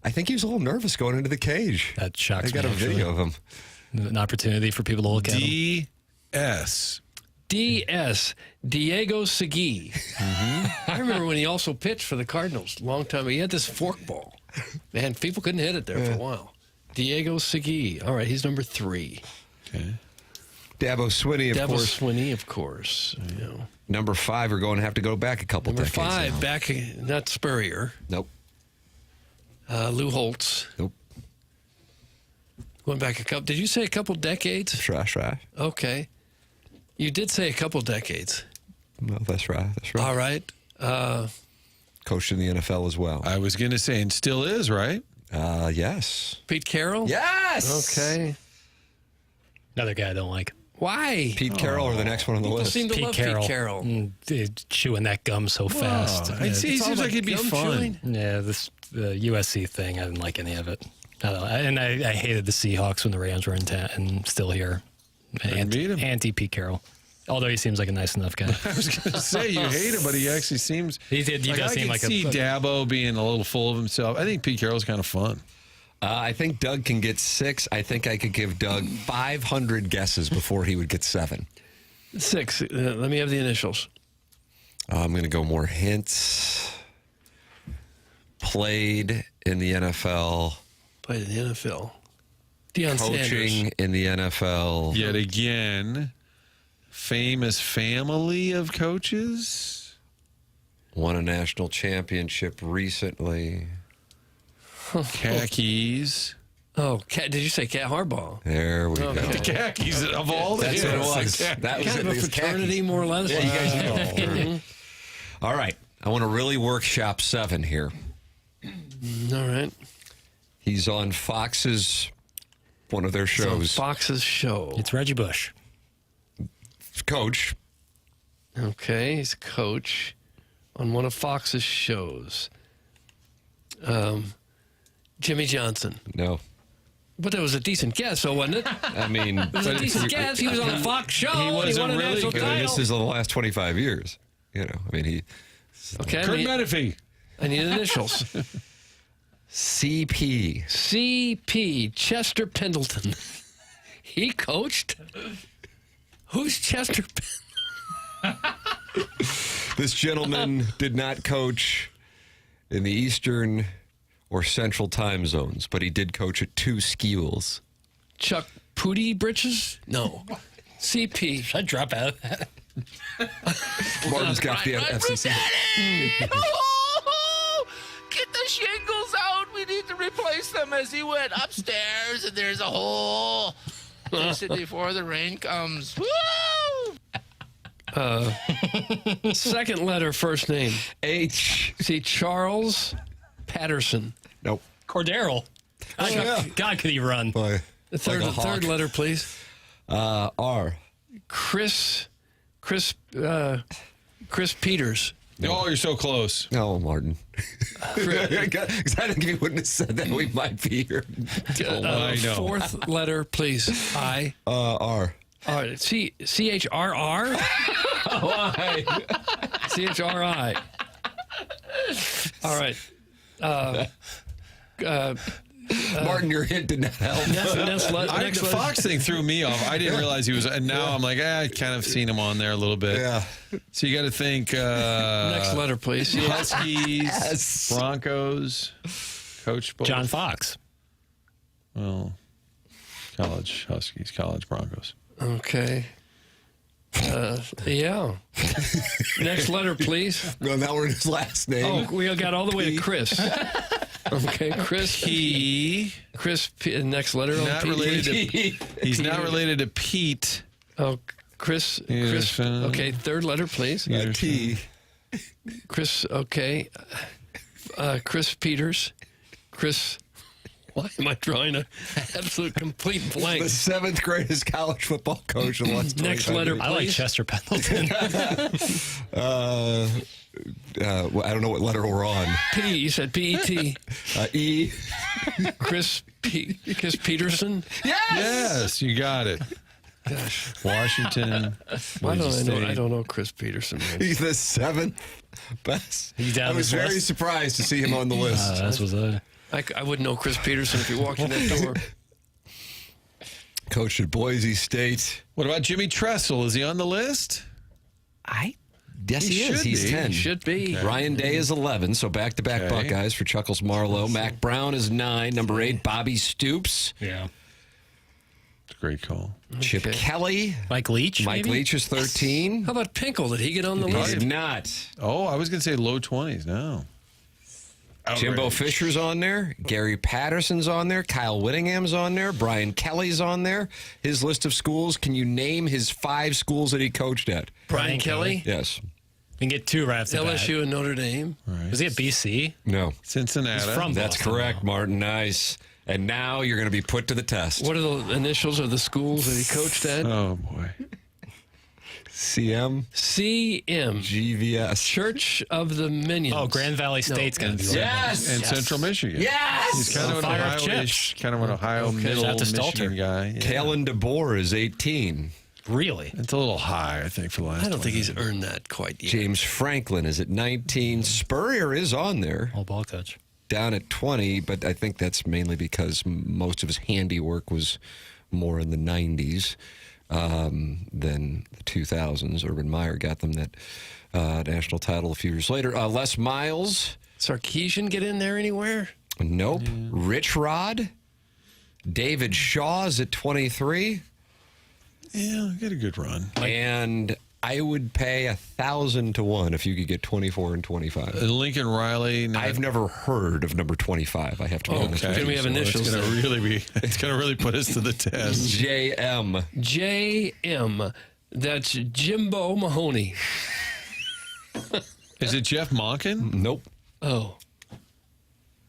I think he was a little nervous going into the cage. That shocks I got me, a video of him. An opportunity for people to look at him. DS. DS. Diego Segui. I remember when he also pitched for the Cardinals a long time ago. He had this fork ball. Man, people couldn't hit it there for a while. Diego Segui. All right, he's number 3. Okay. Dabo Swinney, of Dabo course. Swinney, of course. You know. Number 5, we're going to have to go back a couple Number decades 5, now. back, not Spurrier. Nope. Lou Holtz. Nope. Going back a couple. Did you say a couple decades? That's right. Okay. You did say a couple decades. No, that's right. That's right. All right. Coached in the NFL as well. I was going to say, and still is, right? Yes. Pete Carroll? Yes. Okay. Another guy I don't like. Why? Pete Carroll or the next one on the People list? seem to love Pete Carroll. Chewing that gum so fast. He seems like he'd be fun. Yeah, the USC thing, I didn't like any of it. I hated the Seahawks when the Rams were in town and still here. Anti Pete Carroll. Although he seems like a nice enough guy. I was going to say, you hate him, but he actually seems... He does seem like I can see Dabo being a little full of himself. I think Pete Carroll's kind of fun. I think Doug can get 6. I think I could give Doug 500 guesses before he would get 7. 6. Let me have the initials. I'm going to go more hints. Played in the NFL. Played in the NFL. Deion Coaching Sanders. in the NFL. Yet again, famous family of coaches. Won a national championship recently. Khakis. Oh, did you say Cat Harbaugh? There we go. The khakis of all the That's what it was. That was kind of a fraternity, khakis. more or less. Yeah, you guys know. All right. I want to really workshop 7 here. All right. He's on Fox's, one of their shows. Fox's show. It's Reggie Bush. Coach. Okay, he's a coach on one of Fox's shows. Jimmy Johnson. No. But that was a decent guess, so wasn't it? I mean, It was a decent guess. He was on a Fox show. He wasn't won a really national good. title. This is the last 25 years. You know, I mean, he. Okay. Kurt Menefee. I need initials. CP. CP, Chester Pendleton. He coached? Who's Chester Pendleton? This gentleman did not coach in the Eastern or Central time zones, but he did coach at 2 schools. Chuck Pooty Britches? No. CP. Should I drop out of that? Martin's got the FCC. Get the shingles out. We need to replace them as he went upstairs, and there's a hole just before the rain comes. Woo! Second letter, first name. H. See, Charles Patterson. Nope. Cordero. God, could he run? Boy, The third, like a hawk. third letter, please. R. Chris Peters. Oh, you're so close. No, Martin. Because I think if he wouldn't have said that, we might be here. I know. Fourth letter, please. I. R. All right. CHRR? Why? CHRI. All right. Martin, your hint did not help. The Fox thing threw me off. I didn't realize he was, and now I'm like, I kind of seen him on there a little bit. Yeah. So you got to think. Next letter, please. Huskies, Yes. Broncos, Coach both. John Fox. Well, college Huskies, college Broncos. Okay. Yeah. Next letter, please. No, now we're in his last name. Oh, we got all the way to Chris. Okay, Chris. Next letter. Not related to. He's not related to Pete. Oh, Chris. Okay, third letter, please. T. Chris. Okay. Chris Peters. Chris. Why am I drawing an absolute complete blank? The 7th greatest college football coach in the last 25 Next letter, years. I like please. Chester Pendleton. Well, I don't know what letter we're on. P. You said P-E-T. E. Chris Peterson. Yes, you got it. Gosh. Washington. Why don't I know? State. I don't know Chris Peterson. Man. He's the 7th best. He's down I was this very list? surprised to see him on the list. That's was I wouldn't know Chris Peterson if he walked in that door. Coached at Boise State. What about Jimmy Tressel? Is he on the list? Yes, he is. should He's be. 10. He should be. Okay. Ryan Day is 11, so back-to-back Okay. Buckeyes for Chuckles Marlowe. Mac Brown is 9. Number 8, Bobby Stoops. Yeah. It's a great call. Chip Okay. Kelly. Mike Leach. Mike maybe? Leach is 13. How about Pinkle? Did he get on the He list? did not. Oh, I was going to say low 20s. No. Jimbo Fisher's on there. Gary Patterson's on there. Kyle Whittingham's on there. Brian Kelly's on there. His list of schools. Can you name his 5 schools that he coached at? Brian Kelly? Yes. can get 2 right after LSU and Notre Dame. Was he at BC? No. Cincinnati. He's from That's Boston, correct, though. Martin. Nice. And now you're going to be put to the test. What are the initials of the schools that he coached at? Oh, boy. CM? CM. GVS. Church of the Minions. Oh, Grand Valley State's going to be Yes! And Central Michigan. Yes! He's kind of an Fire up Ohio-ish, kind of an Ohio middle Shout out to Michigan Stalter. guy. Yeah. Kalen DeBoer is 18. Really? It's a little high, I think, for the last I don't think 20 he's years. earned that quite yet. James Franklin is at 19. Spurrier is on there. All ball coach. Down at 20, but I think that's mainly because most of his handiwork was more in the 90s than the 2000s. Urban Meyer got them that national title a few years later. Les Miles. Sarkisian get in there anywhere? Nope. Yeah. Rich Rod. David Shaw's at 23. Yeah, get a good run. And I would pay 1,000 to 1 if you could get 24 and 25. Lincoln Riley. I've never heard of number 25. I have to be honest with you. Can we have initials? It's going to really put us to the test. JM. JM. That's Jimbo Mahoney. Is it Jeff Monken? Nope. Oh.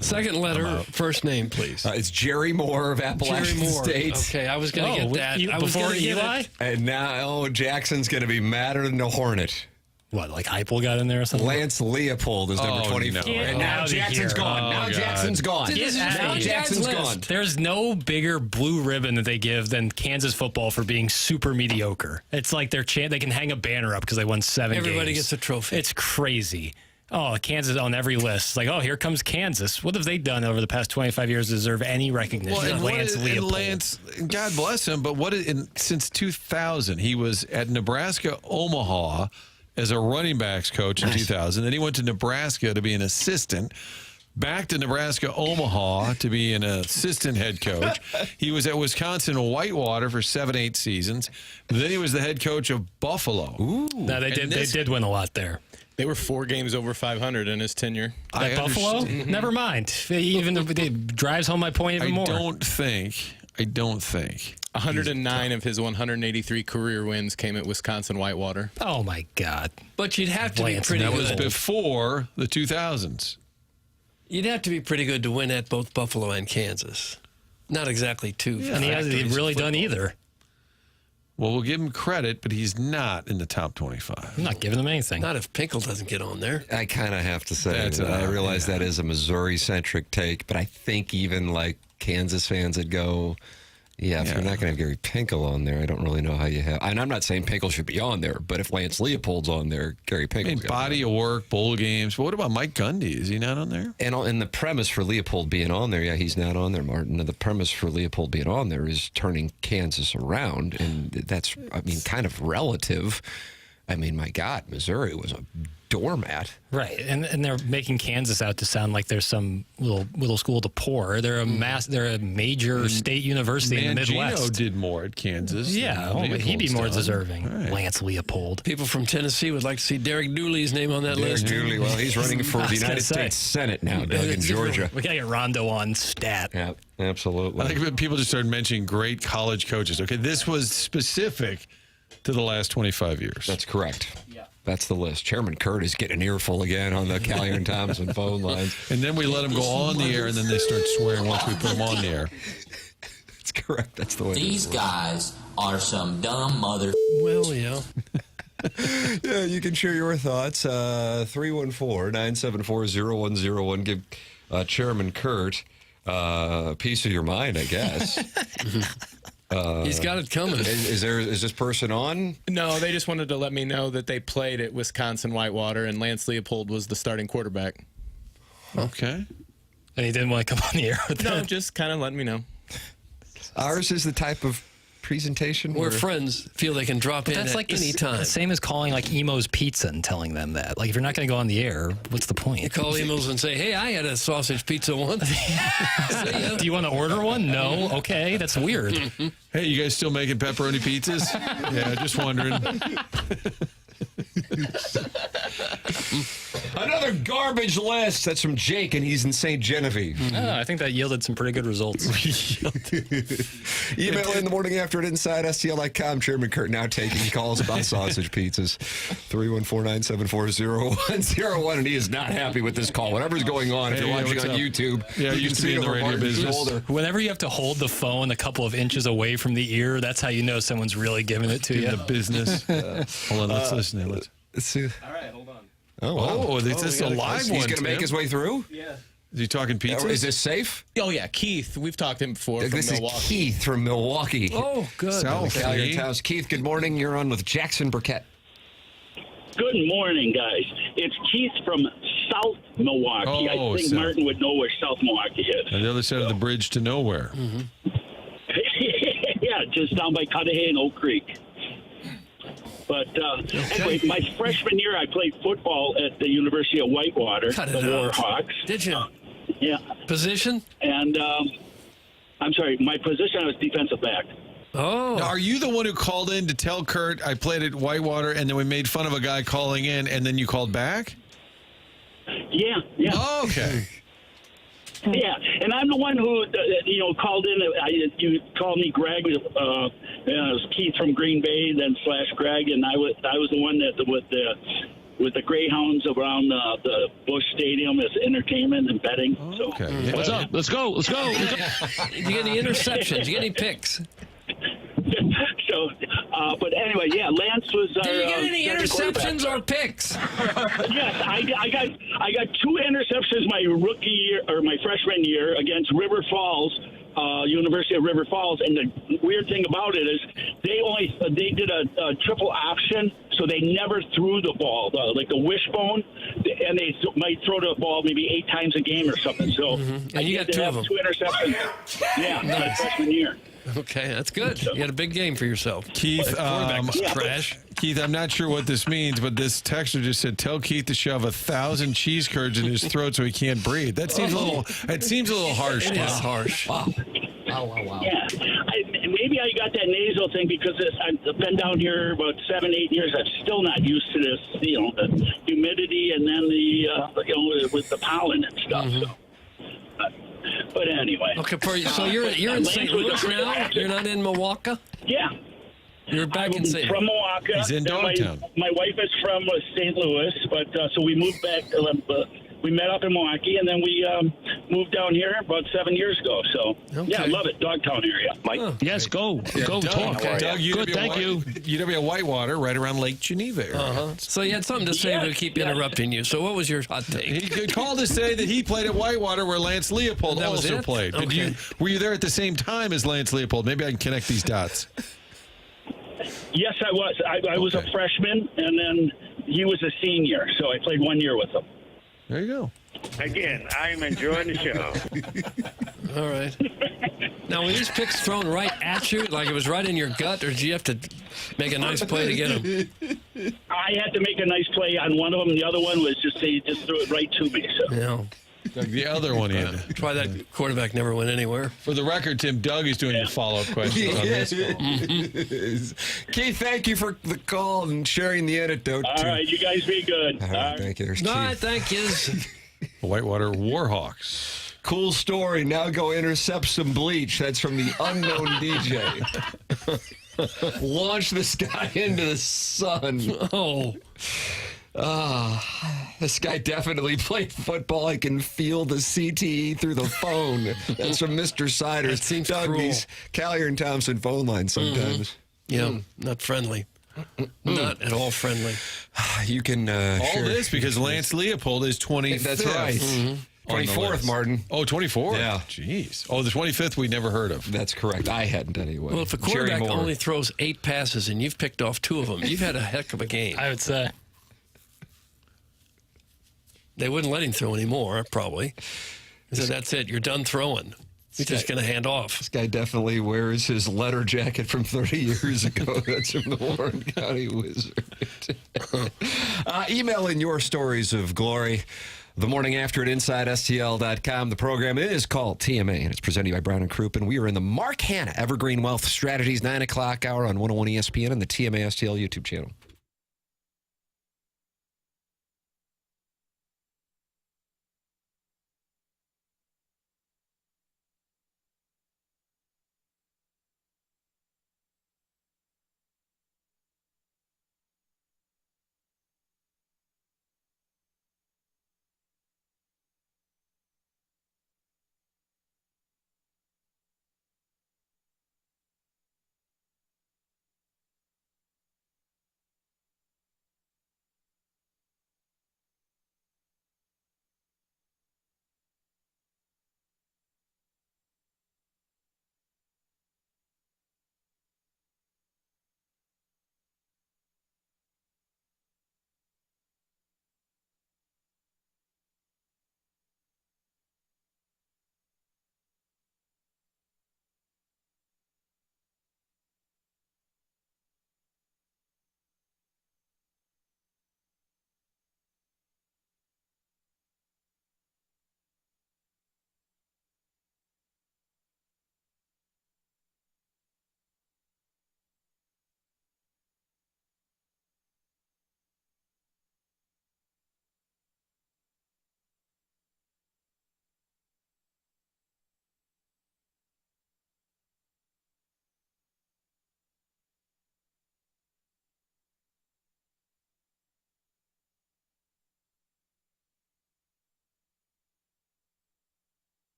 Second letter, first name, please. It's Jerry Moore of Appalachian State. Okay, I was going to get that. Before Eli? And now Jackson's going to be madder than a hornet. What, like Heupel got in there or something? Lance Leopold is number 24. No. And now Jackson's gone. Now Jackson's gone. Now Jackson's gone. There's no bigger blue ribbon that they give than Kansas football for being super mediocre. It's like they can hang a banner up because they won 7 games. Everybody gets a trophy. It's crazy. Oh, Kansas on every list. It's like, oh, here comes Kansas. What have they done over the past 25 years to deserve any recognition? Well, Lance Leopold. Lance, God bless him, but since 2000, he was at Nebraska Omaha as a running backs coach in 2000. Then he went to Nebraska to be an assistant. Back to Nebraska Omaha to be an assistant head coach. He was at Wisconsin Whitewater for 7-8 seasons. Then he was the head coach of Buffalo. Ooh. No, they did win a lot there. They were 4 games over 500 in his tenure. At Buffalo? Never mind. It drives home my point even more. I don't think 109 of his 183 career wins came at Wisconsin Whitewater. Oh, my God. But you'd have to be pretty good. That was before the 2000s. You'd have to be pretty good to win at both Buffalo and Kansas. Not exactly two. Yeah, and he hasn't really done either. Well, we'll give him credit, but he's not in the top 25. I'm not giving him anything. Not if Pinkel doesn't get on there. I kind of have to say that. I realize that is a Missouri-centric take, but I think even like Kansas fans that go, if you're not going to have Gary Pinkel on there, I don't really know how you have. And I'm not saying Pinkel should be on there, but if Lance Leopold's on there, Gary Pinkel's body of work, bowl games. But what about Mike Gundy? Is he not on there? And the premise for Leopold being on there, he's not on there, Martin. The premise for Leopold being on there is turning Kansas around, and that's, kind of relative. My God, Missouri was a doormat. Right, and they're making Kansas out to sound like there's some little school to poor. They're a major state university in the Midwest. Mangino did more at Kansas. Yeah, he'd be more deserving. Right. Lance Leopold. People from Tennessee would like to see Derek Dooley's name on that list. Dooley, well, he's running for the United States Senate now, Doug, in Georgia. We gotta get Rondo on stat. Yeah, absolutely. I think people just started mentioning great college coaches. Okay, this was specific to the last 25 years. That's correct. Yeah. That's the list. Chairman Kurt is getting an earful again on the Callier and Thompson phone lines. And then we let them go on the air, and then they start swearing once we put them on the air. That's correct. That's the way. These guys are some dumb mother. Well, yeah. Yeah, you can share your thoughts. 314-974-0101. Give Chairman Kurt a piece of your mind, I guess. He's got it coming. Is this person on? No, they just wanted to let me know that they played at Wisconsin Whitewater, and Lance Leopold was the starting quarterback. Okay. And he didn't want to come on the air with No, that. just kind of letting me know. Ours is the type of presentation where friends feel they can drop in that's at like any time. The same as calling like Emo's Pizza and telling them that. Like if you're not going to go on the air, what's the point? You call Emo's and say, "Hey, I had a sausage pizza once." Do you want to order one? No. Okay, that's weird. Hey, you guys still making pepperoni pizzas? Yeah, just wondering. Another garbage garbage list. That's from Jake, and he's in St. Genevieve. I think that yielded some pretty good results. Email in the morning after at InsideSTL.com. Chairman Kurt now taking calls about sausage pizzas. 314-974-0101. And he is not happy with this call. Whatever's going on, if you're watching on YouTube, Yeah, you used can to be see in the over radio Martin's business. shoulder. Whenever you have to hold the phone a couple of inches away from the ear, that's how you know someone's really giving it to you. In the business. Hold on, let's listen to it. Let's see. All right, hold on. Oh, wow. Oh, this is a live one. He's going to make Tim. his way through? Yeah. Is he talking pizza? Is this safe? Oh, yeah, Keith. We've talked to him before from This Milwaukee. is Keith from Milwaukee. Oh, good. South. Calgary Towns. Keith, good morning. You're on with Jackson Burkett. Good morning, guys. It's Keith from South Milwaukee. Oh, I think South. Martin would know where South Milwaukee is. On the other side of the bridge to nowhere. Yeah, just down by Cudahy and Oak Creek. But anyway, my freshman year, I played football at the University of Whitewater, Cut the it out. Warhawks. Did you? Yeah. Position? And I'm sorry, my position, I was defensive back. Oh. Now, are you the one who called in to tell Kurt I played at Whitewater and then we made fun of a guy calling in and then you called back? Yeah, yeah. Oh, okay. Yeah, and I'm the one who, called in. You called me Greg. It was Keith from Green Bay, then / Greg, and I was the one that with the Greyhounds around the Busch Stadium as entertainment and betting. Okay. So, Yeah. what's up? Let's go. Did you get any interceptions? Did you get any picks? So, but anyway, yeah, Lance was. Did you get any interceptions or picks? Yes, I got 2 interceptions my rookie year or my freshman year against River Falls, University of River Falls. And the weird thing about it is they did a triple option, so they never threw the ball, like the wishbone, and they might throw the ball maybe 8 times a game or something. So And you got did 2 have of them. 2 interceptions. Yeah, my freshman year. Okay, that's good. You had a big game for yourself. Keith, Quarterback was trash. Keith, I'm not sure what this means, but this texter just said, "Tell Keith to shove 1,000 cheese curds in his throat so he can't breathe." That seems a little. It seems a little harsh. It is harsh. Wow. Yeah, maybe I got that nasal thing because I've been down here about 7-8 years. I'm still not used to this, the humidity and then with the pollen and stuff. So. But anyway. Okay, so you're in St. Louis now? You're not in Milwaukee? Yeah. You're back in St. Louis. From Milwaukee. He's in Dogtown. My wife is from St. Louis, but so we moved back. We met up in Milwaukee, and then we moved down here about 7 years ago. So, yeah, I love it. Dogtown area. Mike? Yes, go. Go Doug, talk. Doug, Good, thank you. UW Whitewater, right around Lake Geneva area. So you had something to say to keep interrupting you. So what was your hot take? He called to say that he played at Whitewater, where Lance Leopold That was also it? played. Okay. Were you there at the same time as Lance Leopold? Maybe I can connect these dots. Yes, I was. I was a freshman, and then he was a senior, so I played 1 year with him. There you go. Again, I'm enjoying the show. All right. Now, were these picks thrown right at you, like it was right in your gut, or did you have to make a nice play to get them? I had to make a nice play on one of them. The other one was they just threw it right to me. So. Yeah. Doug, the other one in. That's why that quarterback never went anywhere. For the record, Tim, Doug is doing your follow-up question on this call. Keith, thank you for the call and sharing the anecdote. All right, you guys be good. All right, thank you. There's All right, Keith. thank you. Whitewater Warhawks. Cool story. Now go intercept some bleach. That's from the unknown DJ. Launch this guy into the sun. Oh. This guy definitely played football. I can feel the CTE through the phone. That's from Mr. Siders. That seems Doug, cruel. these Callier and Thompson phone lines sometimes. Yeah, not friendly. Not at all friendly. You can All share. this because Lance Leopold is 25th. That's right. on the 24th, list. Martin. Oh, 24th? Yeah. Jeez. Oh, the 25th we never heard of. That's correct. I hadn't anyway. Well, if a Jerry quarterback Moore. only throws 8 passes and you've picked off 2 of them, you've had a heck of a game. I would say. They wouldn't let him throw anymore, probably. So that's it. You're done throwing. You're just going to hand off. This guy definitely wears his letter jacket from 30 years ago. That's from the Warren County Wizard. Email in your stories of glory. The morning after at InsideSTL.com. The program is called TMA, and it's presented by Brown & Crouppen. We are in the Mark Hanna Evergreen Wealth Strategies 9 o'clock hour on 101 ESPN and the TMA STL YouTube channel.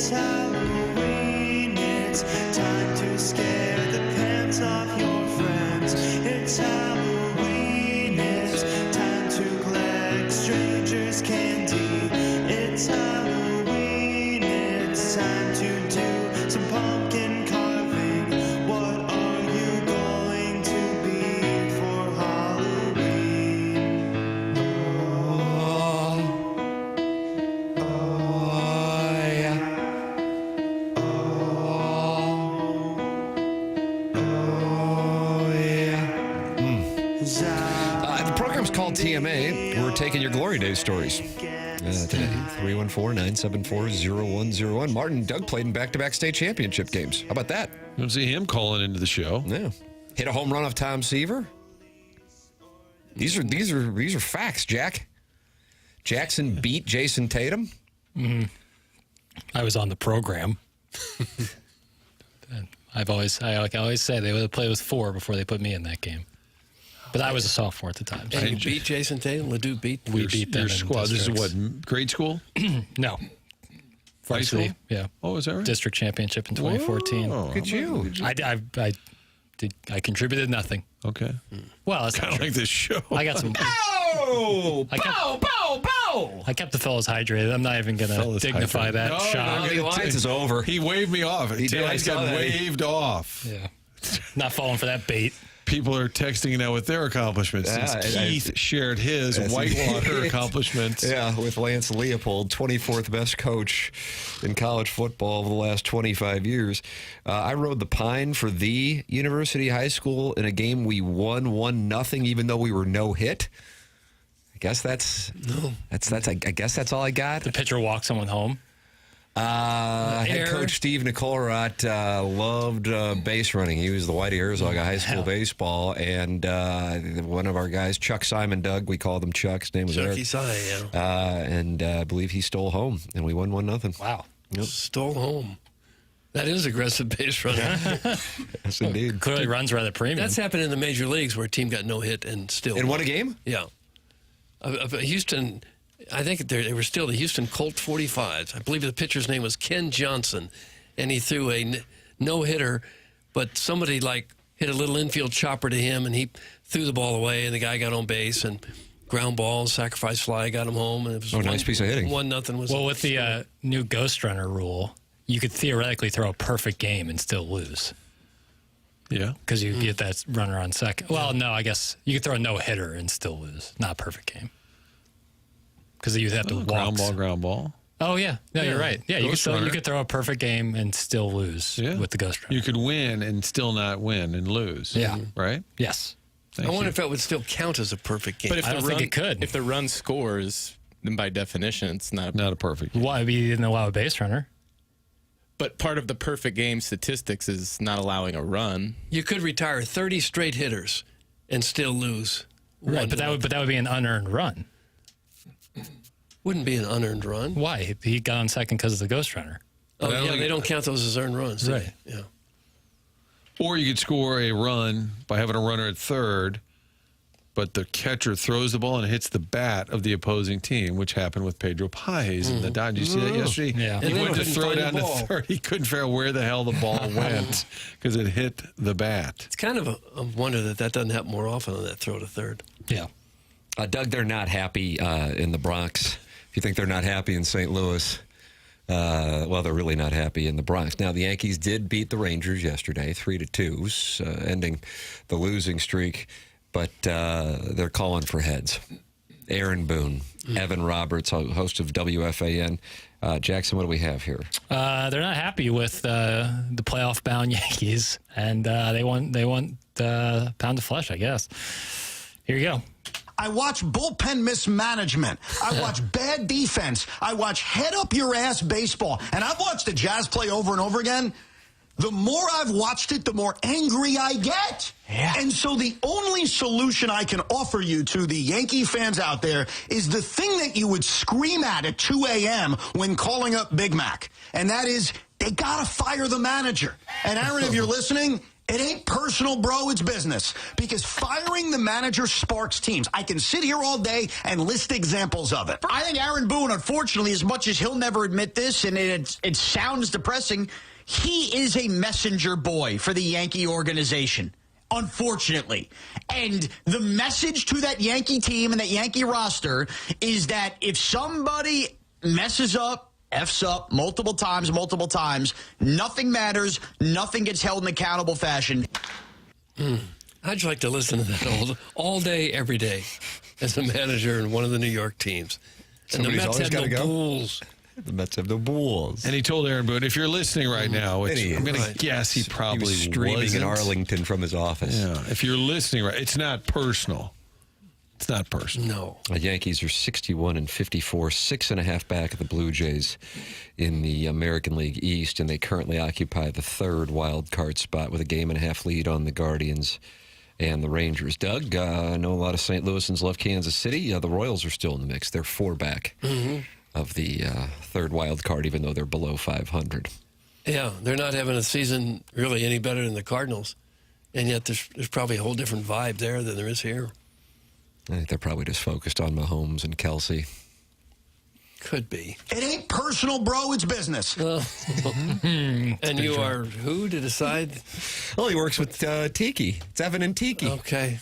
It's Halloween, it's time to scare the pants off your friends. It's Halloween, it's time to collect strangers' candy. It's Halloween, it's time to do some pumpkin carving. What are you going to be for Halloween? The program's called TMA. We're taking your Glory Days stories today. 314-974-0101. Martin and Doug played in back-to-back state championship games. How about that? You don't see him calling into the show. Yeah. Hit a home run off Tom Seaver. These are facts, Jack. Jackson beat Jason Tatum. Mm-hmm. I was on the program. I always say they would play with 4 before they put me in that game. But I was a sophomore at the time. And you beat Jason Tatum? Ledoux beat? We beat them. Your squad. This is what, grade school? No. Varsity? School? Yeah. Oh, is that right? District championship in 2014. Whoa, Look at you. I contributed nothing. Okay. Well, that's kind of like this show. I got some. Oh! Bow! I kept the fellas hydrated. I'm not even going to dignify that shot. The alliance is over. He waved me off. He did. I saw got that. waved off. Yeah. Not falling for that bait. People are texting now with their accomplishments since Keith shared his whitewater accomplishments. Yeah, with Lance Leopold, 24th best coach in college football over the last 25 years. I rode the Pine for the University High School in a game we won 1-0, even though we were no hit. I guess that's I guess that's all I got. The pitcher walked someone home. Head coach Steve Nicolrat loved base running. He was the Whitey Herzog of high school baseball, and one of our guys, Chuck Simon Doug, we called him Chuck. His name was Chucky Eric. Si, yeah. And I believe he stole home, and we won 1-0. Wow. Yep. Stole home. That is aggressive base running. Yes, indeed. Clearly runs rather premium. That's happened in the major leagues where a team got no hit and still won a game? Yeah. Houston, I think they were still the Houston Colt 45s. I believe the pitcher's name was Ken Johnson, and he threw a no-hitter, but somebody hit a little infield chopper to him, and he threw the ball away, and the guy got on base, and ground ball, sacrifice fly, got him home. And it was nice piece of hitting. 1-0 was. Well, with the new ghost runner rule, you could theoretically throw a perfect game and still lose. Yeah. Because you get that runner on second. Well, no, I guess you could throw a no-hitter and still lose. Not a perfect game. Because you'd have to walk. Ground ball. Oh, yeah. No, you're right. Yeah, you Ghost could throw a perfect game and still lose with the ghost runner. You could win and still not win and lose. Yeah. Right? Yes. I wonder if that would still count as a perfect game. But if I don't think it could. If the run scores, then by definition, it's not a perfect game. Why? You didn't allow a base runner. But part of the perfect game statistics is not allowing a run. You could retire 30 straight hitters and still lose. Right, but that would be an unearned run. Wouldn't be an unearned run. Why? He got on second because of the ghost runner. Oh, yeah, they don't count those as earned runs. Right. Yeah. Or you could score a run by having a runner at third, but the catcher throws the ball and hits the bat of the opposing team, which happened with Pedro Paez in the Dodgers. Did you see that yesterday? Yeah. He went to throw down to third. He couldn't figure out where the hell the ball went because it hit the bat. It's kind of a wonder that doesn't happen more often on that throw to third. Yeah. Doug, they're not happy in the Bronx. If you think they're not happy in St. Louis, well, they're really not happy in the Bronx. Now, the Yankees did beat the Rangers yesterday, 3-2, ending the losing streak, but they're calling for heads. Aaron Boone, Evan Roberts, host of WFAN. Jackson, what do we have here? They're not happy with the playoff-bound Yankees, and they want the pound of flesh, I guess. Here you go. I watch bullpen mismanagement. I watch bad defense. I watch head-up-your-ass baseball. And I've watched the Jazz play over and over again. The more I've watched it, the more angry I get. Yeah. And so the only solution I can offer you to the Yankee fans out there is the thing that you would scream at 2 a.m. when calling up Big Mac. And that is, they got to fire the manager. And Aaron, if you're listening, It ain't personal, bro. It's business. Because firing the manager sparks teams. I can sit here all day and list examples of it. I think Aaron Boone, unfortunately, as much as he'll never admit this, and it sounds depressing, he is a messenger boy for the Yankee organization. Unfortunately. And the message to that Yankee team and that Yankee roster is that if somebody messes up, F's up multiple times, nothing matters, nothing gets held in accountable fashion. I'd like to listen to that all day, every day, as a manager in one of the New York teams. And the Mets have no Bulls. The Mets have no Bulls. And he told Aaron Boone, if you're listening right now, which I'm going to guess he probably was streaming wasn't. in Arlington from his office. Yeah, if you're listening right, it's not personal. It's not personal. No. The Yankees are 61-54, 6.5 back of the Blue Jays in the American League East, and they currently occupy the third wild card spot with a 1.5 lead on the Guardians and the Rangers. Doug, I know a lot of St. Louisans love Kansas City. The Royals are still in the mix. They're 4 back of the third wild card, even though they're below 500. Yeah, they're not having a season really any better than the Cardinals, and yet there's probably a whole different vibe there than there is here. I think they're probably just focused on Mahomes and Kelsey. Could be. It ain't personal, bro. It's business. And you are who to decide? Well, he works with Tiki. It's Evan and Tiki. Okay.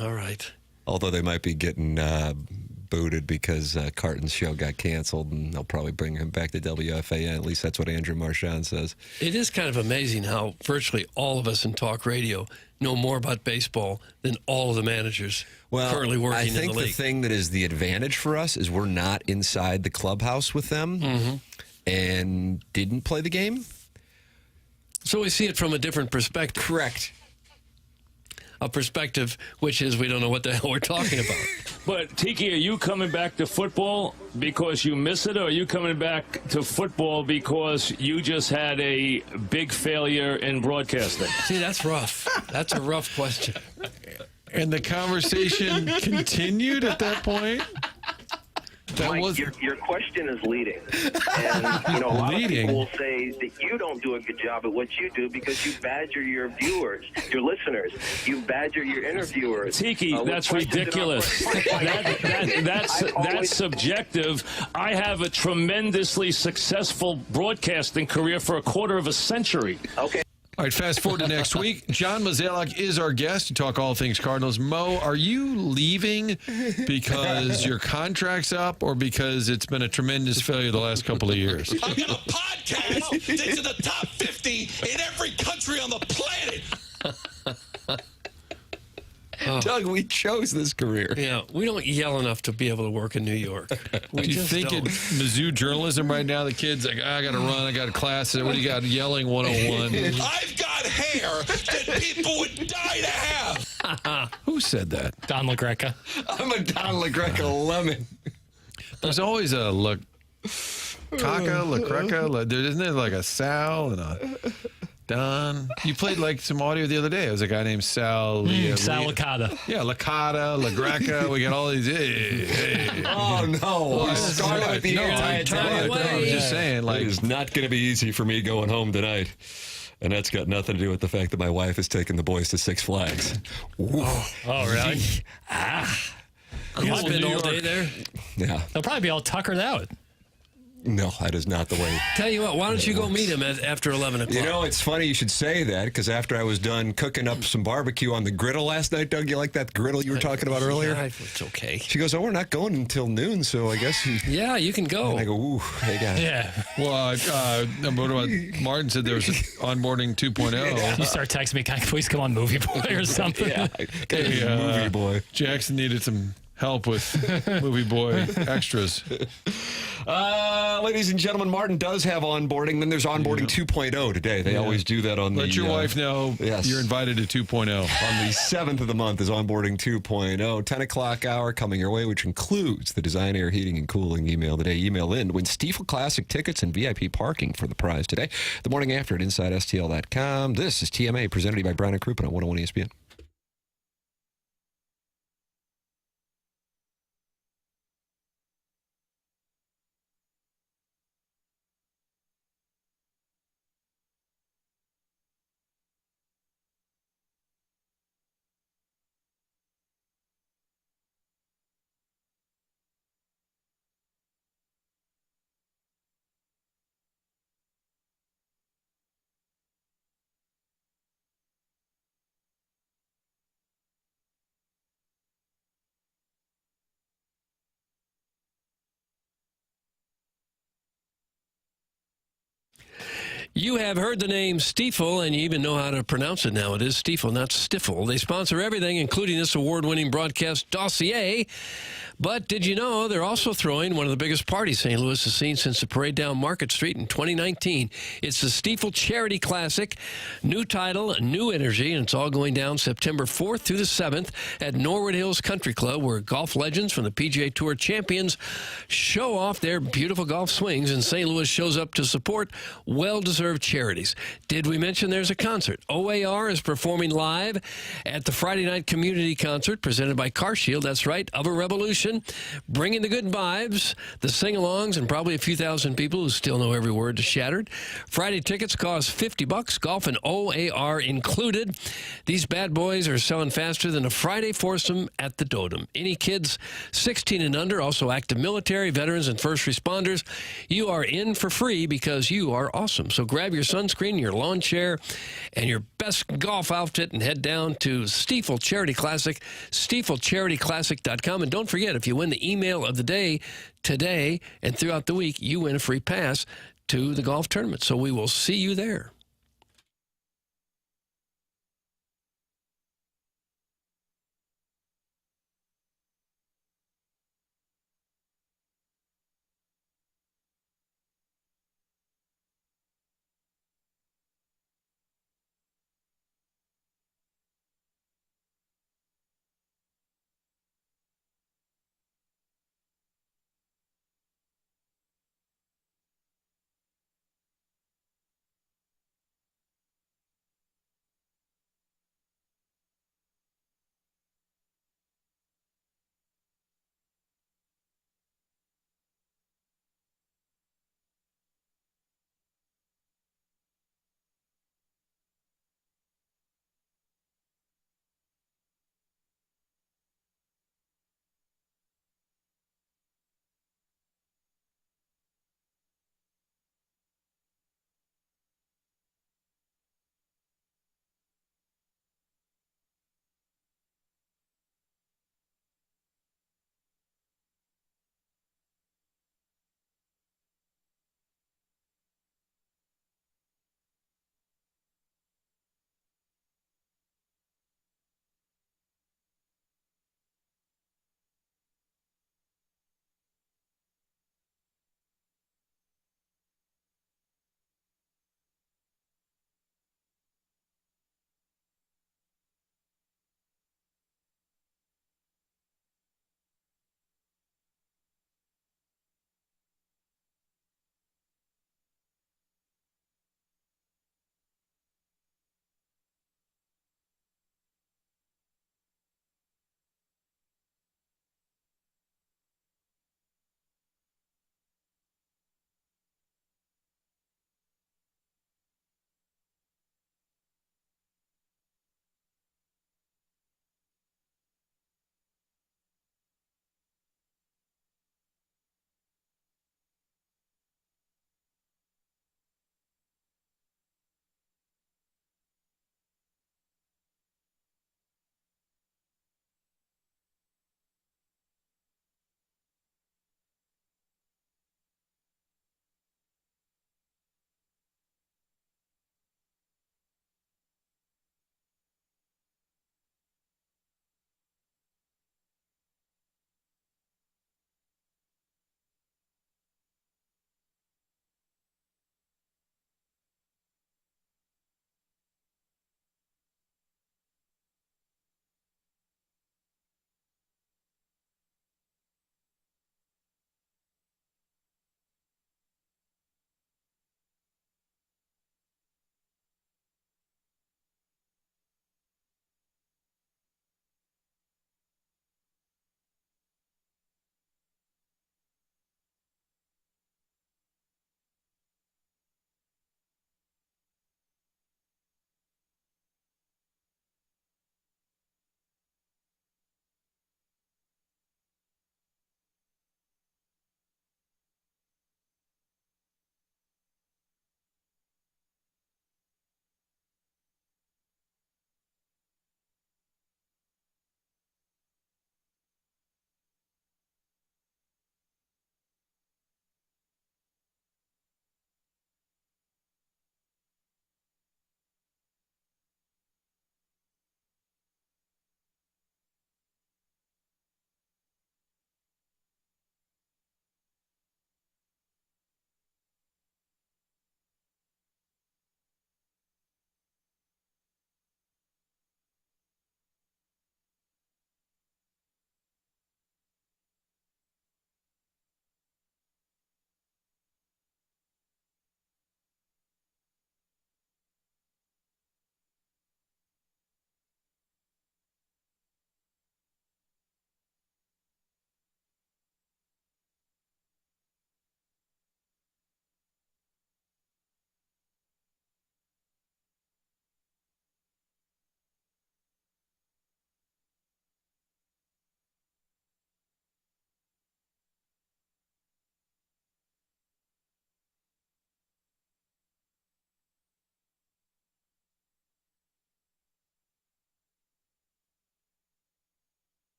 All right. Although they might be getting booted because Carton's show got canceled, and they'll probably bring him back to WFAN. At least that's what Andrew Marchand says. It is kind of amazing how virtually all of us in talk radio know more about baseball than all of the managers currently working in the league. I think the thing that is the advantage for us is we're not inside the clubhouse with them and didn't play the game. So we see it from a different perspective. Correct. A perspective which is we don't know what the hell we're talking about. But, Tiki, are you coming back to football because you miss it, or are you coming back to football because you just had a big failure in broadcasting? See, that's rough. That's a rough question. And the conversation continued at that point? Mike, your question is leading. And, you know, a lot of people will say that you don't do a good job at what you do because you badger your viewers, your listeners. You badger your interviewers. Tiki, that's ridiculous. That's subjective. I have a tremendously successful broadcasting career for a quarter of a century. Okay. All right, fast forward to next week. John Mozeliak is our guest to talk all things Cardinals. Mo, are you leaving because your contract's up or because it's been a tremendous failure the last couple of years? I've got a podcast that's in the top 50 in every country on the planet. Doug, we chose this career. Yeah, we don't yell enough to be able to work in New York. Do you think at Mizzou journalism right now, the kids like, I got to run, I got a class. What do you got? Yelling 101. I've got hair that people would die to have. Who said that? Don LaGreca. I'm a Don LaGreca lemon. There's always a LaCreca. Isn't there like a Sal and a Don? You played like some audio the other day. It was a guy named Sal. Sal Licata. Yeah, Licata, LaGreca. We got all these. Hey. Oh, no. You started with the I was just saying, like, it's not going to be easy for me going home tonight. And that's got nothing to do with the fact that my wife is taking the boys to Six Flags. Oh, really? You spend all day there? Yeah. They'll probably be all tuckered out. No, that is not the way. Tell you what, why don't you go meet him after 11 o'clock? You know, it's funny you should say that, because after I was done cooking up some barbecue on the griddle last night, Doug, you like that griddle you were talking about earlier? Yeah, it's okay. She goes, we're not going until noon, so I guess... Yeah, you can go. And I go, ooh, hey, guys. Yeah. Well, Martin said there was onboarding 2.0. You start texting me, can I please come on Movie Boy or something? Yeah, Movie Boy. Jackson needed some help with Movie Boy extras. Ladies and gentlemen, Martin does have onboarding. Then there's onboarding 2.0 today. They always do that on Let your wife know you're invited to 2.0. On the 7th of the month is onboarding 2.0. 10 o'clock hour coming your way, which includes the Design Air Heating and Cooling email today. Email in to win Stiefel Classic tickets and VIP parking for the prize today. The morning after at InsideSTL.com. This is TMA presented to you by Brown and Crouppen on 101 ESPN. You have heard the name Stiefel, and you even know how to pronounce it now. It is Stiefel, not Stiffel. They sponsor everything, including this award-winning broadcast dossier. But did you know they're also throwing one of the biggest parties St. Louis has seen since the parade down Market Street in 2019? It's the Stiefel Charity Classic. New title, new energy, and it's all going down September 4th through the 7th at Norwood Hills Country Club, where golf legends from the PGA Tour champions show off their beautiful golf swings, and St. Louis shows up to support well-deserved charities. Did we mention there's a concert? OAR is performing live at the Friday night community concert presented by CarShield. That's right, of a Revolution, bringing the good vibes, the sing-alongs, and probably a few thousand people who still know every word to Shattered. Friday tickets cost $50, golf and OAR included. These bad boys are selling faster than a Friday foursome at the Dotem. Any kids 16 and under, also active military, veterans, and first responders, you are in for free because you are awesome. So grab your sunscreen, your lawn chair, and your best golf outfit and head down to Stiefel Charity Classic, StiefelCharityClassic.com. And don't forget, if you win the email of the day today and throughout the week, you win a free pass to the golf tournament. So we will see you there.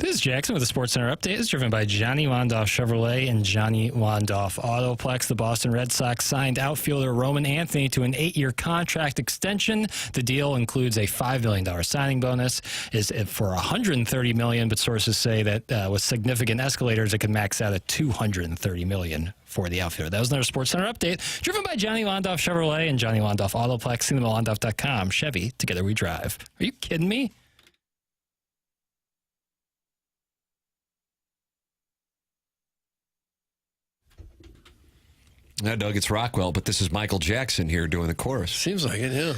This is Jackson with the Sports Center update. It's driven by Johnny Wandoff Chevrolet and Johnny Wandoff Autoplex. The Boston Red Sox signed outfielder Roman Anthony to an 8-year contract extension. The deal includes a $5 million signing bonus. Is for $130 million, but sources say that with significant escalators, it could max out at $230 million for the outfielder. That was another Sports Center update, driven by Johnny Wandoff Chevrolet and Johnny Wandoff Autoplex. See them at Wandoff.com. Chevy, together we drive. Are you kidding me? Now, Doug, it's Rockwell, but this is Michael Jackson here doing the chorus. Seems like it, yeah.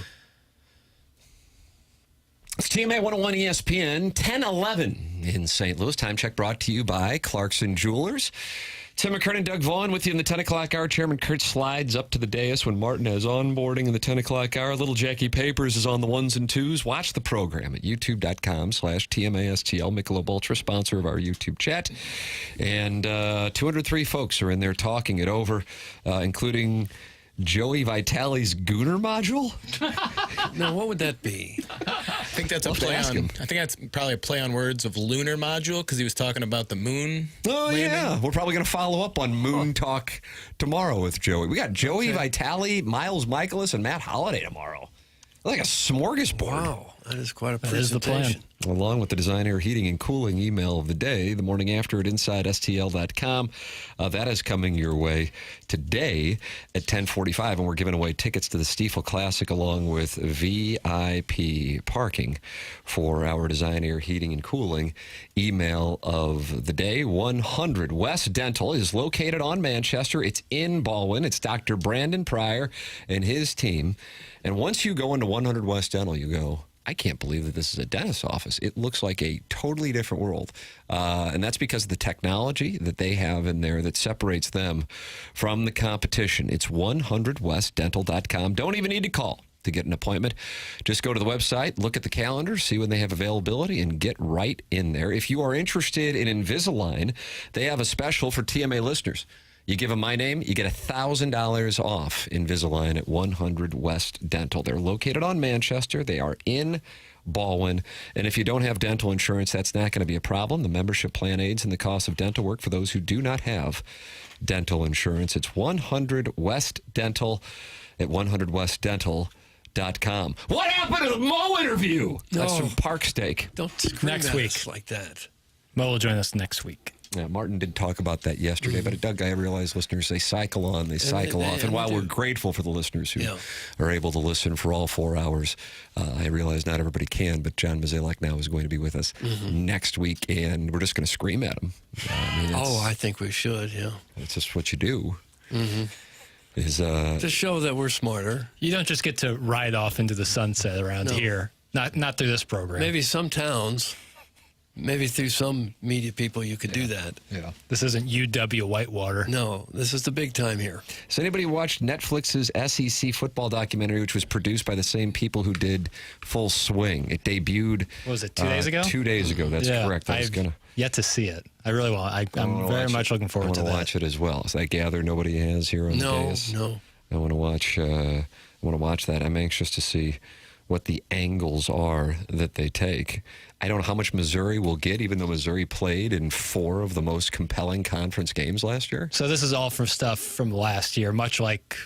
It's TMA 101 ESPN, 10:11 in St. Louis. Time check brought to you by Clarkson Jewelers. Tim McKernan, Doug Vaughn with you in the 10 o'clock hour. Chairman Kurt slides up to the dais when Martin has onboarding in the 10 o'clock hour. Little Jackie Papers is on the ones and twos. Watch the program at youtube.com/TMASTL. Michelob Ultra, sponsor of our YouTube chat. And 203 folks are in there talking it over, including Joey Vitale's Gooner module? Now, what would that be? I think that's a play on. I think that's probably a play on words of lunar module because he was talking about the moon. Oh, landing. Yeah. We're probably going to follow up on moon talk tomorrow with Joey. We got Joey Vitale, Miles Michaelis, and Matt Holliday tomorrow. Like a smorgasbord. Wow. That is quite a presentation. That is the plan. Along with the Design Air Heating and Cooling email of the day, the morning after at InsideSTL.com. That is coming your way today at 10:45, and we're giving away tickets to the Stiefel Classic along with VIP parking for our Design Air Heating and Cooling email of the day. 100 West Dental is located on Manchester. It's in Baldwin. It's Dr. Brandon Pryor and his team. And once you go into 100 West Dental, you go, I can't believe that this is a dentist's office. It looks like a totally different world. And that's because of the technology that they have in there that separates them from the competition. It's 100westdental.com. Don't even need to call to get an appointment. Just go to the website, look at the calendar, see when they have availability, and get right in there. If you are interested in Invisalign, they have a special for TMA listeners. You give them my name, you get $1,000 off Invisalign at 100 West Dental. They're located on Manchester. They are in Baldwin. And if you don't have dental insurance, that's not going to be a problem. The membership plan aids in the cost of dental work for those who do not have dental insurance. It's 100 West Dental at 100westdental.com. What happened to the Mo interview? That's from Park Steak. Don't scream next at week us like that. Mo will join us next week. Yeah, Martin did talk about that yesterday, but Doug, I realize listeners, they cycle on, they cycle off. And while we're grateful for the listeners who are able to listen for all 4 hours, I realize not everybody can, but John Mazalek now is going to be with us next week, and we're just going to scream at him. I think we should, yeah. It's just what you do. Is to show that we're smarter. You don't just get to ride off into the sunset around here. Not through this program. Maybe some towns... Maybe through some media people you could do that. Yeah. This isn't UW Whitewater. No, this is the big time here. Has anybody watched Netflix's SEC football documentary, which was produced by the same people who did Full Swing? It debuted... What was it, 2 days ago? 2 days ago, that's correct. I've yet to see it. I really want. I'm very much looking forward to that. I want to watch it as well. So I gather nobody has here on the dais. No. I want to watch. I want to watch that. I'm anxious to see what the angles are that they take. I don't know how much Missouri will get, even though Missouri played in 4 of the most compelling conference games last year. So this is all from stuff from last year, much like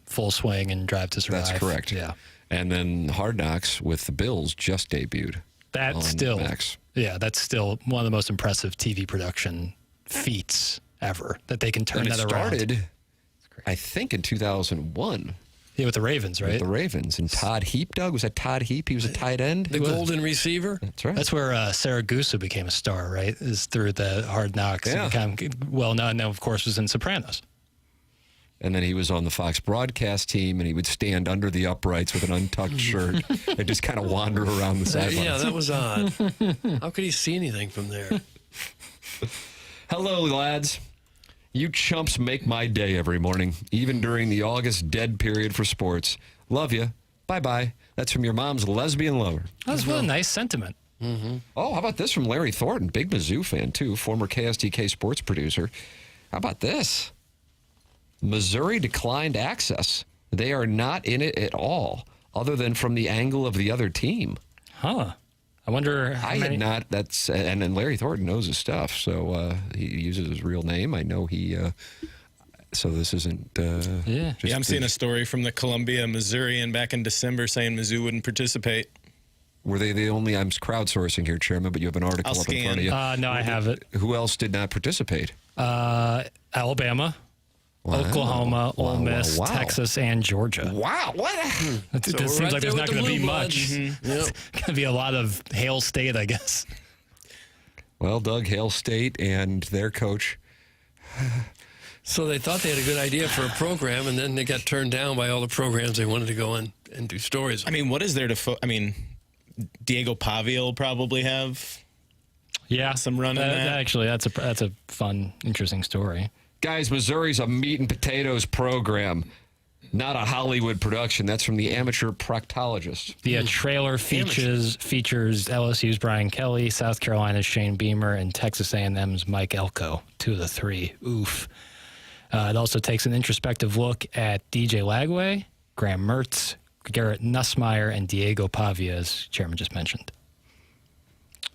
Full Swing and Drive to Survive. That's correct. Yeah. And then Hard Knocks with the Bills just debuted. That's still Max. Yeah, that's still one of the most impressive TV production feats ever, that they can turn that around. It started, I think, in 2001. Yeah, with the Ravens, right? With the Ravens. And Todd Heap, Doug, was that Todd Heap? He was a tight end? The golden receiver? That's right. That's where Saragusa became a star, right? Is through the Hard Knocks. Yeah. And became well-known, now, of course, was in Sopranos. And then he was on the Fox broadcast team, and he would stand under the uprights with an untucked shirt and just kind of wander around the sidelines. Yeah, that was odd. How could he see anything from there? Hello, lads. You chumps make my day every morning, even during the August dead period for sports. Love you. Bye-bye. That's from your mom's lesbian lover. That's really a nice sentiment. Oh, how about this from Larry Thornton, big Mizzou fan, too, former KSTK sports producer. How about this? Missouri declined access. They are not in it at all, other than from the angle of the other team. Huh. I wonder how I many. had not. That's and then Larry Thornton knows his stuff, so he uses his real name. I know he. So this isn't. I'm seeing a story from the Columbia Missourian back in December saying Mizzou wouldn't participate. Were they the only? I'm crowdsourcing here, Chairman, but you have an article I'll up in front of you. No, I have it. Who else did not participate? Alabama, Wow. Oklahoma, Ole Wow, Miss, wow, wow. Texas, and Georgia. Wow, what? It So we're seems right like there there's with not the going to be Blue much. Bloods. It's going to be a lot of Hail State, I guess. Well, Doug, Hale State and their coach. So they thought they had a good idea for a program, and then they got turned down by all the programs they wanted to go in and do stories on. I mean, what is there to Diego Pavia will probably have some run in that. Actually, that's a fun, interesting story. Guys, Missouri's a meat and potatoes program, not a Hollywood production. That's from the Amateur Proctologist. The trailer features LSU's Brian Kelly, South Carolina's Shane Beamer, and Texas A&M's Mike Elko, 2 of the 3. Oof. It also takes an introspective look at DJ Lagway, Graham Mertz, Garrett Nussmeier, and Diego Pavia, as Chairman just mentioned.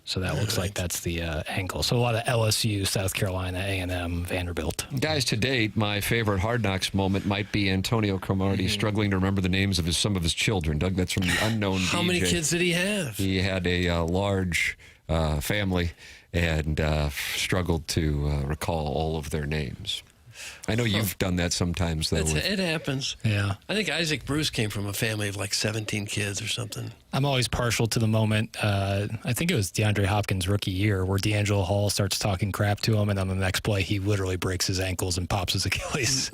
So that looks like that's the angle. So a lot of LSU, South Carolina, A&M, Vanderbilt. Guys, to date, my favorite Hard Knocks moment might be Antonio Cromartie struggling to remember the names of some of his children. Doug, that's from the unknown DJ. How many kids did he have? He had a large family and struggled to recall all of their names. I know you've done that sometimes, though. It happens. Yeah. I think Isaac Bruce came from a family of like 17 kids or something. I'm always partial to the moment. I think it was DeAndre Hopkins' rookie year where D'Angelo Hall starts talking crap to him, and on the next play, he literally breaks his ankles and pops his Achilles.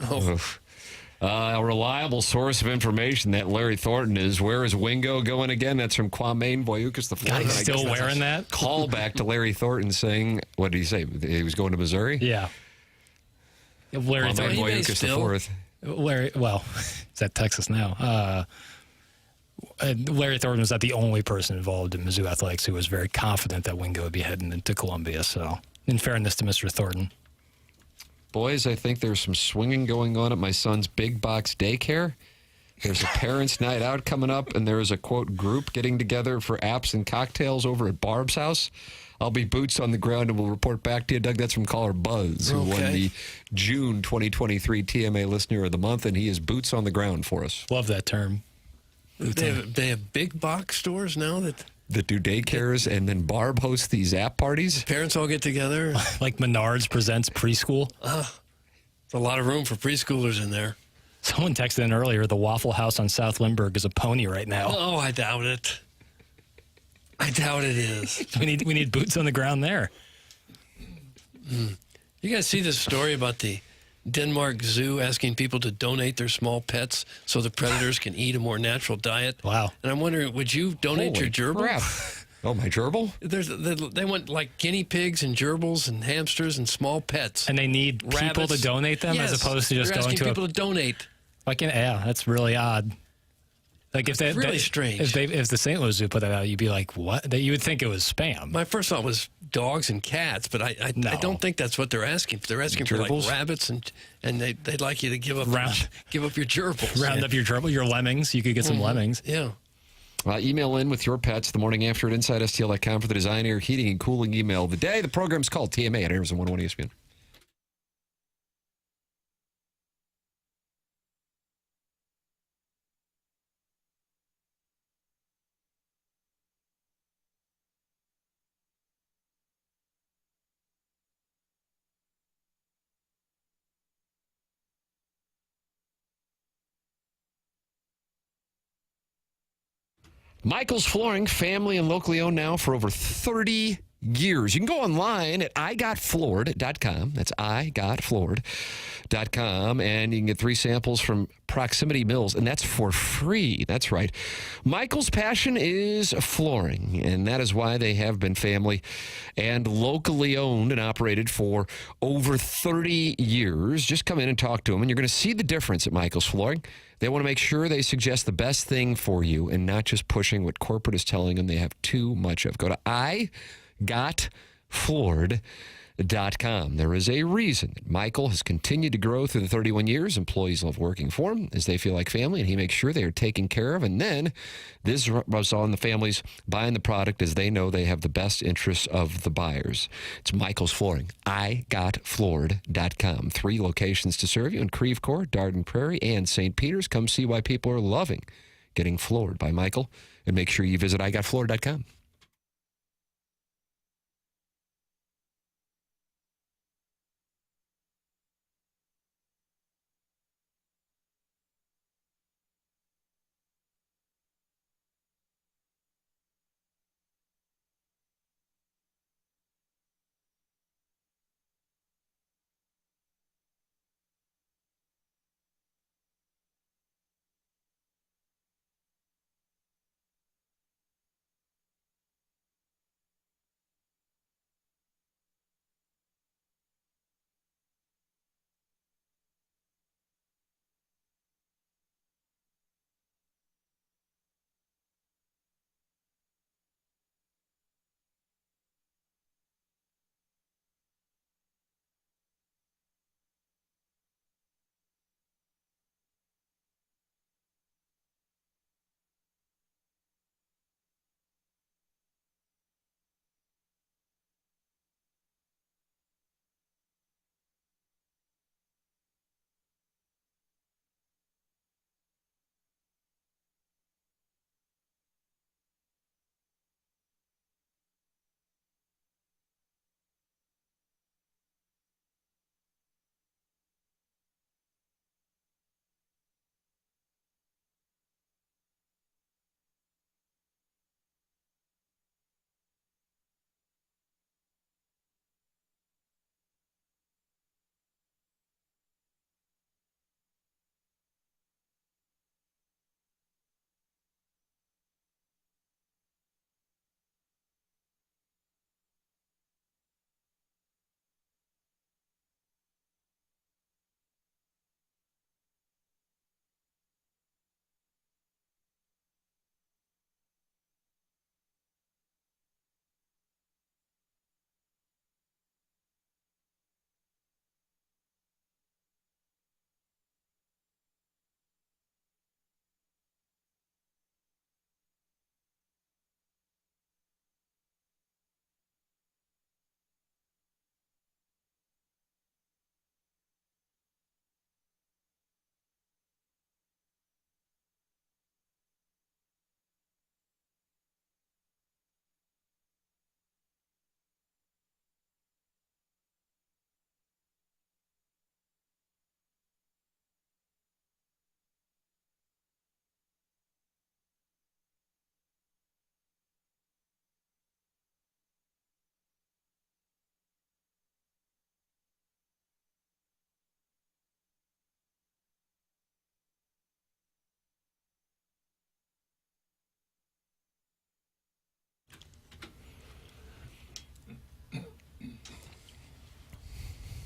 A reliable source of information that Larry Thornton is. Where is Wingo going again? That's from Kwame Boyukas the God, he's still wearing that? Call back to Larry Thornton saying, what did he say? He was going to Missouri? Yeah. Larry Thornton. Boyukas the fourth. Larry, well, it's at Texas now. Larry Thornton was not the only person involved in Mizzou athletics who was very confident that Wingo would be heading into Columbia. So, in fairness to Mr. Thornton. Boys, I think there's some swinging going on at my son's big box daycare. There's a parents' night out coming up, and there is a, quote, group getting together for apps and cocktails over at Barb's house. I'll be boots on the ground, and we'll report back to you. Doug, that's from caller Buzz, who won the June 2023 TMA Listener of the Month, and he is boots on the ground for us. Love that term. They have big box stores now that do daycares, and then Barb hosts these app parties. Parents all get together. Like Menards presents preschool. There's a lot of room for preschoolers in there. Someone texted in earlier, the Waffle House on South Lindbergh is a pony right now. Oh, I doubt it. I doubt it is. we need boots on the ground there. You guys see this story about the Denmark Zoo asking people to donate their small pets so the predators can eat a more natural diet? Wow. And I'm wondering, would you donate your gerbil? Crap. Oh, my gerbil? They want like guinea pigs and gerbils and hamsters and small pets. And they need people to donate them as opposed to just going to people to donate. Like, yeah, that's really odd. Like if really strange. If the St. Louis Zoo put that out, you'd be like, what? You would think it was spam. My first thought was dogs and cats, but I don't think that's what they're asking. They're asking for like rabbits and they'd like you to give up your gerbils. Round up your gerbil, your lemmings. You could get some lemmings. Yeah. Email in with your pets the morning after at InsideSTL.com for the Design Air Heating and Cooling email of the day. The program's called TMA at Arizona 101 ESPN. Michael's Flooring, family and locally owned now for over 30 years. You can go online at igotfloored.com. That's igotfloored.com. And you can get 3 samples from Proximity Mills, and that's for free. That's right. Michael's passion is flooring, and that is why they have been family and locally owned and operated for over 30 years. Just come in and talk to them, and you're going to see the difference at Michael's Flooring. They want to make sure they suggest the best thing for you and not just pushing what corporate is telling them they have too much of. Go to igotfloored.com There is a reason that Michael has continued to grow through the 31 years. Employees love working for him as they feel like family, and he makes sure they are taken care of. And then this rubs on the families buying the product as they know they have the best interests of the buyers. It's Michael's Flooring. IGotFloored.com. 3 locations to serve you in Creve Coeur, Darden Prairie, and St. Peter's. Come see why people are loving getting floored by Michael, and make sure you visit IGotFloored.com.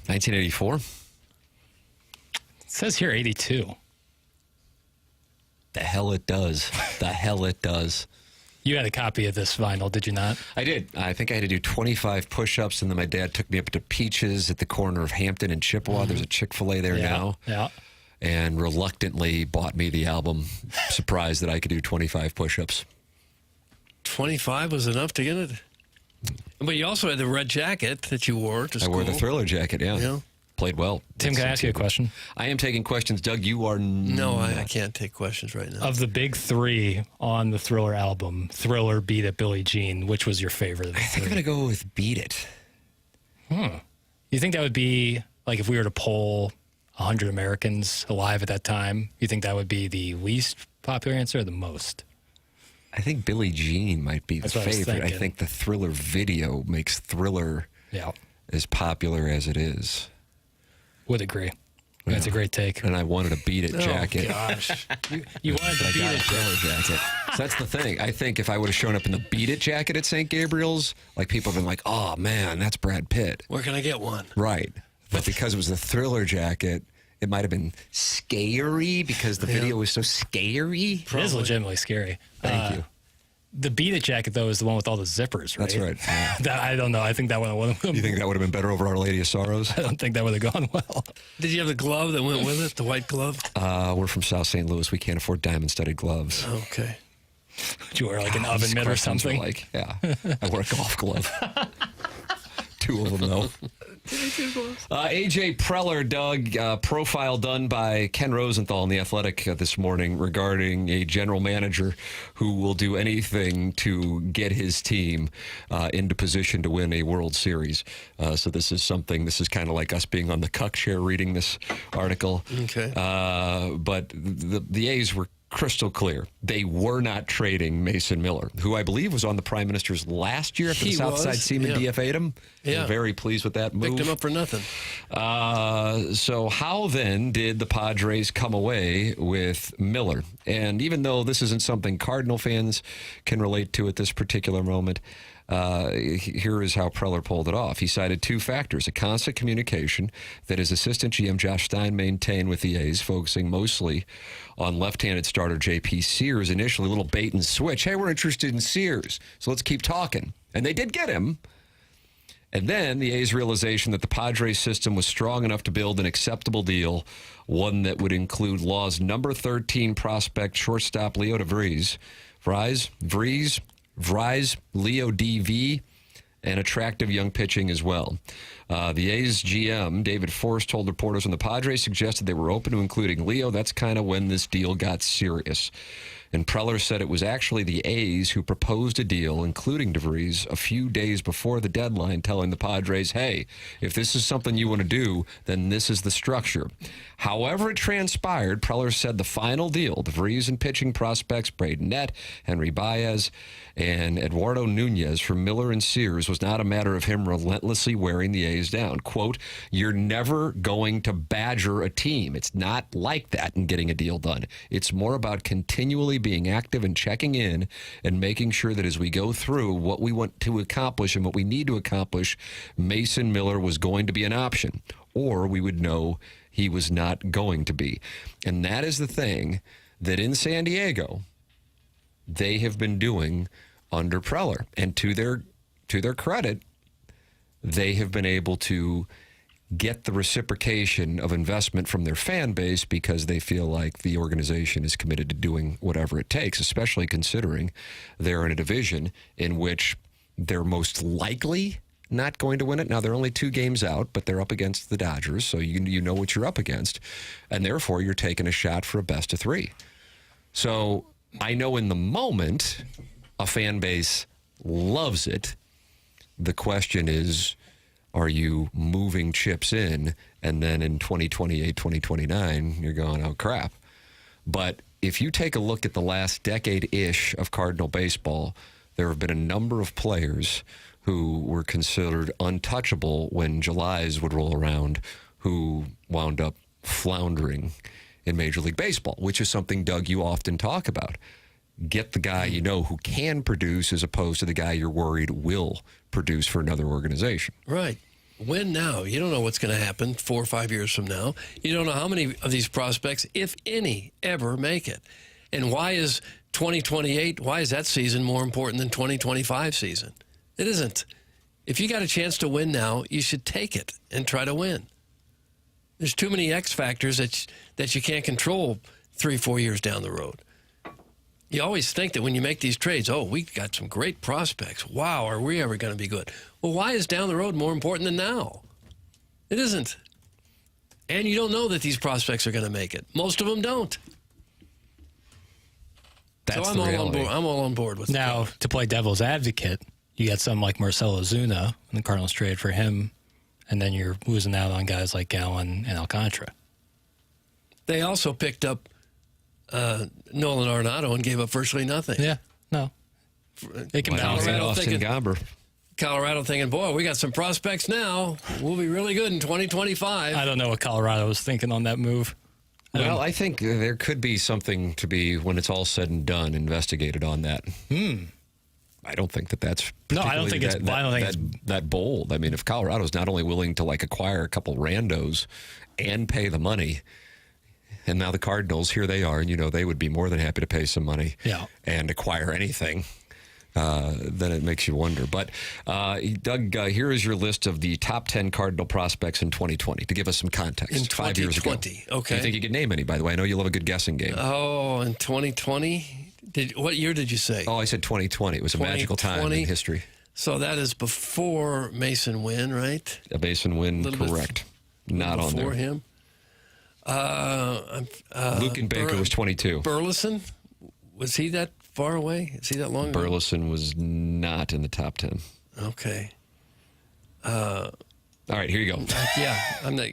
$1984. It says here 82. The hell it does. The hell it does. You had a copy of this vinyl, did you not? I did. I think I had to do 25 push-ups, and then my dad took me up to Peaches at the corner of Hampton and Chippewa. There's a Chick-fil-A there now. Yeah. And reluctantly bought me the album, surprised that I could do 25 push-ups. 25 was enough to get it. But you also had the red jacket that you wore to school. I wore the Thriller jacket, yeah. Played well. Tim, can I ask you a question? I am taking questions. Doug, you are No, I can't take questions right now. Of the big 3 on the Thriller album, Thriller, Beat It, Billie Jean, which was your favorite of the 3? I think I'm going to go with Beat It. You think that would be, like, if we were to poll 100 Americans alive at that time, you think that would be the least popular answer or the most? I think Billie Jean might be the favorite. I think the Thriller video makes Thriller as popular as it is. Would agree. That's a great take. And I wanted a Beat It jacket. Oh, gosh. You wanted the Beat It jacket. So that's the thing. I think if I would have shown up in the Beat It jacket at St. Gabriel's, like people have been like, oh, man, that's Brad Pitt. Where can I get one? Right. But because it was the Thriller jacket, it might have been scary because the video was so scary. It is legitimately scary. Thank you. The Beat It jacket, though, is the one with all the zippers, right? That's right. Yeah. I don't know. I think that one would have. You think that would have been better over Our Lady of Sorrows? I don't think that would have gone well. Did you have the glove that went with it, the white glove? We're from South St. Louis. We can't afford diamond-studded gloves. Okay. Did you wear like an oven mitt or something? Yeah. I wore a golf glove. 2 of them, though. A.J. Preller, Doug, profile done by Ken Rosenthal in The Athletic this morning regarding a general manager who will do anything to get his team into position to win a World Series. So this is kind of like us being on the cuck chair reading this article. Okay. But the A's were crystal clear. They were not trading Mason Miller, who I believe was on the Prime Minister's last year after the Southside Seaman DFA'd him. Yeah. Very pleased with that move. Picked him up for nothing. So how then did the Padres come away with Miller? And even though this isn't something Cardinal fans can relate to at this particular moment, here is how Preller pulled it off. He cited 2 factors: a constant communication that his assistant GM Josh Stein maintained with the A's, focusing mostly on left-handed starter J.P. Sears. Initially, a little bait and switch. Hey, we're interested in Sears, so let's keep talking. And they did get him. And then the A's realization that the Padres system was strong enough to build an acceptable deal, one that would include Law's number 13 prospect shortstop Leo DeVries, Leo DV, and attractive young pitching as well. The A's GM, David Forrest, told reporters when the Padres suggested they were open to including Leo, that's kind of when this deal got serious. And Preller said it was actually the A's who proposed a deal, including DeVries, a few days before the deadline, telling the Padres, hey, if this is something you want to do, then this is the structure. However it transpired, Preller said the final deal, DeVries and pitching prospects Braden Nett, Henry Baez, and Eduardo Nunez from Miller and Sears was not a matter of him relentlessly wearing the A's down. Quote, you're never going to badger a team. It's not like that in getting a deal done. It's more about continually being active and checking in and making sure that as we go through what we want to accomplish and what we need to accomplish, Mason Miller was going to be an option, or we would know he was not going to be. And that is the thing that in San Diego they have been doing under Preller. And to their credit, they have been able to get the reciprocation of investment from their fan base because they feel like the organization is committed to doing whatever it takes, especially considering they're in a division in which they're most likely not going to win it. Now, they're only 2 games out, but they're up against the Dodgers, so you know what you're up against, and therefore you're taking a shot for a best of 3. So I know in the moment a fan base loves it. The question is, are you moving chips in, and then in 2028, 2029, you're going, oh, crap. But if you take a look at the last decade-ish of Cardinal baseball, there have been a number of players who were considered untouchable when Julys would roll around, who wound up floundering in Major League Baseball, which is something, Doug, you often talk about. Get the guy you know who can produce as opposed to the guy you're worried will produce for another organization. Right. Win now. You don't know what's going to happen 4 or 5 years from now. You don't know how many of these prospects, if any, ever make it. And why is 2028, why is that season more important than 2025 season? It isn't. If you got a chance to win now, you should take it and try to win. There's too many X factors that you can't control 3 or 4 years down the road. You always think that when you make these trades, oh, we got some great prospects. Wow, are we ever going to be good? Well, why is down the road more important than now? It isn't. And you don't know that these prospects are going to make it. Most of them don't. That's so I'm all on board. I'm all on board with that. Now, to play devil's advocate, you got something like Marcell Ozuna, and the Cardinals trade for him, and then you're losing out on guys like Gallen and Alcantara. They also picked up Nolan Arenado and gave up virtually nothing. Yeah, no. They can balance it. Austin Gomber. Colorado thinking, boy, we got some prospects now. We'll be really good in 2025. I don't know what Colorado was thinking on that move. Well, I think there could be something to be, when it's all said and done, investigated on that. I don't think that's no. I don't think it's that bold. I mean, if Colorado's not only willing to acquire a couple randos and pay the money, and now the Cardinals, here they are, and they would be more than happy to pay some money and acquire anything. then it makes you wonder. But, Doug, here is your list of the top 10 Cardinal prospects in 2020, to give us some context. In 5 years ago. 2020, okay. Do you think you could name any, by the way? I know you love a good guessing game. Oh, in 2020? What year did you say? Oh, I said 2020. It was a magical time in history. So that is before Mason Wynn, right? A Mason Wynn, correct. Not on there. Before him. Luke and Baker was 22. Burleson? Was he that far away? Is he that long ago? Burleson was not in the top 10. Okay. All right, here you go.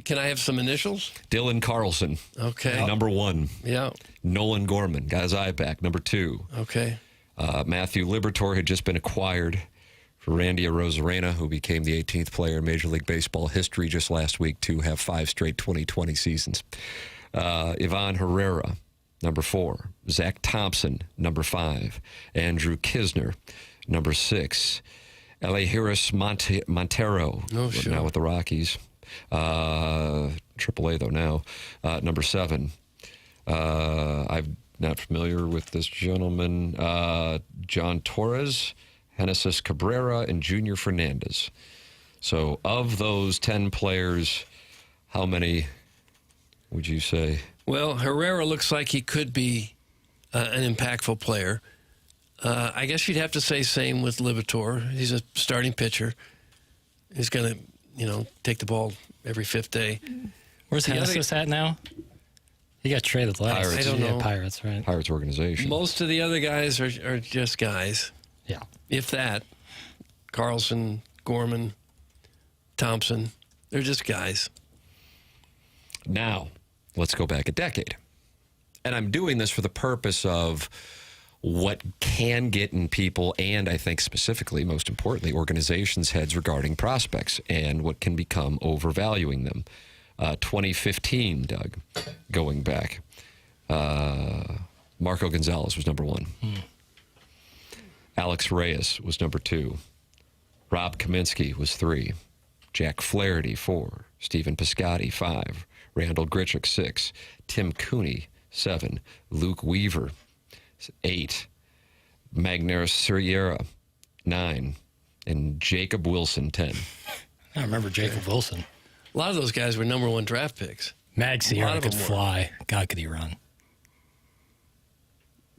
Can I have some initials? Dylan Carlson. Okay. Number 1. Yeah. Nolan Gorman got his eye back. Number 2. Okay. Matthew Liberatore had just been acquired for Randy Arozarena, who became the 18th player in Major League Baseball history just last week to have 5 straight 2020 seasons. Ivan Herrera, number 4. Zach Thompson, number 5. Andrew Kisner, number 6. Elehuris Montero, now with the Rockies. AAA, though, now. Number 7. I'm not familiar with this gentleman. John Torres, Genesis Cabrera, and Junior Fernandez. So of those 10 players, how many would you say? Well, Herrera looks like he could be an impactful player. I guess you'd have to say same with Liberatore. He's a starting pitcher. He's going to, take the ball every 5th day. Where's Genesis at now? He got traded last. Pirates. I don't know. Pirates, right? Pirates organization. Most of the other guys are just guys. Yeah. If that. Carlson, Gorman, Thompson. They're just guys. Now, let's go back a decade. And I'm doing this for the purpose of what can get in people, and I think specifically, most importantly, organizations' heads regarding prospects and what can become overvaluing them. 2015, Doug, going back. Marco Gonzalez was number 1. Alex Reyes was number 2. Rob Kaminsky was 3. Jack Flaherty, 4. Stephen Piscotty, 5. Randall Grichuk, 6. Tim Cooney, 7. Luke Weaver, 8. Magneuris Sierra, 9. And Jacob Wilson, 10. I remember Jacob Wilson. A lot of those guys were number 1 draft picks. Mag Sierra could fly. God, could he run.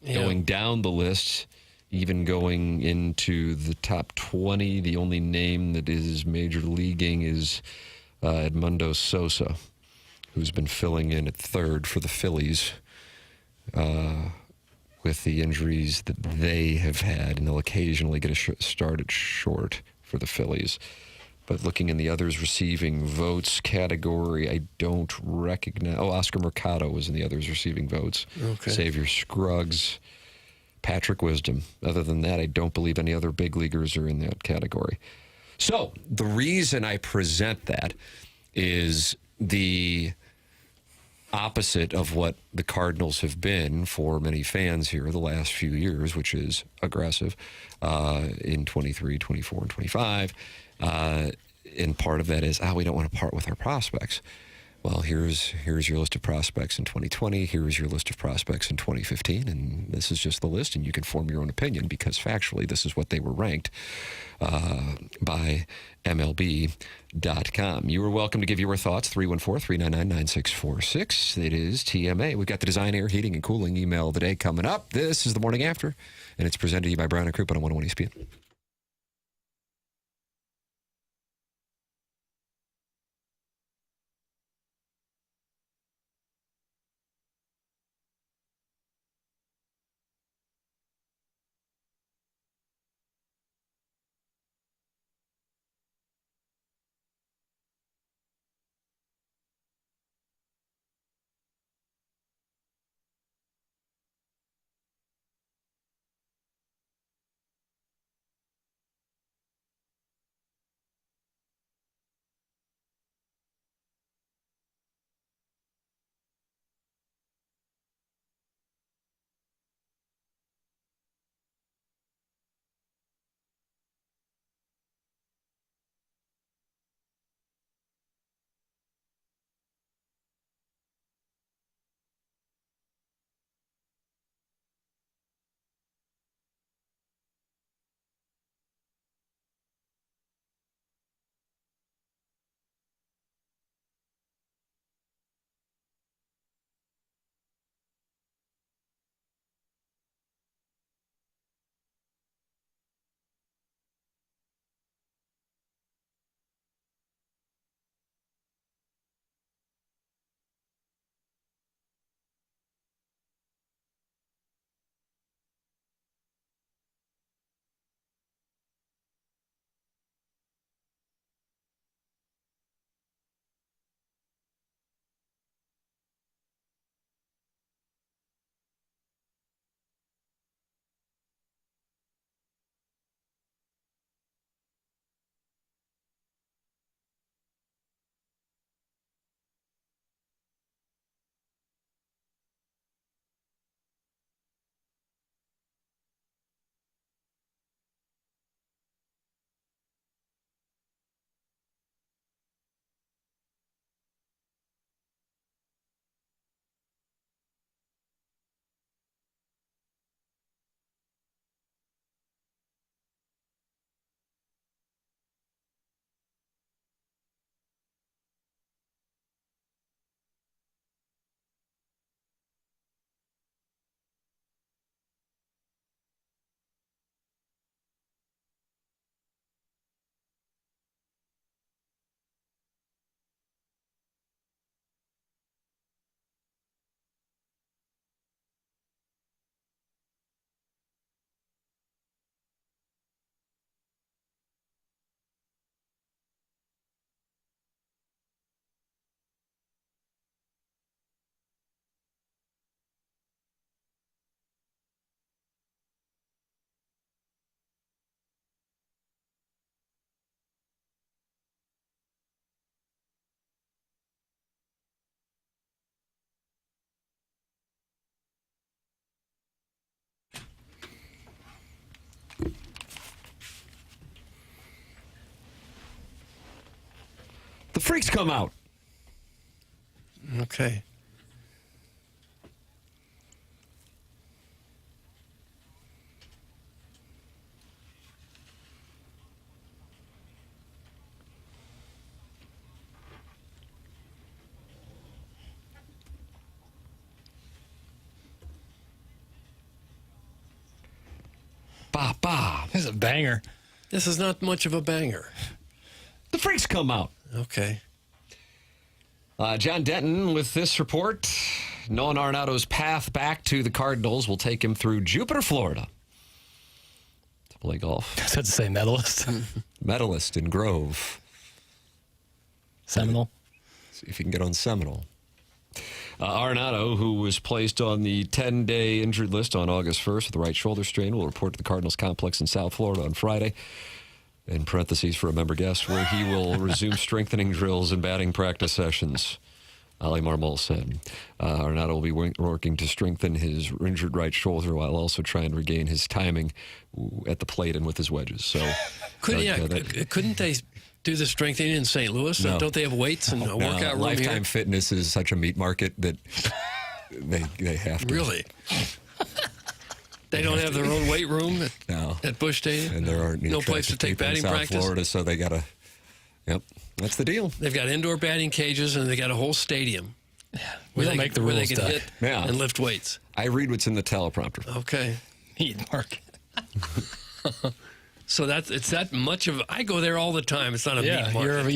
Yeah. Going down the list, even going into the top 20, the only name that is major leaguing is Edmundo Sosa, who's been filling in at 3rd for the Phillies with the injuries that they have had, and they'll occasionally get a start at short for the Phillies. But looking in the others receiving votes category, I don't recognize. Oh, Oscar Mercado was in the others receiving votes. Okay. Xavier Scruggs, Patrick Wisdom. Other than that, I don't believe any other big leaguers are in that category. So the reason I present that is the opposite of what the Cardinals have been for many fans here the last few years, which is aggressive in 23, 24, and 25. And part of that is, we don't want to part with our prospects. Well, here's your list of prospects in 2020. Here's your list of prospects in 2015. And this is just the list, and you can form your own opinion because factually this is what they were ranked by MLB.com. You are welcome to give your thoughts, 314-399-9646. It is TMA. We've got the Design, Air, Heating, and Cooling email of the day coming up. This is the Morning After, and it's presented to you by Brown & Crouppen on 101 ESPN. The freaks come out. Okay. Ba ba. This is a banger. This is not much of a banger. The freaks come out. Okay. John Denton with this report. Nolan Arenado's path back to the Cardinals will take him through Jupiter, Florida, to play golf. I was about to say medalist. Medalist in Grove. Seminole. See if you can get on Seminole. Arenado, who was placed on the 10-day injured list on August 1st with the right shoulder strain, will report to the Cardinals complex in South Florida on Friday, in parentheses for a member guest, where he will resume strengthening drills and batting practice sessions. Ali Marmol said. Arenado will be working to strengthen his injured right shoulder while also trying to regain his timing at the plate and with his wedges. So, couldn't they do the strengthening in St. Louis? No. Don't they have weights and a workout room Lifetime here? Fitness is such a meat market that they have to. Really? They don't have their own weight room at Busch Stadium? And there aren't no place to take people in batting South practice? Florida, so they got to. Yep, that's the deal. They've got indoor batting cages and they got a whole stadium. We don't make the rules, where they can Doug. hit Yeah. and lift weights. I read what's in the teleprompter. Okay. Meat market. So it's that much of. I go there all the time. It's not a meat market.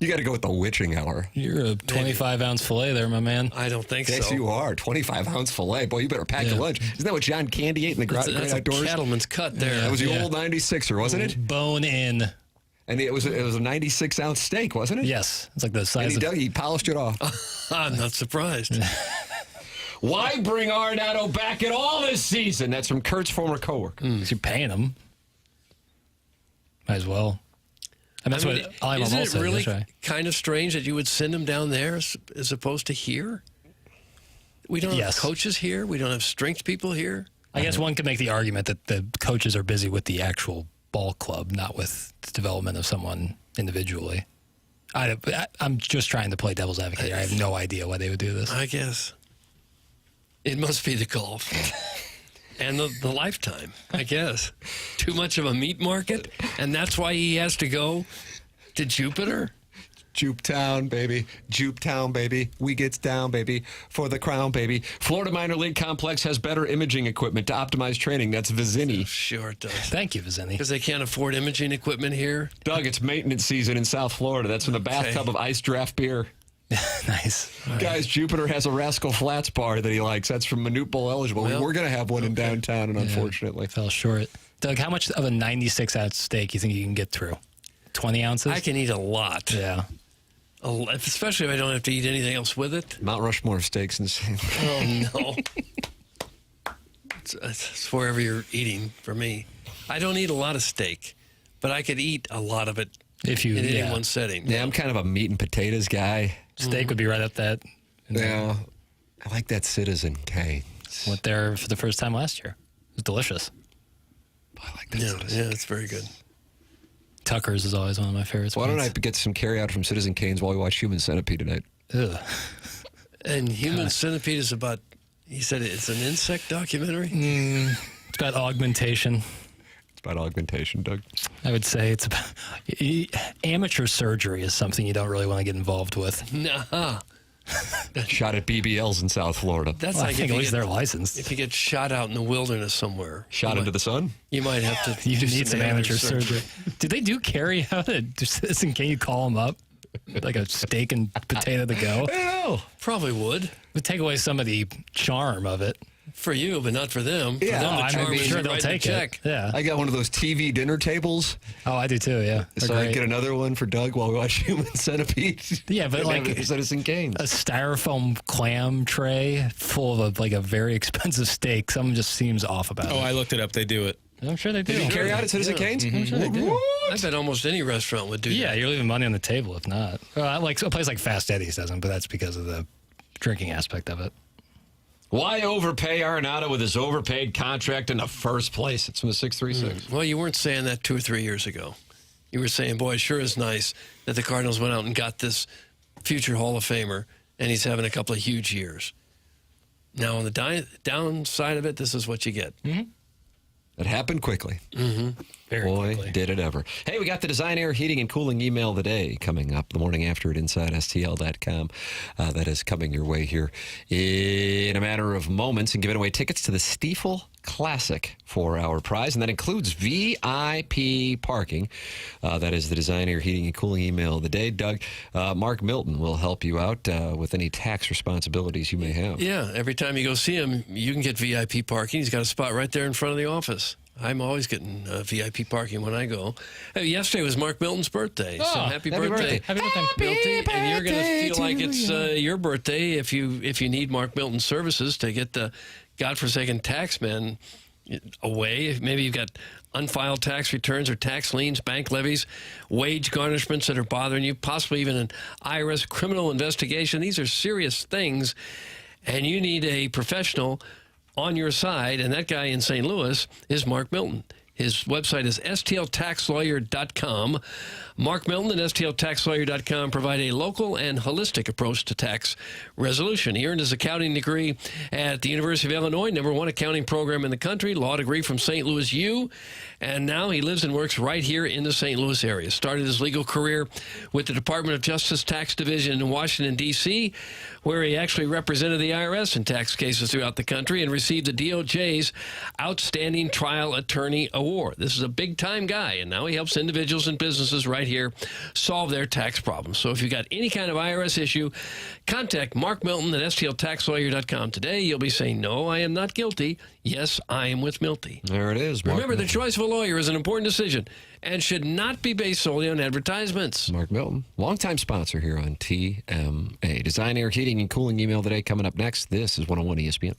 You got to go with the witching hour. You're a 25-ounce fillet there, my man. I don't think Yes, so. you are. 25-ounce fillet. Boy, you better pack your lunch. Isn't that what John Candy ate in the That's Great Outdoors? a cattleman's cut there. That was the old 96er, wasn't it? Bone in. And it was a 96-ounce steak, wasn't it? Yes. It's like the size And he polished it off. I'm not surprised. Why bring Arenado back at all this season? That's from Kurt's former coworker. Because you're paying him. Might as well. And that's what Ali isn't Marmol it said really yesterday. kind of strange that you would send him down there as opposed to here? We don't have coaches here. We don't have strength people here. I guess one could make the argument that the coaches are busy with the actual ball club, not with the development of someone individually. I'm just trying to play devil's advocate. I have no idea why they would do this. I guess. It must be the golf. And the lifetime, I guess. Too much of a meat market, and that's why he has to go to Jupiter? Jupe Town, baby. Jupe Town, baby. We gets down, baby. For the crown, baby. Florida Minor League Complex has better imaging equipment to optimize training. That's Vizzini. Sure it does. Thank you, Vizzini. Because they can't afford imaging equipment here? Doug, it's maintenance season in South Florida. That's in the bathtub of iced draft beer. Nice. Guys, Jupiter has a Rascal Flats bar that he likes. That's from Manute Bowl eligible. Well, we're going to have one in downtown, and unfortunately fell short. Doug, how much of a 96-ounce steak you think you can get through? 20 ounces? I can eat a lot. Yeah. Especially if I don't have to eat anything else with it. Mount Rushmore steaks and Oh, no. It's wherever you're eating for me. I don't eat a lot of steak, but I could eat a lot of it if you in any one setting. Yeah, I'm kind of a meat and potatoes guy. Steak would be right up that. Yeah. I like that Citizen K. Went there for the first time last year. It was delicious. I like that Citizen. Yeah, it's very good. Tucker's is always one of my favorites. Why don't I get some carryout from Citizen Kane's while we watch Human Centipede tonight? Ugh. And Human Centipede is about, he said it's an insect documentary? It's about augmentation. It's about augmentation, Doug. I would say it's about amateur surgery is something you don't really want to get involved with. Nah. Shot at BBLs in South Florida. That's Well, I like think if at least you they're licensed. If you get shot out in the wilderness somewhere. Shot into the sun? You might have to You do need some amateur surgery. Do they do carry out at Citizen? Can you call them up? Like a steak and potato to go? I don't know. Probably would. It would take away some of the charm of it. For you, but not for them. Yeah, for them, the I'm charm is sure you they'll write the take check. it. Yeah. I got one of those TV dinner tables. Oh, I do too, yeah. So I get another one for Doug while we watch Human Centipede. Yeah, but like Citizen Kane's. a styrofoam clam tray full of like a very expensive steak. Something just seems off about it. Oh, I looked it up. They do it. I'm sure they do. Did you carry out at Citizen Kane's? I'm sure they do. I bet almost any restaurant would do Yeah, that. you're leaving money on the table if not. Well, like a place like Fast Eddie's doesn't, but that's because of the drinking aspect of it. Why overpay Arenado with his overpaid contract in the first place? It's from the 636. Well, you weren't saying that 2 or 3 years ago. you were saying, boy, it sure is nice that the Cardinals went out and got this future Hall of Famer, and he's having a couple of huge years. Now, on the downside of it, this is what you get. Mm-hmm. It happened quickly. Mm-hmm. Very quickly. Did it ever. Hey, we got the Design, Air, Heating, and Cooling email of the day coming up the morning after at InsideSTL.com. That is coming your way here in a matter of moments, and giving away tickets to the Stiefel Classic for our prize, and that includes VIP parking. That is the Design, Air, Heating, and Cooling email of the day. Doug, Mark Milton will help you out with any tax responsibilities you may have. Yeah, every time you go see him, you can get VIP parking. He's got a spot right there in front of the office. I'm always getting VIP parking when I go. Yesterday was Mark Milton's birthday, so happy birthday. Happy birthday. Milton. And you're going to feel like it's your birthday if you need Mark Milton's services to get the godforsaken tax man away. Maybe you've got unfiled tax returns or tax liens, bank levies, wage garnishments that are bothering you, possibly even an IRS criminal investigation. These are serious things, and you need a professional on your side, and that guy in St. Louis is Mark Milton. His website is stltaxlawyer.com. Mark Milton and stltaxlawyer.com provide a local and holistic approach to tax resolution. He earned his accounting degree at the University of Illinois, #1 accounting program in the country, law degree from St. Louis U, and now he lives and works right here in the St. Louis area. Started his legal career with the Department of Justice Tax Division in Washington, D.C., where he actually represented the IRS in tax cases throughout the country and received the DOJ's Outstanding Trial Attorney Award. This is a big-time guy, and now he helps individuals and businesses right here solve their tax problems. So if you've got any kind of IRS issue, contact Mark Milton at stltaxlawyer.com today. You'll be saying, no, I am not guilty. Yes, I am with Milty. There it is. Remember, the choice of a lawyer is an important decision and should not be based solely on advertisements. Mark Milton, longtime sponsor here on TMA. Design, Air, Heating, and Cooling email today coming up next. This is 101 ESPN.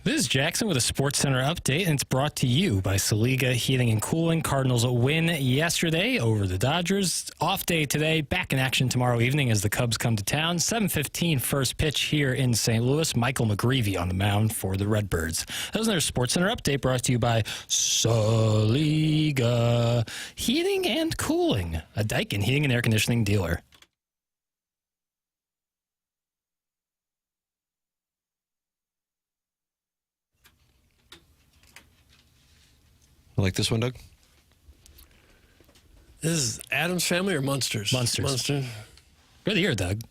This is Jackson with a Sports Center update, and it's brought to you by Saliga Heating and Cooling. Cardinals a win yesterday over the Dodgers. Off day today, back in action tomorrow evening as the Cubs come to town. 7:15 first pitch here in St. Louis. Michael McGreevy on the mound for the Redbirds. That was their Sports Center update brought to you by Saliga Heating and Cooling, a Daikin heating and air conditioning dealer. Like this one, Doug? This is Addams Family or Munsters? Munsters. Good ear, Doug.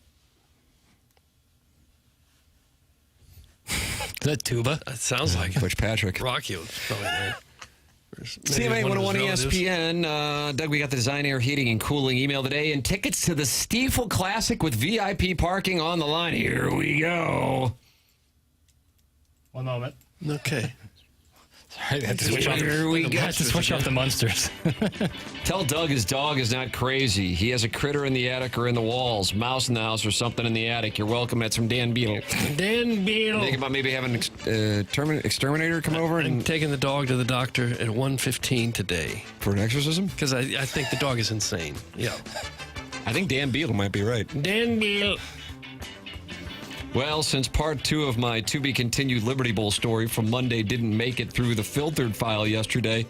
Is that tuba? It sounds like Coach Patrick. Rocky was probably there. CMA 101 ESPN. Doug, we got the Design Air Heating and Cooling email today, and tickets to the Stiefel Classic with VIP parking on the line. Here we go. One moment. Okay. Sorry, I had to switch off. Switch off the Munsters. Tell Doug his dog is not crazy. He has a critter in the attic or in the walls, mouse in the house or something in the attic. You're welcome. That's from Dan Beetle. Dan Beetle. Think about maybe having an exterminator come over and taking the dog to the doctor at 1:15 today for an exorcism. Because I think the dog is insane. Yeah. I think Dan Beetle might be right. Dan Beetle. Well, since part 2 of my to-be-continued Liberty Bowl story from Monday didn't make it through the filtered file yesterday,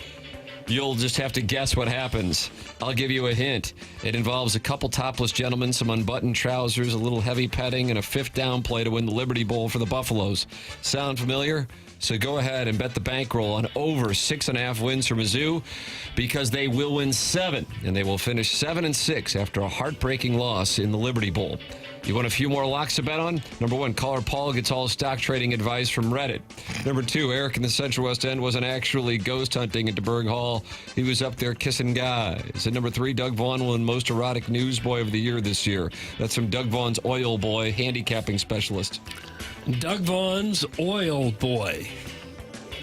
you'll just have to guess what happens. I'll give you a hint. It involves a couple topless gentlemen, some unbuttoned trousers, a little heavy petting, and a 5th down play to win the Liberty Bowl for the Buffaloes. Sound familiar? So go ahead and bet the bankroll on over 6.5 wins for Mizzou, because they will win 7, and they will finish 7-6 after a heartbreaking loss in the Liberty Bowl. You want a few more locks to bet on? Number 1, caller Paul gets all stock trading advice from Reddit. Number 2, Eric in the Central West End wasn't actually ghost hunting at DeBerg Hall. He was up there kissing guys. And number 3, Doug Vaughn won most erotic newsboy of the year this year. That's from Doug Vaughn's Oil Boy, handicapping specialist. Doug Vaughn's Oil Boy.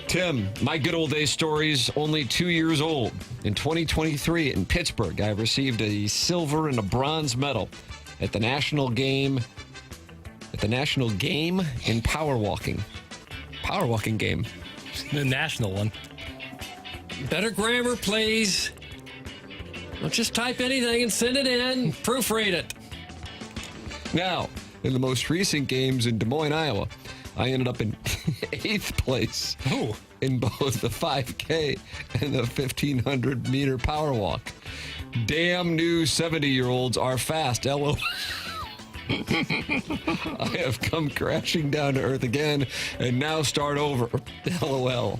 Tim, my good old days story's only 2 years old. In 2023 in Pittsburgh, I received a silver and a bronze medal at the national game in power walking game. The national one. Better grammar, please. Don't just type anything and send it in. Proofread it. Now, in the most recent games in Des Moines, Iowa, I ended up in 8th place in both the 5K and the 1,500 meter power walk. Damn new 70-year-olds are fast, LOL. I have come crashing down to earth again and now start over, LOL.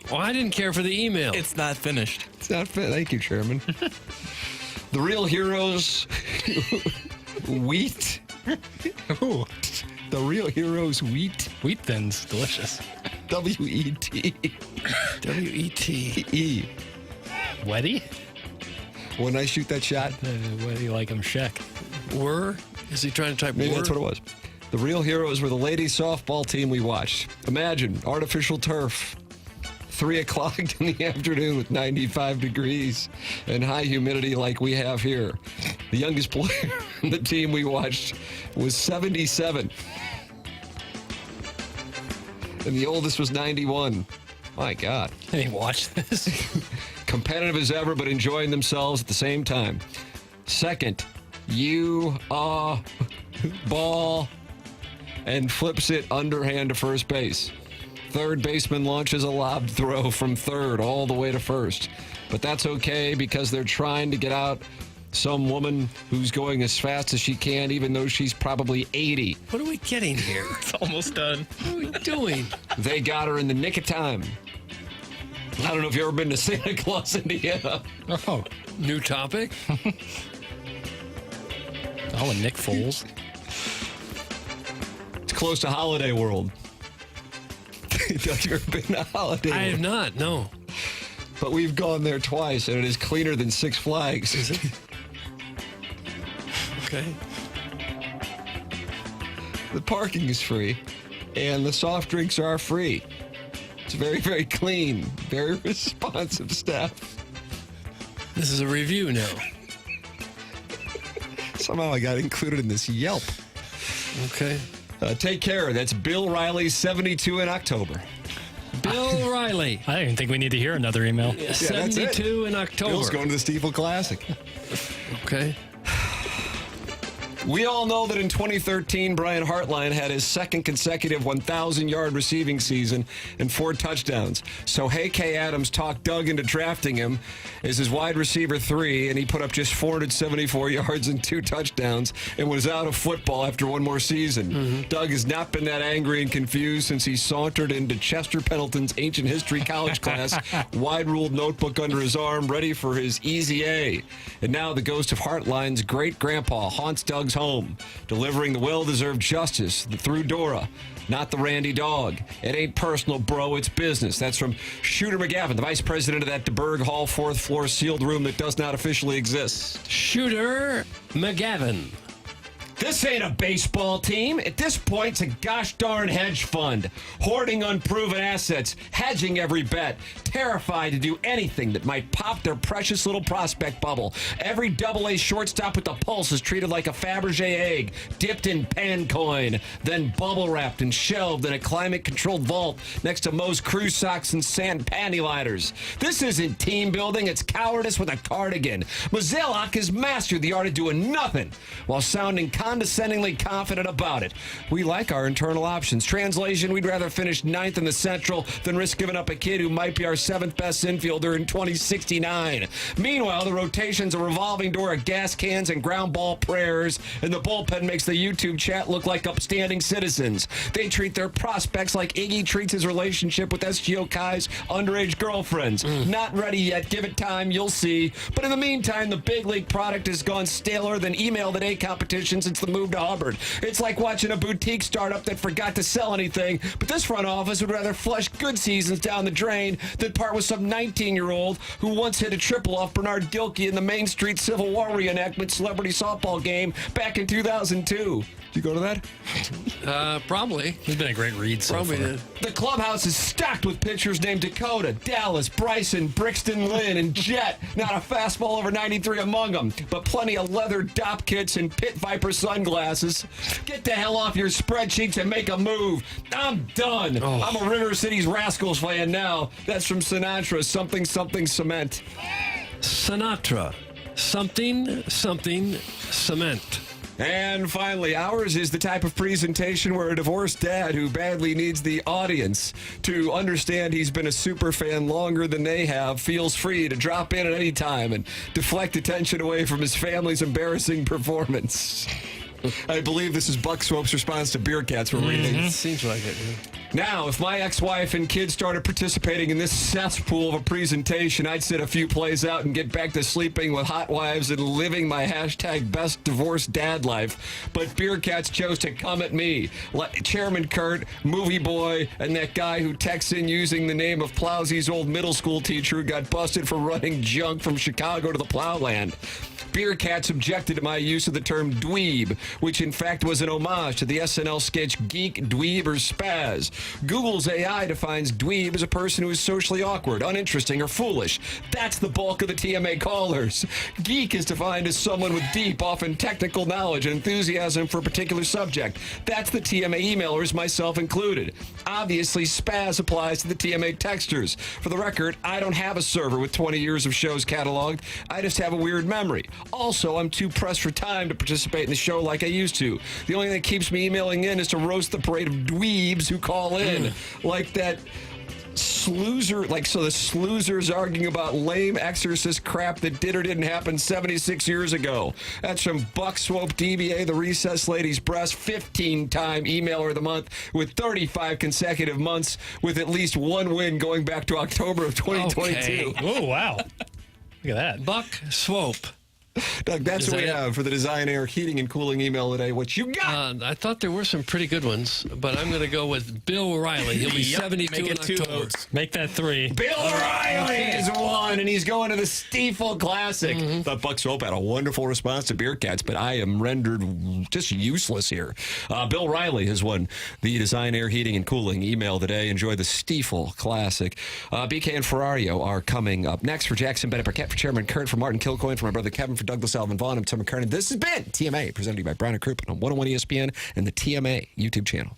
Well, I didn't care for the email. It's not finished. It's not finished. Thank you, Chairman. The real heroes, wheat. Ooh. The real heroes, wheat. Wheat thins, delicious. W-E-T. W-E-T-E. Wetty? When I shoot that shot. Wetty like I'm Shaq. Is he trying to type Maybe that's what it was. The real heroes were the ladies softball team we watched. Imagine, artificial turf. 3 o'clock in the afternoon with 95 degrees and high humidity like we have here. The youngest player in the team we watched was 77. And the oldest was 91. My God. They watch this. Competitive as ever, but enjoying themselves at the same time. Second, ball and flips it underhand to first base. Third baseman launches a lob throw from third all the way to first. But that's okay because they're trying to get out some woman who's going as fast as she can, even though she's probably 80. What are we getting here? It's almost done. What are we doing? They got her in the nick of time. I don't know if you've ever been to Santa Claus, Indiana. Oh, new topic? And Nick Foles. It's close to Holiday World. Have you ever been to Holiday World? I have not, no. But we've gone there twice, and it is cleaner than Six Flags. Is it? Okay. The parking is free, and the soft drinks are free. It's very, very clean, very responsive staff. This is a review now. Somehow I got included in this Yelp. Okay. Take care. That's Bill Riley, 72 in October. Bill Riley. I don't even think we need to hear another email. Yeah, 72 in October. Bill's going to the Stiefel Classic. Okay. We all know that in 2013, Brian Hartline had his second consecutive 1,000-yard receiving season and 4 touchdowns. So Hey K. Adams talked Doug into drafting him as his wide receiver 3, and he put up just 474 yards and 2 touchdowns and was out of football after one more season. Doug has not been that angry and confused since he sauntered into Chester Pendleton's ancient history college class, wide-ruled notebook under his arm, ready for his easy A. And now the ghost of Hartline's great-grandpa haunts Doug's home, delivering the well-deserved justice through Dora, not the Randy dog. It ain't personal, bro. It's business. That's from Shooter McGavin, the vice president of that DeBerg Hall 4th floor sealed room that does not officially exist. Shooter McGavin. This ain't a baseball team. At this point, it's a gosh darn hedge fund. Hoarding unproven assets, hedging every bet, terrified to do anything that might pop their precious little prospect bubble. Every double-A shortstop with the pulse is treated like a Fabergé egg, dipped in pan coin, then bubble-wrapped and shelved in a climate-controlled vault next to Moe's crew socks and sand panty liners. This isn't team building, it's cowardice with a cardigan. Mozeliak has mastered the art of doing nothing while sounding condescendingly confident about it. We like our internal options. Translation, we'd rather finish 9th in the Central than risk giving up a kid who might be our 7th best infielder in 2069. Meanwhile, the rotation's a revolving door of gas cans and ground ball prayers, and the bullpen makes the YouTube chat look like upstanding citizens. They treat their prospects like Iggy treats his relationship with SGO Kai's underage girlfriends. Not ready yet. Give it time. You'll see. But in the meantime, the big league product has gone staler than email the day competition since the move to Hubbard. It's like watching a boutique startup that forgot to sell anything, but this front office would rather flush good seasons down the drain than part with some 19-year-old who once hit a triple off Bernard Gilkey in the Main Street Civil War reenactment celebrity softball game back in 2002. Did you go to that? Probably. It's been a great read so far. Did. The clubhouse is stacked with pitchers named Dakota, Dallas, Bryson, Brixton, Lynn, and Jet. Not a fastball over 93 among them, but plenty of leather dop kits and Pit Viper sunglasses. Get the hell off your spreadsheets and make a move. I'm done. I'm a River City's Rascals fan now. That's from Sinatra, Something Something Cement. Sinatra, Something Something Cement. And finally, ours is the type of presentation where a divorced dad who badly needs the audience to understand he's been a super fan longer than they have feels free to drop in at any time and deflect attention away from his family's embarrassing performance. I believe this is Buck Swope's response to Beer Cats we're reading. Seems like it. Now, if my ex-wife and kids started participating in this cesspool of a presentation, I'd sit a few plays out and get back to sleeping with hot wives and living my hashtag best divorced dad life. But Beer Cats chose to come at me. Chairman Kurt, Movie Boy, and that guy who texts in using the name of Plowsy's old middle school teacher who got busted for running junk from Chicago to the plowland. Beer Cats objected to my use of the term dweeb, which in fact was an homage to the SNL sketch Geek, Dweeb, or Spaz. Google's AI defines dweeb as a person who is socially awkward, uninteresting, or foolish. That's the bulk of the TMA callers. Geek is defined as someone with deep, often technical knowledge and enthusiasm for a particular subject. That's the TMA emailers, myself included. Obviously, Spaz applies to the TMA texters. For the record, I don't have a server with 20 years of shows cataloged. I just have a weird memory. Also, I'm too pressed for time to participate in the show like I used to. The only thing that keeps me emailing in is to roast the parade of dweebs who call in. Like that sloozer, so the sloozer's arguing about lame exorcist crap that did or didn't happen 76 years ago. That's from Buck Swope DBA, the Recess Lady's Breast, 15-time emailer of the month with 35 consecutive months with at least one win going back to October of 2022. Okay. Oh, wow. Look at that. Buck Swope. Doug, that's what we have for the Design Air Heating and Cooling email today. What you got? I thought there were some pretty good ones, but I'm going to go with Bill Riley. He'll be 72 in October. Make that 3. Bill Riley is 1, and he's going to the Stiefel Classic. Thought Buck Swope had a wonderful response to Beer Cats, but I am rendered just useless here. Bill Riley has won the Design Air Heating and Cooling email today. Enjoy the Stiefel Classic. BK and Ferrario are coming up next. For Jackson Burkett, for Chairman Kurt, for Martin Kilcoyne, for my brother Kevin, for For Douglas Alvin Vaughn, I'm Tim McKernan. This has been TMA, presented to you by Brown & Crouppen on 101 ESPN and the TMA YouTube channel.